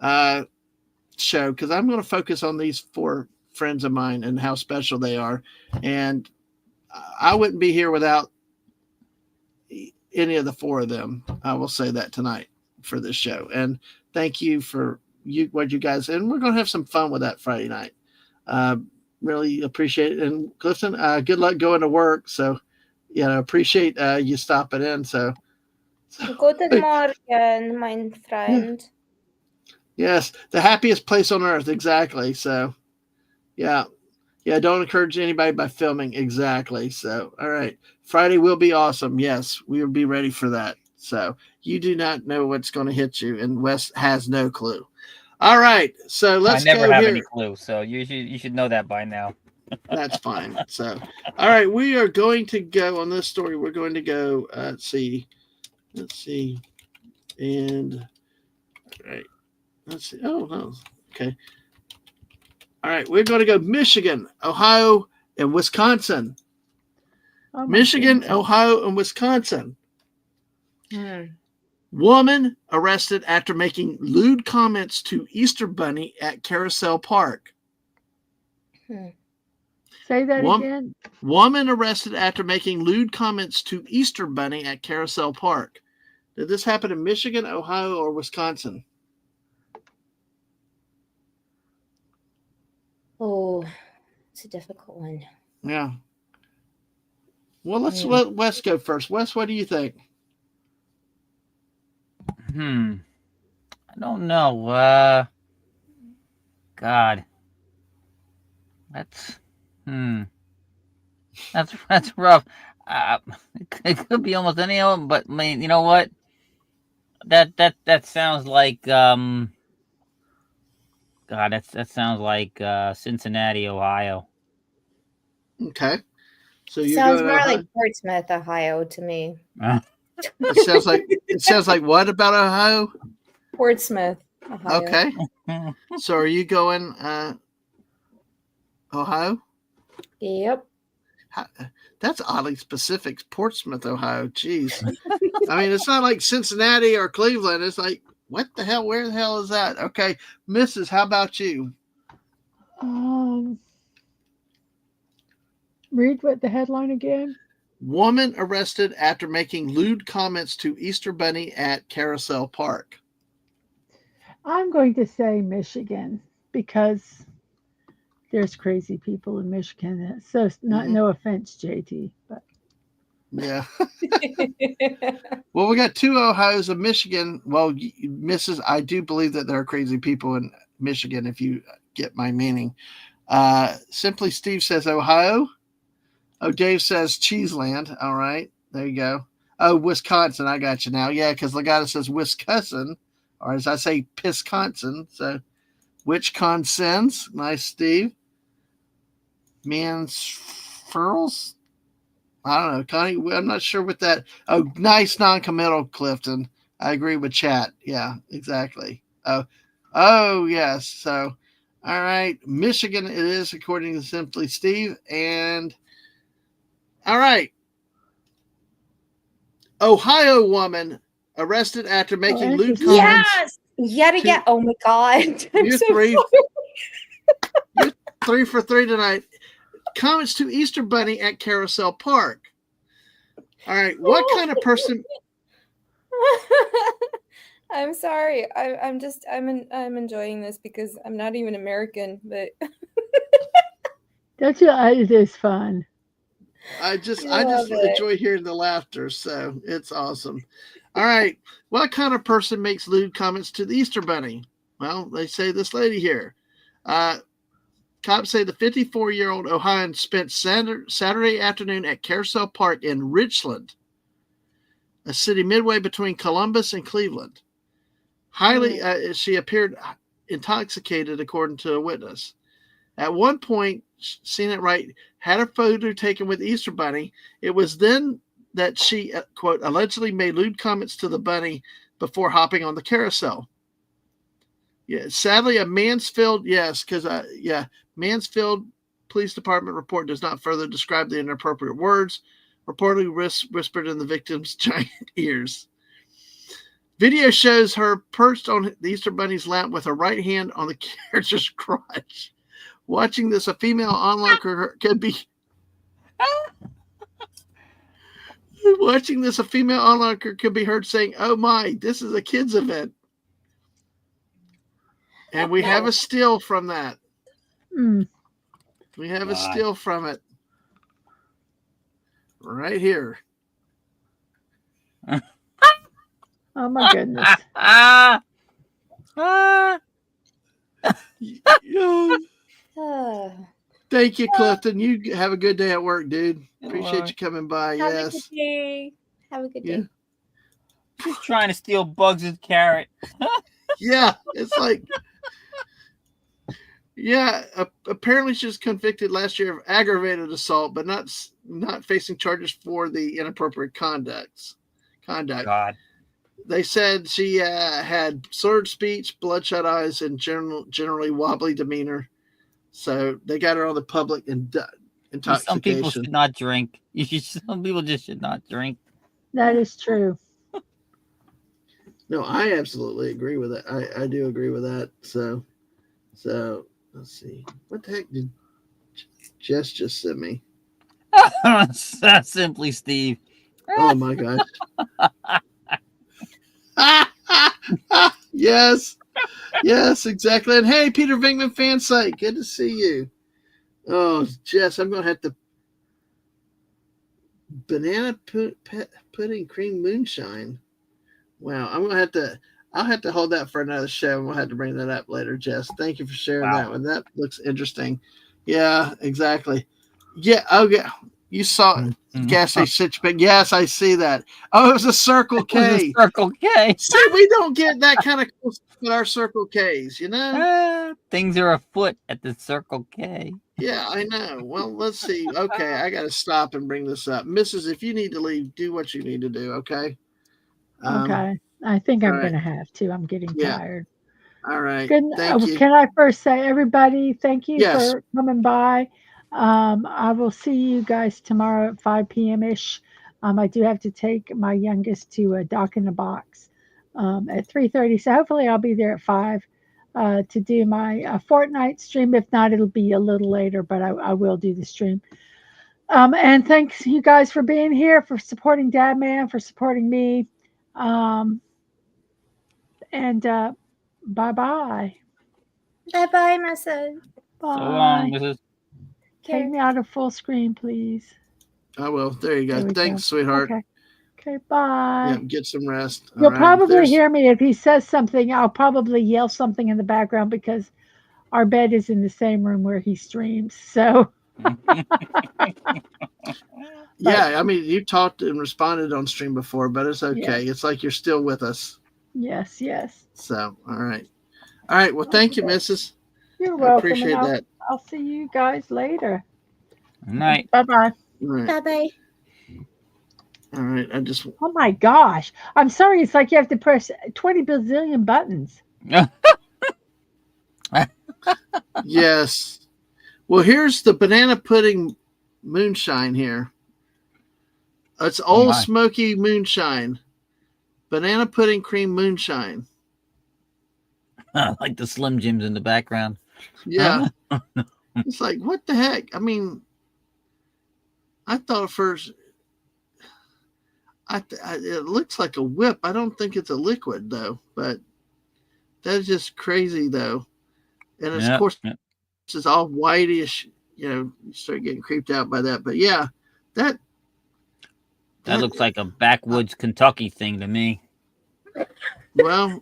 show, because I'm going to focus on these 4 friends of mine and how special they are. And I wouldn't be here without any of the 4 of them. I will say that tonight for this show. And thank you for what you guys, and we're going to have some fun with that Friday night. Really appreciate it. And Clifton, good luck going to work. So, appreciate you stopping in. So Guten Morgen, mein Freund. Yes, the happiest place on earth. Exactly. So, yeah. Don't encourage anybody by filming. Exactly. So, all right. Friday will be awesome. Yes, we will be ready for that. So, you do not know what's going to hit you, and Wes has no clue. All right. So let's go here. I never have any clue. So you should know that by now. That's fine. So, all right, we are going to go on this story. We're going to go. Let's see, and all right. Let's see. Oh no. Okay. All right, we're going to go Michigan, Ohio, and Wisconsin. Oh, Michigan, goodness. Ohio, and Wisconsin. Woman arrested after making lewd comments to Easter Bunny at Carousel Park. Say that again. Woman arrested after making lewd comments to Easter Bunny at Carousel Park. Did this happen in Michigan, Ohio, or Wisconsin? Oh, it's a difficult one. Yeah. Well, let's let Wes go first. Wes, what do you think? I don't know. God. That's rough. It could be almost any of them, but I mean, you know what? That sounds like God. That sounds like Cincinnati, Ohio. Okay. So you sounds more like Portsmouth, Ohio, to me. It sounds like what about Ohio? Portsmouth, Ohio. Okay. So are you going Ohio? Yep. That's oddly specific. Portsmouth, Ohio. Jeez. I mean, it's not like Cincinnati or Cleveland. It's like, what the hell? Where the hell is that? Okay. Mrs., how about you? Read what the headline again. Woman arrested after making lewd comments to Easter Bunny at Carousel Park. I'm going to say Michigan because there's crazy people in Michigan. So no offense, JT, but yeah. Well, we got 2 Ohio's of Michigan. Well, Mrs., I do believe that there are crazy people in Michigan, if you get my meaning. Simply Steve says Ohio. Oh, Dave says Cheeseland. All right. There you go. Oh, Wisconsin. I got you now. Yeah, because Legata says Wisconsin, or as I say, Pisconsin. So, which consens? Nice, Steve. Mansfurls? I don't know, Connie. I'm not sure what that. Oh, nice non-committal, Clifton. I agree with chat. Yeah, exactly. Oh, yes. So, all right. Michigan it is, according to Simply Steve. And, all right. Ohio woman arrested after making lewd comments. Yes! Yet again. Oh, my God. You're 3. You're 3 for 3 tonight. Comments to Easter Bunny at Carousel Park. All right. What kind of person... I'm sorry. I'm enjoying this because I'm not even American, but it is fun. I just enjoy hearing the laughter, so it's awesome. All right. What kind of person makes lewd comments to the Easter Bunny? Well, they say this lady here. Cops say the 54-year-old Ohioan spent Saturday afternoon at Carousel Park in Richland, a city midway between Columbus and Cleveland. She appeared intoxicated, according to a witness. At one point, seen it right, had a photo taken with Easter Bunny. It was then that she, quote, allegedly made lewd comments to the bunny before hopping on the carousel. Yeah, sadly, a Mansfield Police Department report does not further describe the inappropriate words, reportedly whispered in the victim's giant ears. Video shows her perched on the Easter Bunny's lap with her right hand on the character's crotch. Watching this, a female onlooker could be. Watching this, a female onlooker could be heard saying, "Oh my, this is a kids' event." And we have a still from that. We have a still from it. Right here. Oh my goodness. Thank you, Clifton. You have a good day at work, dude. Appreciate you coming by. Have yes. a good day. Have a good day. She's trying to steal Bugs' carrot. Yeah, it's like, yeah. Apparently, she was convicted last year of aggravated assault, but not facing charges for the inappropriate conduct. God. They said she had slurred speech, bloodshot eyes, and generally wobbly demeanor. So they got her on the public intoxication. Some people should not drink. Some people just should not drink. That is true. No, I absolutely agree with that. I do agree with that. So let's see. What the heck did Jess just send me? Simply Steve. Oh my gosh. Yes, exactly. And hey, Peter Venkman fan site, good to see you. Oh, Jess, I'm gonna have to banana pudding cream moonshine. Wow, I'll have to hold that for another show, and we'll have to bring that up later, Jess. Thank you for sharing that one. That looks interesting. Yeah, exactly. Yeah, okay. You saw gas station situation. Yes, I see that. Oh, it was a Circle K. Circle K. See, we don't get that kind of cool stuff at our Circle Ks, you know? Things are afoot at the Circle K. Yeah, I know. Well, let's see. Okay, I got to stop and bring this up. Mrs., if you need to leave, do what you need to do, okay? Okay. I think I'm going to have to. I'm getting tired. All right. Good. Thank you. Can I first say, everybody, thank you for coming by. I will see you guys tomorrow at 5 p.m.-ish. I do have to take my youngest to a Dock in the Box at 3:30. So hopefully I'll be there at 5 to do my Fortnite stream. If not, it'll be a little later, but I will do the stream. And thanks you guys for being here, for supporting Dadman, for supporting me. And bye-bye. Bye-bye, my son. Bye. So long, Mrs. Take me out of full screen, please. I will. There you go. Thanks, sweetheart. Okay, bye. Yeah, get some rest. You'll probably hear me. If he says something, I'll probably yell something in the background because our bed is in the same room where he streams. So. Yeah, I mean, you talked and responded on stream before, but it's okay. It's like you're still with us. Yes. So, all right. Well, thank you, Mrs. You're welcome. I appreciate that. I'll see you guys later. Good night. Bye-bye. Right. Bye-bye. All right. Oh my gosh. I'm sorry. It's like you have to press 20 bazillion buttons. Yes. Well, here's the banana pudding moonshine here. It's Old Smoky moonshine. Banana pudding cream moonshine. Like the Slim Jims in the background. Yeah. It's like, what the heck? I mean, I thought first, it looks like a whip. I don't think it's a liquid, though. But that's just crazy, though. And, of course, it's all whitish. You know, you start getting creeped out by that. But, yeah, that looks like a backwoods Kentucky thing to me. Well,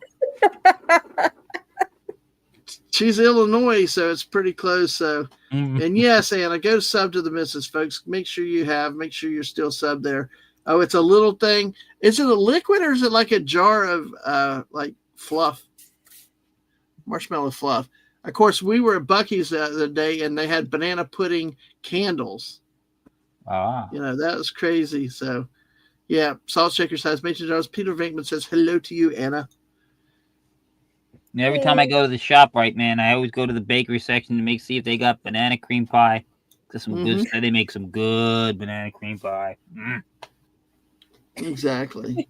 she's Illinois, so it's pretty close. So, and yes, Anna, go sub to the missus, folks. Make sure you're still sub there. Oh, it's a little thing. Is it a liquid or is it like a jar of like fluff, marshmallow fluff? Of course, we were at Buc-ee's the other day and they had banana pudding candles. You know, that was crazy. So, yeah, Salt Shakers has mentioned ours. Peter Venkman says hello to you, Anna. Yeah, every time I go to the shop, right, man, I always go to the bakery section to see if they got banana cream pie. There's some good stuff. They make some good banana cream pie. Exactly.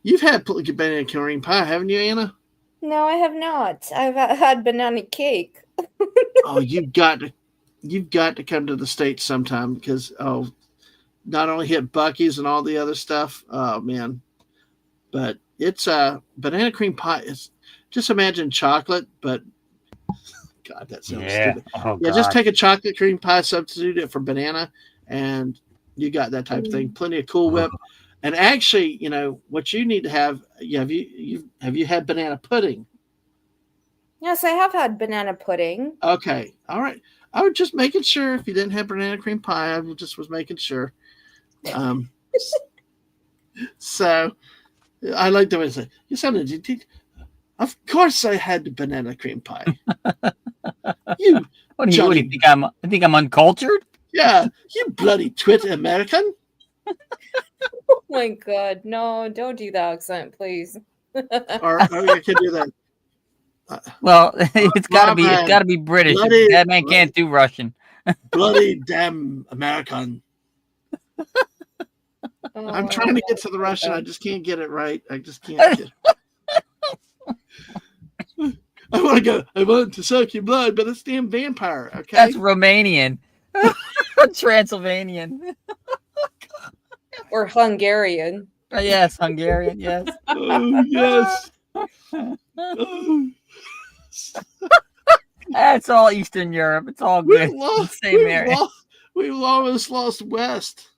You've had banana cream pie, haven't you, Anna? No, I have not. I've had banana cake. Oh, you've got to come to the States sometime because not only hit Buc-ee's and all the other stuff. Oh man, but it's banana cream pie. It's just imagine chocolate, but God, that sounds stupid. Oh, yeah, God. just take a chocolate cream pie, substitute it for banana, and you got that type of thing. Plenty of Cool Whip. And actually, what you need to have. Have you had banana pudding? Yes, I have had banana pudding. Okay, all right. I was just making sure if you didn't have banana cream pie. I just was making sure. So I like the way I say, you sounded. Of course, I had the banana cream pie. What do you think? I think I'm uncultured? Yeah, you bloody Twitter American. Oh my God, no! Don't do the accent, please. or I can do that. Well, it's gotta be British. That man can't do Russian. Bloody damn American. I'm trying to get to the Russian. I just can't get it right. I just can't get it. I want to suck your blood, but it's damn vampire, okay? That's Romanian. Transylvanian. Or Hungarian. Yes, Hungarian, yes. Oh, yes. Oh. That's all Eastern Europe. It's all good. Same area. We've almost lost West.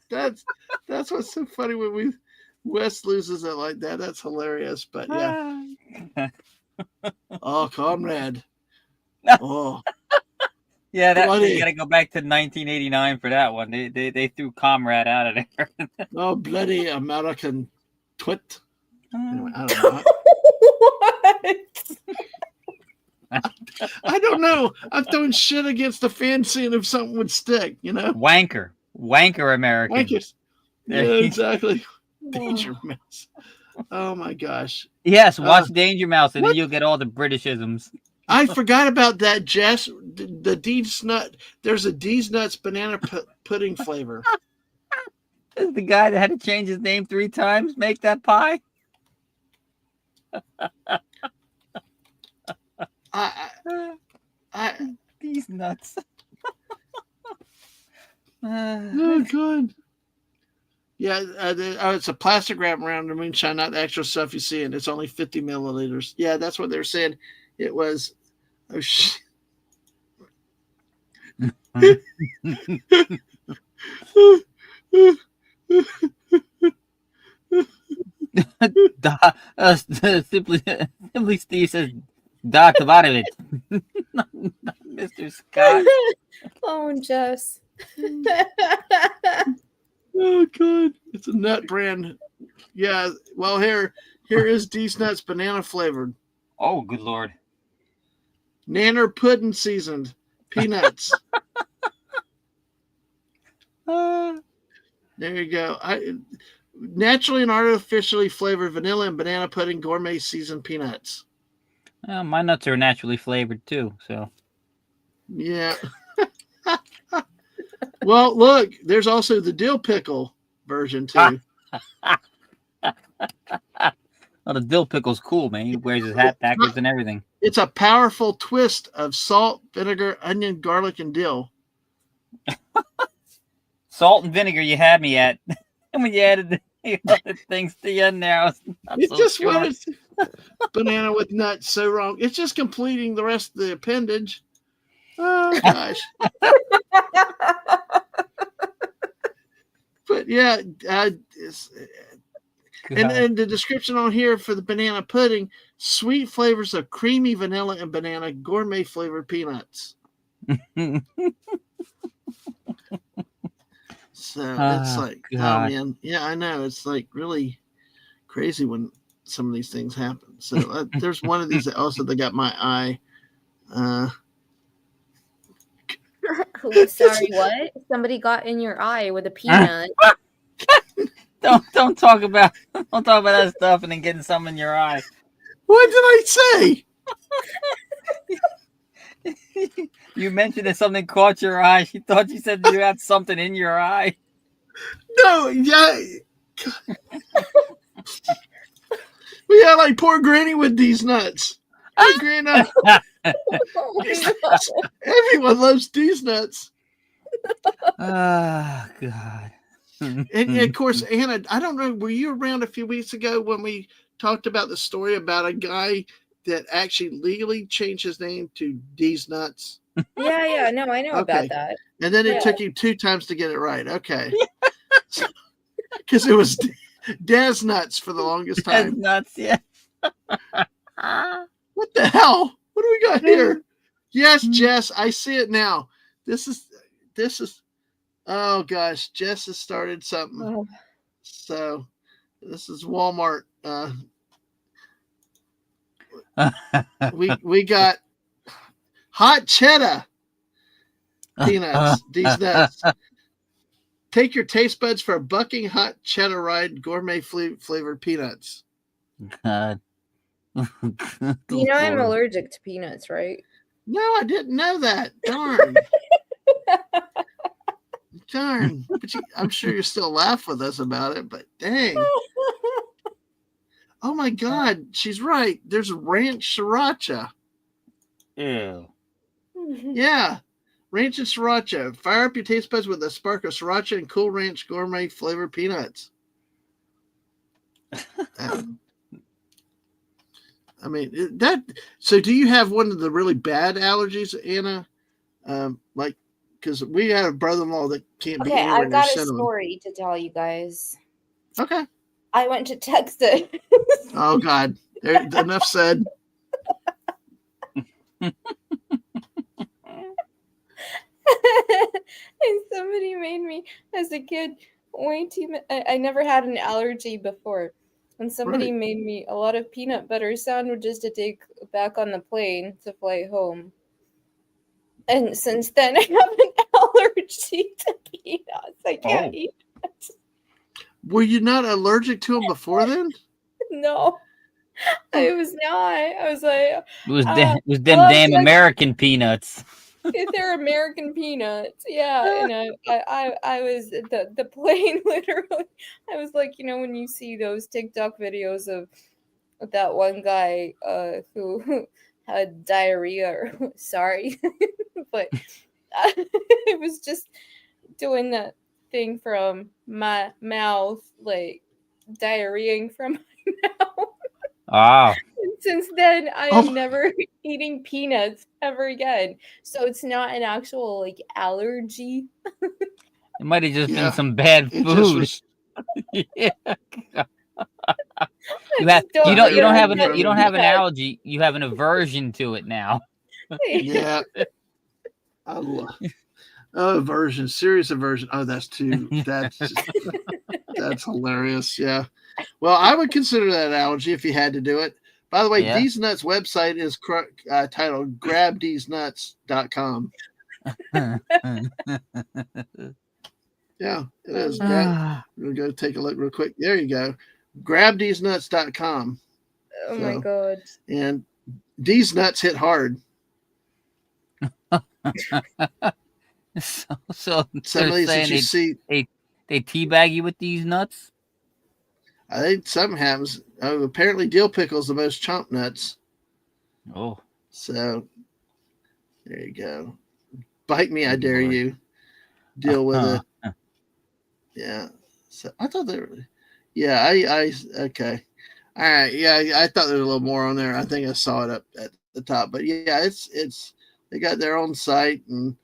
That's what's so funny when West loses it like that. That's hilarious. But yeah. Oh, comrade. Oh. Yeah, you got to go back to 1989 for that one. They threw comrade out of there. Oh, bloody American twit. Anyway, I don't know. What? I don't know. I'm throwing shit against the fan seeing if something would stick, Wanker American. Wankers. Yeah, exactly. Danger Mouse. Oh my gosh. Yes, watch Danger Mouse and then you'll get all the Britishisms. I forgot about that, Jess. The Deeds Nut. There's a Deeds Nuts banana pudding flavor. Is the guy that had to change his name 3 times make that pie? These nuts. Oh, good. Yeah, it's a plastic wrap around the moonshine, not the actual stuff you see, and it's only 50 milliliters. Yeah, that's what they're saying. It was. Oh shit. Simply Steve says, Doc about it. Mr. Scott. Oh, Jess. Oh, God. It's a nut brand. Yeah. Well, here is Deez Nuts banana flavored. Oh, good Lord. Nanner pudding seasoned. Peanuts. There you go. Naturally and artificially flavored vanilla and banana pudding gourmet seasoned peanuts. Well, my nuts are naturally flavored too, so. Yeah. Well, look, there's also the dill pickle version too. Well, the dill pickle's cool, man. He wears his hat backwards and everything. It's a powerful twist of salt, vinegar, onion, garlic, and dill. Salt and vinegar, you had me at. And when you added the other things to the end there, I was not It so just sure. was banana with nuts so wrong. It's just completing the rest of the appendage. Oh gosh. But yeah, and the description on here for the banana pudding: sweet flavors of creamy vanilla and banana, gourmet flavored peanuts. So it's like, God. oh man, yeah, I know. It's like really crazy when some of these things happen. So there's one of these that also they got my eye. Sorry, what? Somebody got in your eye with a peanut. Don't talk about that stuff and then getting some in your eye. What did I say? You mentioned that something caught your eye. She thought you said you had something in your eye. No, yeah. Yeah, like poor Granny with these nuts. Hey, Granny, these nuts. Everyone loves these nuts. Oh, God. And of course, Anna, I don't know, were you around a few weeks ago when we talked about the story about a guy that actually legally changed his name to D's Nuts? Yeah. No, I know about that. And then it took you 2 times to get it right. Okay. Because it was Daz Nuts for the longest time. That's nuts, yeah. What the hell? What do we got here? Yes, Jess, I see it now. This is oh gosh, Jess has started something. Oh. So this is Walmart. We got hot cheddar peanuts. These nuts. Take your taste buds for a bucking hot cheddar ride, gourmet flavored peanuts. God. You know I'm allergic to peanuts, right? No, I didn't know that. Darn. Darn. But I'm sure you still laugh with us about it, but dang. Oh my God, she's right. There's ranch sriracha. Ew. Yeah. Ranch and sriracha. Fire up your taste buds with a spark of sriracha and Cool Ranch gourmet flavored peanuts. I mean, that. So, do you have one of the really bad allergies, Anna? Like, because we had a brother-in-law that can't be anywhere I've got near a cinnamon. story to tell you guys. Okay. I went to Texas. Oh God! Enough said. And somebody made me, as a kid, way too much. I never had an allergy before. And somebody made me a lot of peanut butter sandwiches to take back on the plane to fly home. And since then, I have an allergy to peanuts. I can't eat it. Were you not allergic to them before then? No, I was not. I was like, it was them damn American peanuts. They're American peanuts, yeah. And I was the plane literally. I was like, you know, when you see those TikTok videos of that one guy who had diarrhea. Sorry, but I was just doing that thing from my mouth, like diarrheaing from my mouth. Oh. And since then, I am never eating peanuts ever again. So it's not an actual like allergy. It might have just been some bad food. Yeah. You don't have an allergy. You have an aversion to it now. Yeah. Aversion, serious aversion. Oh, that's hilarious. Yeah. Well, I would consider that an allergy if you had to do it. By the way, These Nuts website is titled grabthesenuts.com. Yeah, it is. We'll go take a look real quick. There you go. Grabthesenuts.com. Oh my God. And these nuts hit hard. So some of these that you see, they teabag you with these nuts. I think something happens. Oh, apparently dill pickle's the most chomp nuts. Oh, so there you go. Bite me, I dare you. Deal with it. Yeah. So I thought they were. Yeah, I okay. All right. Yeah, I thought there was a little more on there. I think I saw it up at the top, but yeah, it's they got their own site, and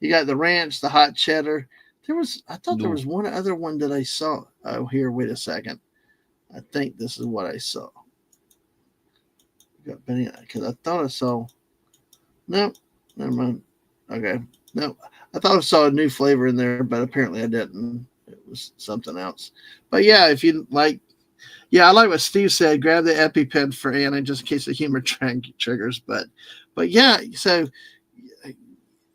you got the ranch, the hot cheddar. I thought there was one other one that I saw. Oh, here, wait a second. I think this is what I saw. Got Benny, because I thought I saw. No, never mind. Okay, no, I thought I saw a new flavor in there, but apparently I didn't. It was something else. But yeah, if you like, I like what Steve said. Grab the EpiPen for Anna just in case the humor triggers. But yeah, so.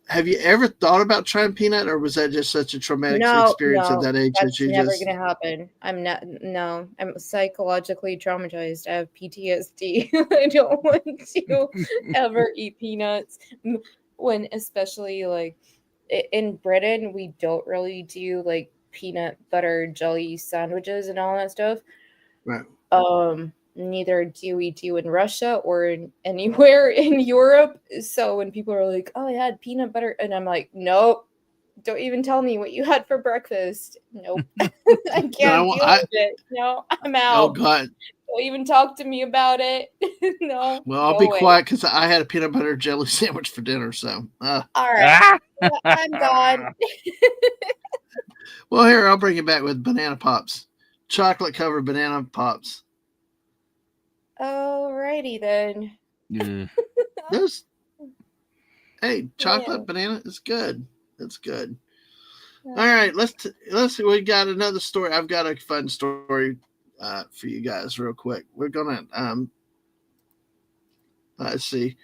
Have you ever thought about trying peanut, or was that just such a traumatic experience at that age? That's never going to happen. I'm psychologically traumatized. I have PTSD. I don't want to ever eat peanuts. When especially like in Britain, we don't really do like peanut butter jelly sandwiches and all that stuff. Right. Neither do we do in Russia or anywhere in Europe. So when people are like, "Oh, I had peanut butter," and I'm like, "Nope, don't even tell me what you had for breakfast." Nope, I can't deal with it. No, I'm out. Oh God! Don't even talk to me about it. No. Well, I'll be quiet because I had a peanut butter jelly sandwich for dinner. So, all right, I'm gone. Well, here I'll bring it back with banana pops, chocolate covered banana pops. Alrighty then. Those, hey, chocolate banana is good. It's good. All right, let's see. We got another story. I've got a fun story for you guys, real quick. We're gonna let's see.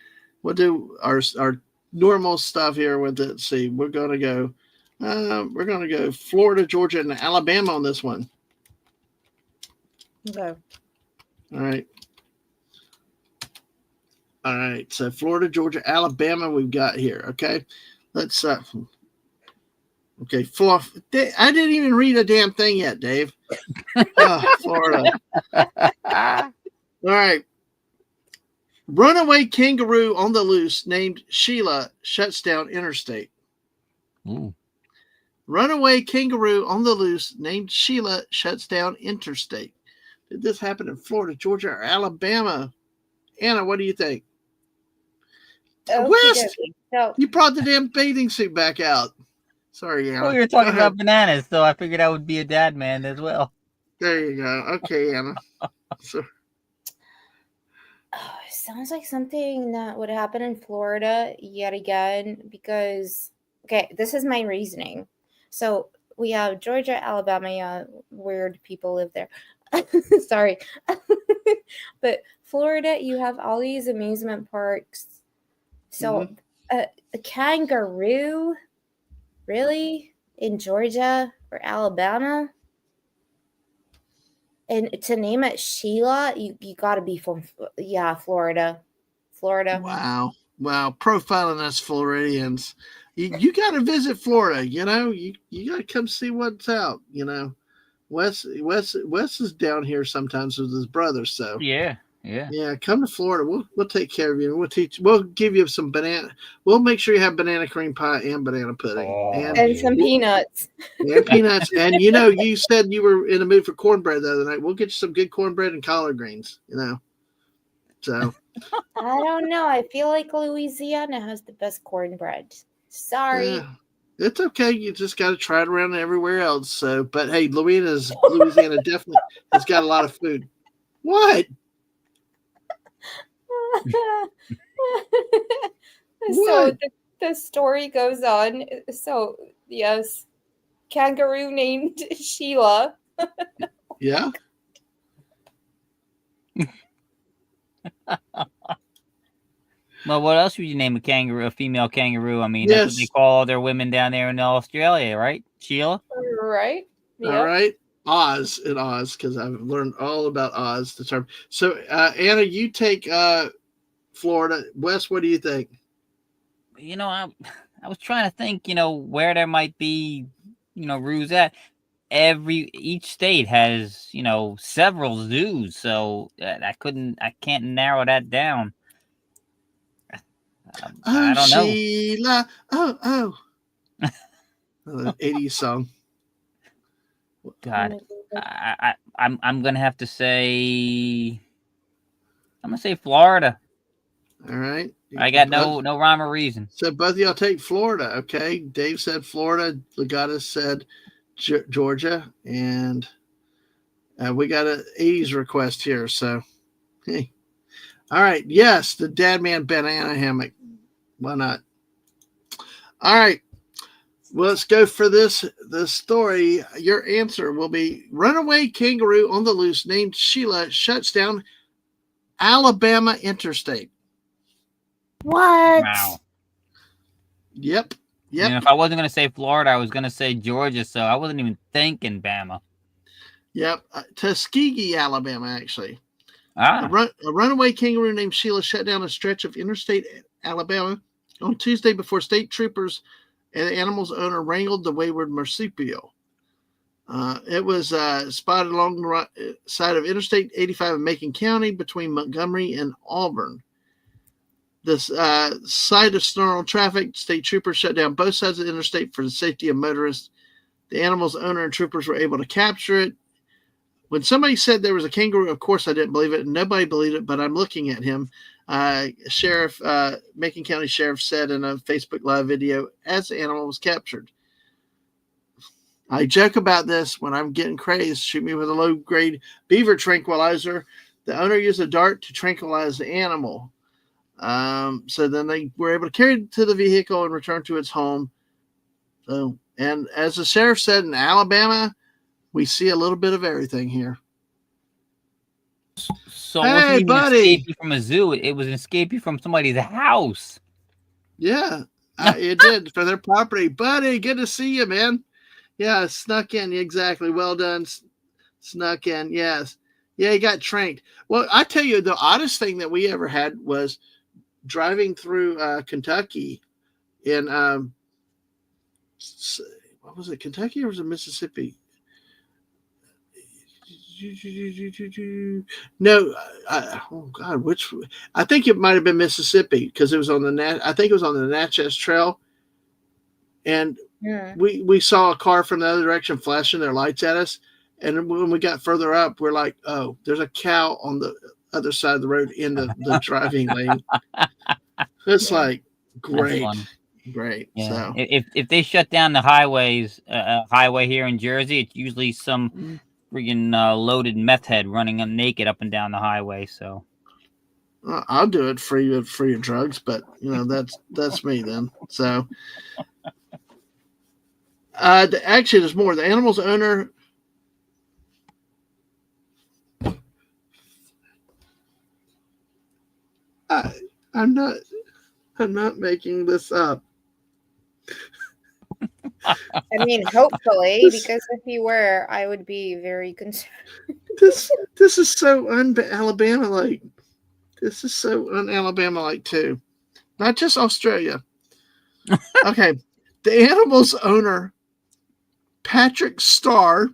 We'll do our normal stuff here with it. See, we're gonna go Florida, Georgia, and Alabama on this one. Okay. All right. So Florida, Georgia, Alabama, we've got here. Okay, let's. Okay, I didn't even read a damn thing yet, Dave. Florida. All right. Runaway kangaroo on the loose named Sheila shuts down interstate. Ooh. Runaway kangaroo on the loose named Sheila shuts down interstate. Did this happen in Florida, Georgia, or Alabama? Anna, what do you think? West, you brought the damn bathing suit back out. Sorry, Anna. Well, you were talking about bananas, so I figured I would be a Dadman as well. There you go. Okay, Anna. So, sounds like something that would happen in Florida yet again, because, okay, this is my reasoning. So we have Georgia, Alabama, yeah, weird people live there. Sorry. But Florida, you have all these amusement parks. So a kangaroo, really? In Georgia or Alabama? And to name it Sheila, you got to be from, Florida. Wow. Profiling us Floridians. You got to visit Florida, you know. You got to come see what's out, you know. Wes is down here sometimes with his brother, so yeah. Come to Florida. We'll take care of you. We'll give you some banana. We'll make sure you have banana cream pie and banana pudding and some peanuts. And peanuts. And you said you were in the mood for cornbread the other night. We'll get you some good cornbread and collard greens. You know, so I don't know. I feel like Louisiana has the best cornbread. Sorry. It's okay. You just got to try it around everywhere else. So, but hey, Louisiana definitely has got a lot of food. What? So the story goes on. So yes, kangaroo named Sheila. Yeah. Well, what else would you name a female kangaroo? I mean, that's what they call all their women down there in Australia, right? Sheila? Right. Yep. All right. Oz, because I've learned all about Oz, the term. So, Anna, you take Florida. Wes, what do you think? I was trying to think, where there might be, roos at. Each state has, several zoos, so I can't narrow that down. I don't know. Sheila. Oh. 80s song. God, I'm gonna have to say. I'm gonna say Florida. All right. I got no rhyme or reason. So both of y'all take Florida, okay? Dave said Florida. Legata said Georgia, and we got an 80s request here. So, hey. All right. Yes, the Dadman banana hammock. Why not? All right. Well, let's go for this story. Your answer will be runaway kangaroo on the loose named Sheila shuts down Alabama interstate. What? Wow. Yep. If I wasn't going to say Florida, I was going to say Georgia, so I wasn't even thinking Bama. Yep. Tuskegee, Alabama, actually. A runaway kangaroo named Sheila shut down a stretch of interstate Alabama on Tuesday before state troopers and the animal's owner wrangled the wayward marsupial. It was spotted along the side of Interstate 85 in Macon County between Montgomery and Auburn. This site of snarl traffic, state troopers shut down both sides of the interstate for the safety of motorists. The animal's owner and troopers were able to capture it. When somebody said there was a kangaroo, of course I didn't believe it, and nobody believed it, but I'm looking at him. Macon County Sheriff said in a Facebook Live video as the animal was captured. I joke about this when I'm getting crazed. Shoot me with a low-grade beaver tranquilizer. The owner used a dart to tranquilize the animal. So then they were able to carry it to the vehicle and return to its home. So, and as the sheriff said, in Alabama, we see a little bit of everything here. So it wasn't even an escapee from a zoo. It was an escapee from somebody's house. Yeah, it did for their property. Buddy, good to see you, man. Yeah, snuck in. Exactly. Well done. Snuck in. Yes. Yeah, he got trained. Well, I tell you, the oddest thing that we ever had was driving through Kentucky in, what was it, Kentucky or was it Mississippi? No, oh God, which? I think it might have been Mississippi because it was on the I think it was on the Natchez Trail, and we saw a car from the other direction flashing their lights at us, and when we got further up, we're like, oh, there's a cow on the other side of the road in the driving lane. It's like great. Yeah. So if they shut down the highway here in Jersey, it's usually some friggin' loaded meth head running naked up and down the highway. So I'll do it free of drugs, but that's me then. So actually, there's more. The animal's owner. I'm not making this up. I mean, hopefully, because if you were, I would be very concerned. This is so un-Alabama like. This is so un-Alabama like too. Not just Australia. Okay. The animal's owner, Patrick Starr.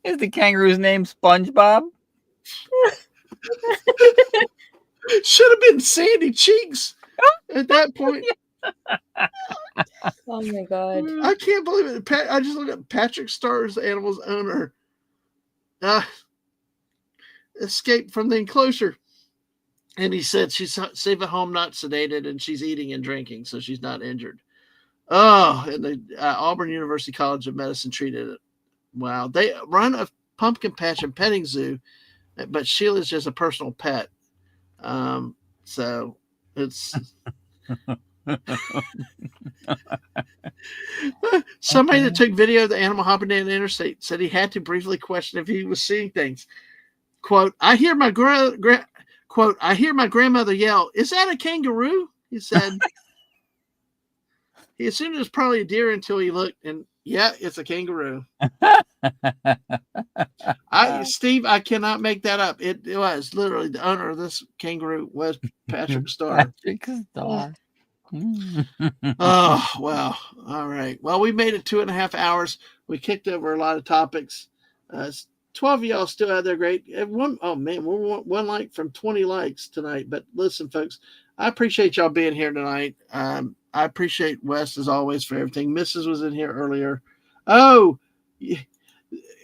Is the kangaroo's name SpongeBob? Should have been Sandy Cheeks at that point. Oh my God. I can't believe it. I just looked at Patrick Starr's the animal's owner. Escaped from the enclosure. And he said she's safe at home, not sedated, and she's eating and drinking, so she's not injured. Oh, and the Auburn University College of Medicine treated it. Wow. They run a pumpkin patch and petting zoo, but Sheila's just a personal pet. So it's somebody that took video of the animal hopping down the interstate said he had to briefly question if he was seeing things. Quote, I hear my grandmother yell, "Is that a kangaroo?" He said. He assumed it was probably a deer until he looked, and yeah, it's a kangaroo. Steve, I cannot make that up. It was literally the owner of this kangaroo was Patrick Starr. Patrick Starr. Oh, wow. All right. Well, we made it 2.5 hours. We kicked over a lot of topics. 12 of y'all still out there. Great. We're one like from 20 likes tonight. But listen, folks, I appreciate y'all being here tonight. I appreciate Wes as always for everything. Mrs. was in here earlier. Oh,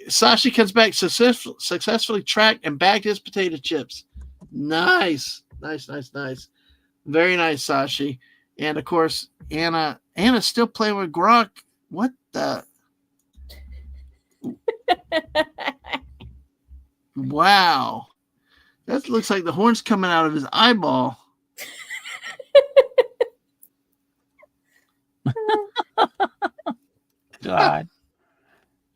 Sashi comes back successfully tracked and bagged his potato chips. Nice. Very nice, Sashi. And of course, Anna's still playing with Grok. What the? Wow. That looks like the horn's coming out of his eyeball. God.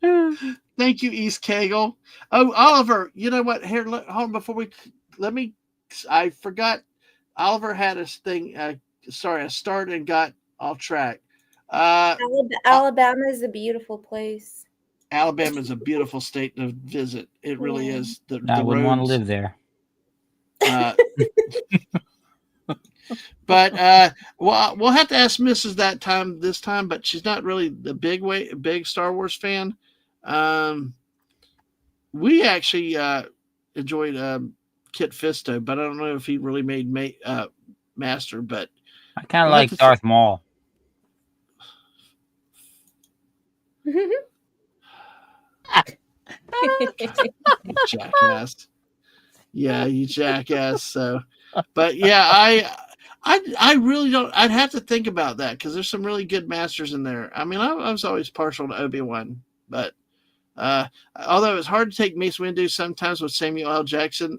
Thank you, East Kegel. Oh, Oliver, you know what? Here, hold on before I forgot. Oliver had a thing. I started and got off track. Alabama is a beautiful place. Alabama is a beautiful state to visit. It really is. I wouldn't want to live there. But well, we'll have to ask Mrs. this time, but she's not really the big Star Wars fan. We actually enjoyed Kit Fisto, but I don't know if he really made Master. But I kind of like Darth Maul. Jackass. Yeah, you jackass. So, but yeah, I really don't. I'd have to think about that because there's some really good masters in there. I mean, I was always partial to Obi-Wan, but although it's hard to take Mace Windu sometimes with Samuel L. Jackson,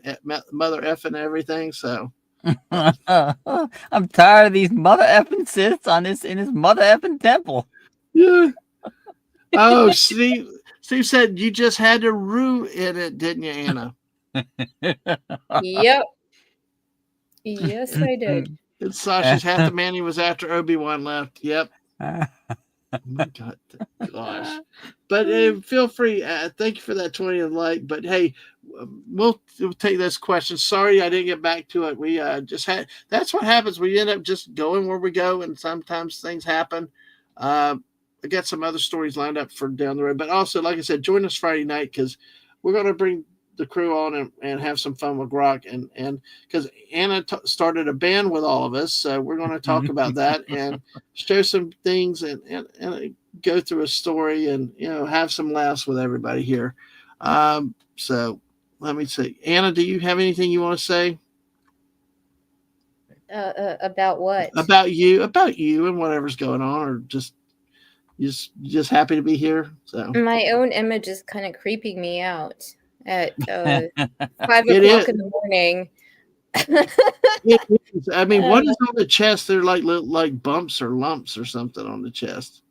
mother effing and everything. So I'm tired of these mother effing sits in his mother effing temple. Yeah. Oh, Steve said you just had to rue in it, didn't you, Anna? Yep. Yes, I did. And Sasha's half the man he was after Obi-Wan left. Yep. Oh my God, gosh. But feel free. Thank you for that 20th like. But hey, we'll take this question. Sorry I didn't get back to it. We just had. That's what happens. We end up just going where we go, and sometimes things happen. I got some other stories lined up for down the road. But also, like I said, join us Friday night because we're going to bring the crew on and have some fun with rock. And because Anna started a band with all of us, so we're going to talk about that and show some things and go through a story and, have some laughs with everybody here. So let me see. Anna, do you have anything you want to say? About what? About you and whatever's going on, or just happy to be here. So my own image is kind of creeping me out at 5 o'clock in the morning. I mean, what is on the chest? They're like bumps or lumps or something on the chest.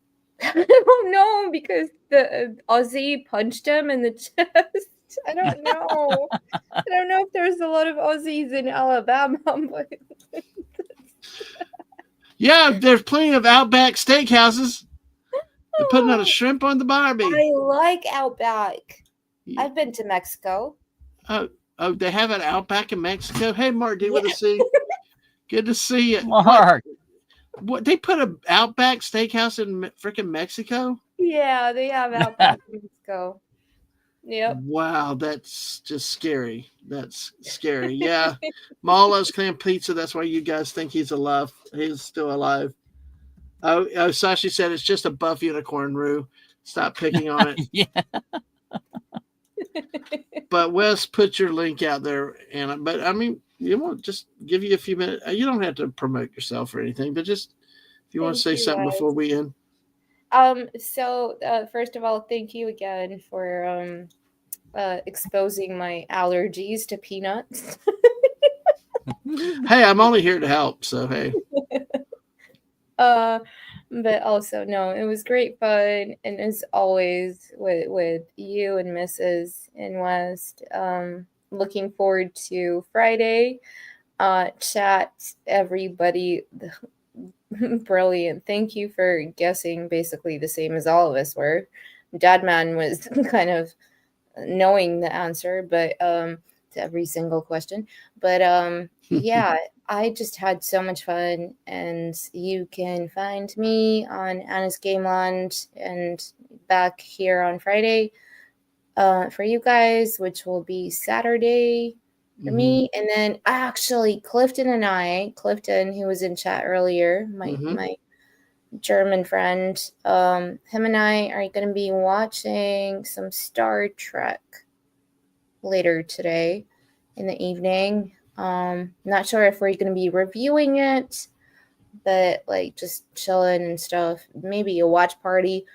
I don't know because the Aussie punched him in the chest. I don't know. I don't know if there's a lot of Aussies in Alabama, but yeah, there's plenty of Outback steakhouses. They're putting out a shrimp on the barbie. I like Outback. Yeah. I've been to Mexico. Oh, they have an Outback in Mexico. Hey, Mark, good to see. Good to see you, Mark. What they put an Outback steakhouse in freaking Mexico? Yeah, they have Outback in Mexico. Yep. Wow, that's just scary. That's scary. Yeah, Marlo's Clam Pizza. That's why you guys think he's alive. He's still alive. Oh, Sashi said it's just a buff unicorn, Rue. Stop picking on it. Yeah. But Wes, put your link out there, Anna. But I mean, you want just give you a few minutes. You don't have to promote yourself or anything, but just if you want to say something before we end. So first of all, thank you again for exposing my allergies to peanuts. Hey, I'm only here to help, so hey. But also, no, it was great fun, and as always with you and Mrs. and West. Looking forward to Friday. Chat, everybody. Brilliant. Thank you for guessing basically the same as all of us were. Dadman was kind of knowing the answer, but to every single question. But yeah, I just had so much fun, and you can find me on Anna's Game Land and back here on Friday for you guys, which will be Saturday for me. And then actually Clifton, who was in chat earlier, my German friend, him and I are going to be watching some Star Trek later today in the evening. Not sure if we're going to be reviewing it, but like just chilling and stuff. Maybe a watch party.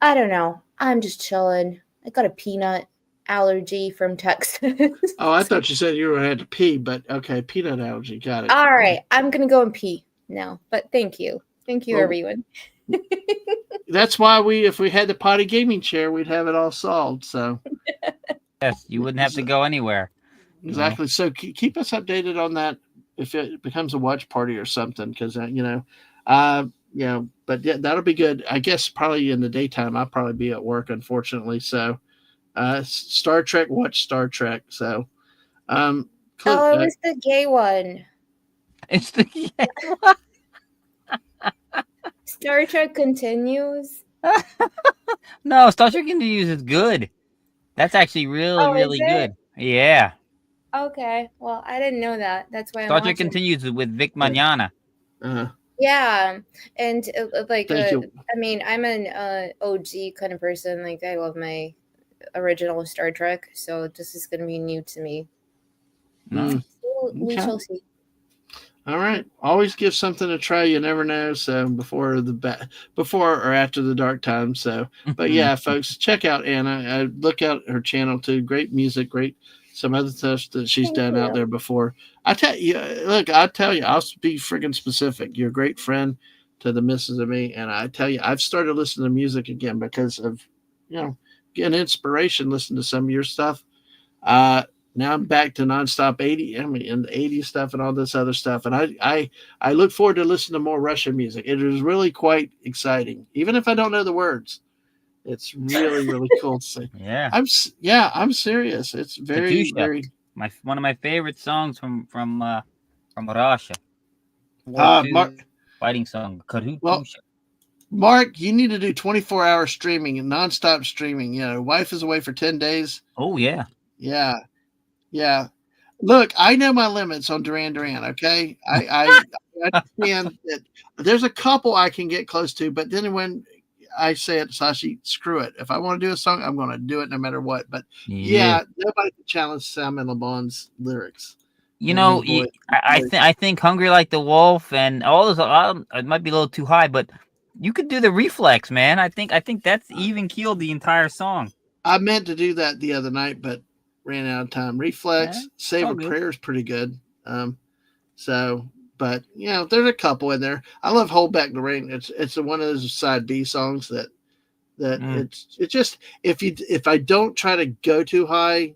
I don't know. I'm just chilling. I got a peanut allergy from Texas. Oh, I thought you said you had to pee, but okay, peanut allergy. Got it. All right. I'm going to go and pee now, but thank you. Thank you, everyone. That's why if we had the potty gaming chair, we'd have it all solved. So yes, you wouldn't have to go anywhere. Exactly. So keep us updated on that if it becomes a watch party or something, because but yeah, that'll be good. I guess probably in the daytime I'll probably be at work, unfortunately. So Star Trek, watch Star Trek. So it was the gay one. It's the Star Trek continues. no, Star Trek Continues is good. That's actually really, Oh, is really it? good. Yeah. Okay. Well, I didn't know that. That's why I'm Star Trek watching. Continues with Vic Mañana. Yeah, and like Thank you. I mean, I'm an OG kind of person. Like I love my original Star Trek, so this is going to be new to me. Nice. So we Okay. shall see. All right. Always give something a try. You never know. So before or after the dark time. So, but yeah, folks, check out Anna. Look out her channel too. Great music. Great some other stuff that she's Thank done out you. there before. I tell you, look, I'll tell you, I'll be freaking specific. You're a great friend to the missus and me, and I tell you, I've started listening to music again because of, getting inspiration. Listening to some of your stuff. Now I'm back to nonstop 80. I mean, and the 80s stuff and all this other stuff. And I look forward to listening to more Russian music. It is really quite exciting, even if I don't know the words. It's really, really cool to see. Yeah. I'm serious. It's very, Katusha. very. One of my favorite songs from Russia. Mark, fighting song. Katusha. well, Mark, you need to do 24-hour streaming and nonstop streaming. Wife is away for 10 days. Oh yeah. Yeah. Yeah. Look, I know my limits on Duran Duran, okay? I understand that there's a couple I can get close to, but then when I say it, Sashi, screw it. If I want to do a song, I'm going to do it no matter what. But yeah nobody can challenge Salmon Le Bon's lyrics. I think Hungry Like the Wolf and all those, it might be a little too high, but you could do the Reflex, man. I think that's even keeled the entire song. I meant to do that the other night, but ran out of time. Reflex, Save a Prayer is pretty good. But there's a couple in there. I love Hold Back the Rain. It's one of those side B songs that it's just if I don't try to go too high,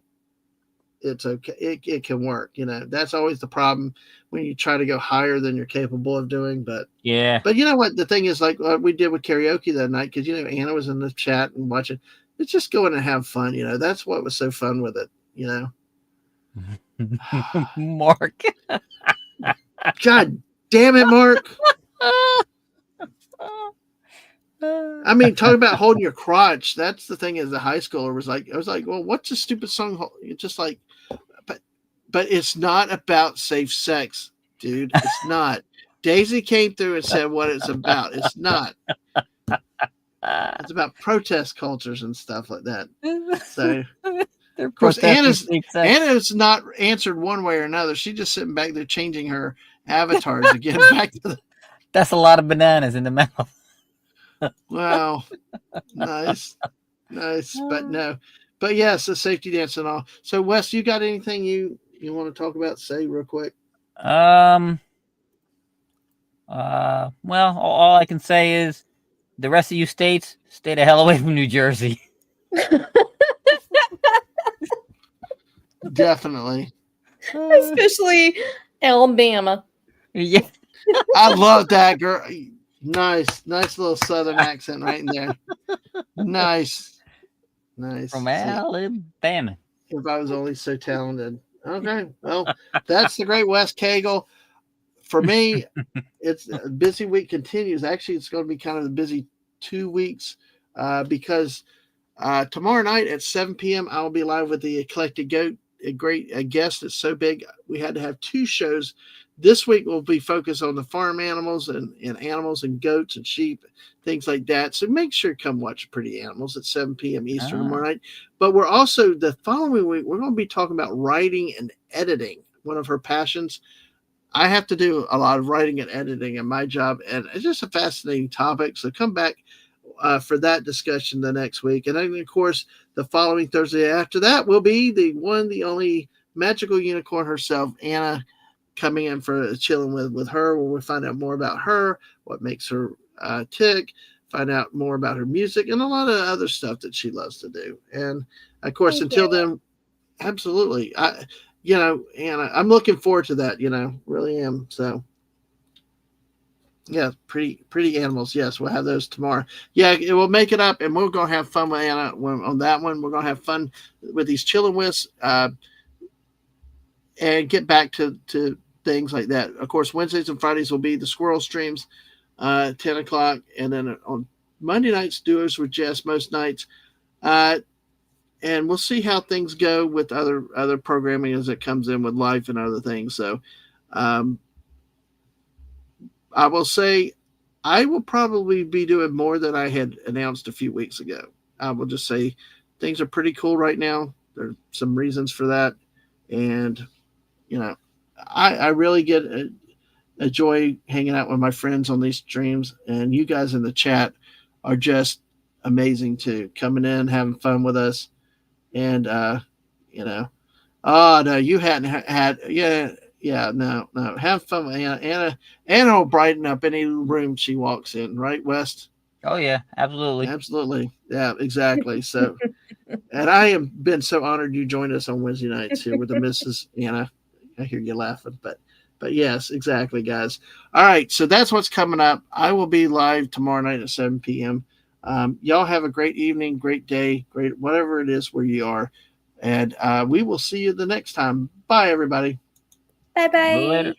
it's okay. It can work. That's always the problem when you try to go higher than you're capable of doing. But you know what? The thing is, like what we did with karaoke that night, because Anna was in the chat and watching. It's just going and have fun. That's what was so fun with it. Mark. God damn it, Mark. I mean, talk about holding your crotch. That's the thing. As a high schooler, I was like, well, what's a stupid song? It's just like, but it's not about safe sex, dude. It's not. Daisy came through and said what it's about. It's not. It's about protest cultures and stuff like that. So, of course, Anna's not answered one way or another. She's just sitting back there changing her avatars again. Back to That's a lot of bananas in the mouth. Wow, nice, but no, but yes, the safety dance and all. So, Wes, you got anything you want to talk about? Say real quick. Well, all I can say is the rest of you states stay the hell away from New Jersey. Definitely. Especially Alabama. Yeah. I love that girl. Nice little southern accent right in there. Nice. From Alabama. If I was only so talented. Okay. Well, that's the great Wes Cagle. For me, it's a busy week continues. Actually, it's going to be kind of a busy 2 weeks because tomorrow night at 7 p.m. I'll be live with the Eclectic Goat, a guest that's so big we had to have 2 shows. This week will be focused on the farm animals and animals and goats and sheep, things like that. So make sure to come watch Pretty Animals at 7 p.m. Eastern tomorrow night. But we're also, the following week, we're going to be talking about writing and editing, one of her passions. I have to do a lot of writing and editing in my job, and it's just a fascinating topic. So come back for that discussion the next week. And then, of course, the following Thursday after that will be the one, the only magical unicorn herself, Anna, coming in for chilling with her, where we find out more about her, what makes her tick, find out more about her music, and a lot of other stuff that she loves to do. And, of course, until then, absolutely. Anna, I'm looking forward to that, really am. So, yeah, pretty animals. Yes, we'll have those tomorrow. Yeah, it will make it up, and we're going to have fun with Anna on that one. We're going to have fun with these chilling whisks and get back to things like that. Of course, Wednesdays and Fridays will be the squirrel streams, 10 o'clock. And then on Monday nights, duos with Jess most nights. And we'll see how things go with other programming as it comes in with life and other things. So I will say I will probably be doing more than I had announced a few weeks ago. I will just say things are pretty cool right now. There's some reasons for that. And, I really get a joy hanging out with my friends on these streams. And you guys in the chat are just amazing too, coming in, having fun with us. And, oh no, you hadn't had, no, have fun with Anna. Anna will brighten up any room she walks in, right, West? Oh yeah, absolutely. Yeah, exactly. So, and I have been so honored you joined us on Wednesday nights here with the Mrs. Anna. I hear you laughing, but yes, exactly, guys. All right, so that's what's coming up. I will be live tomorrow night at 7 p.m. Y'all have a great evening, great day, great whatever it is where you are. And we will see you the next time. Bye, everybody. Bye-bye. Later.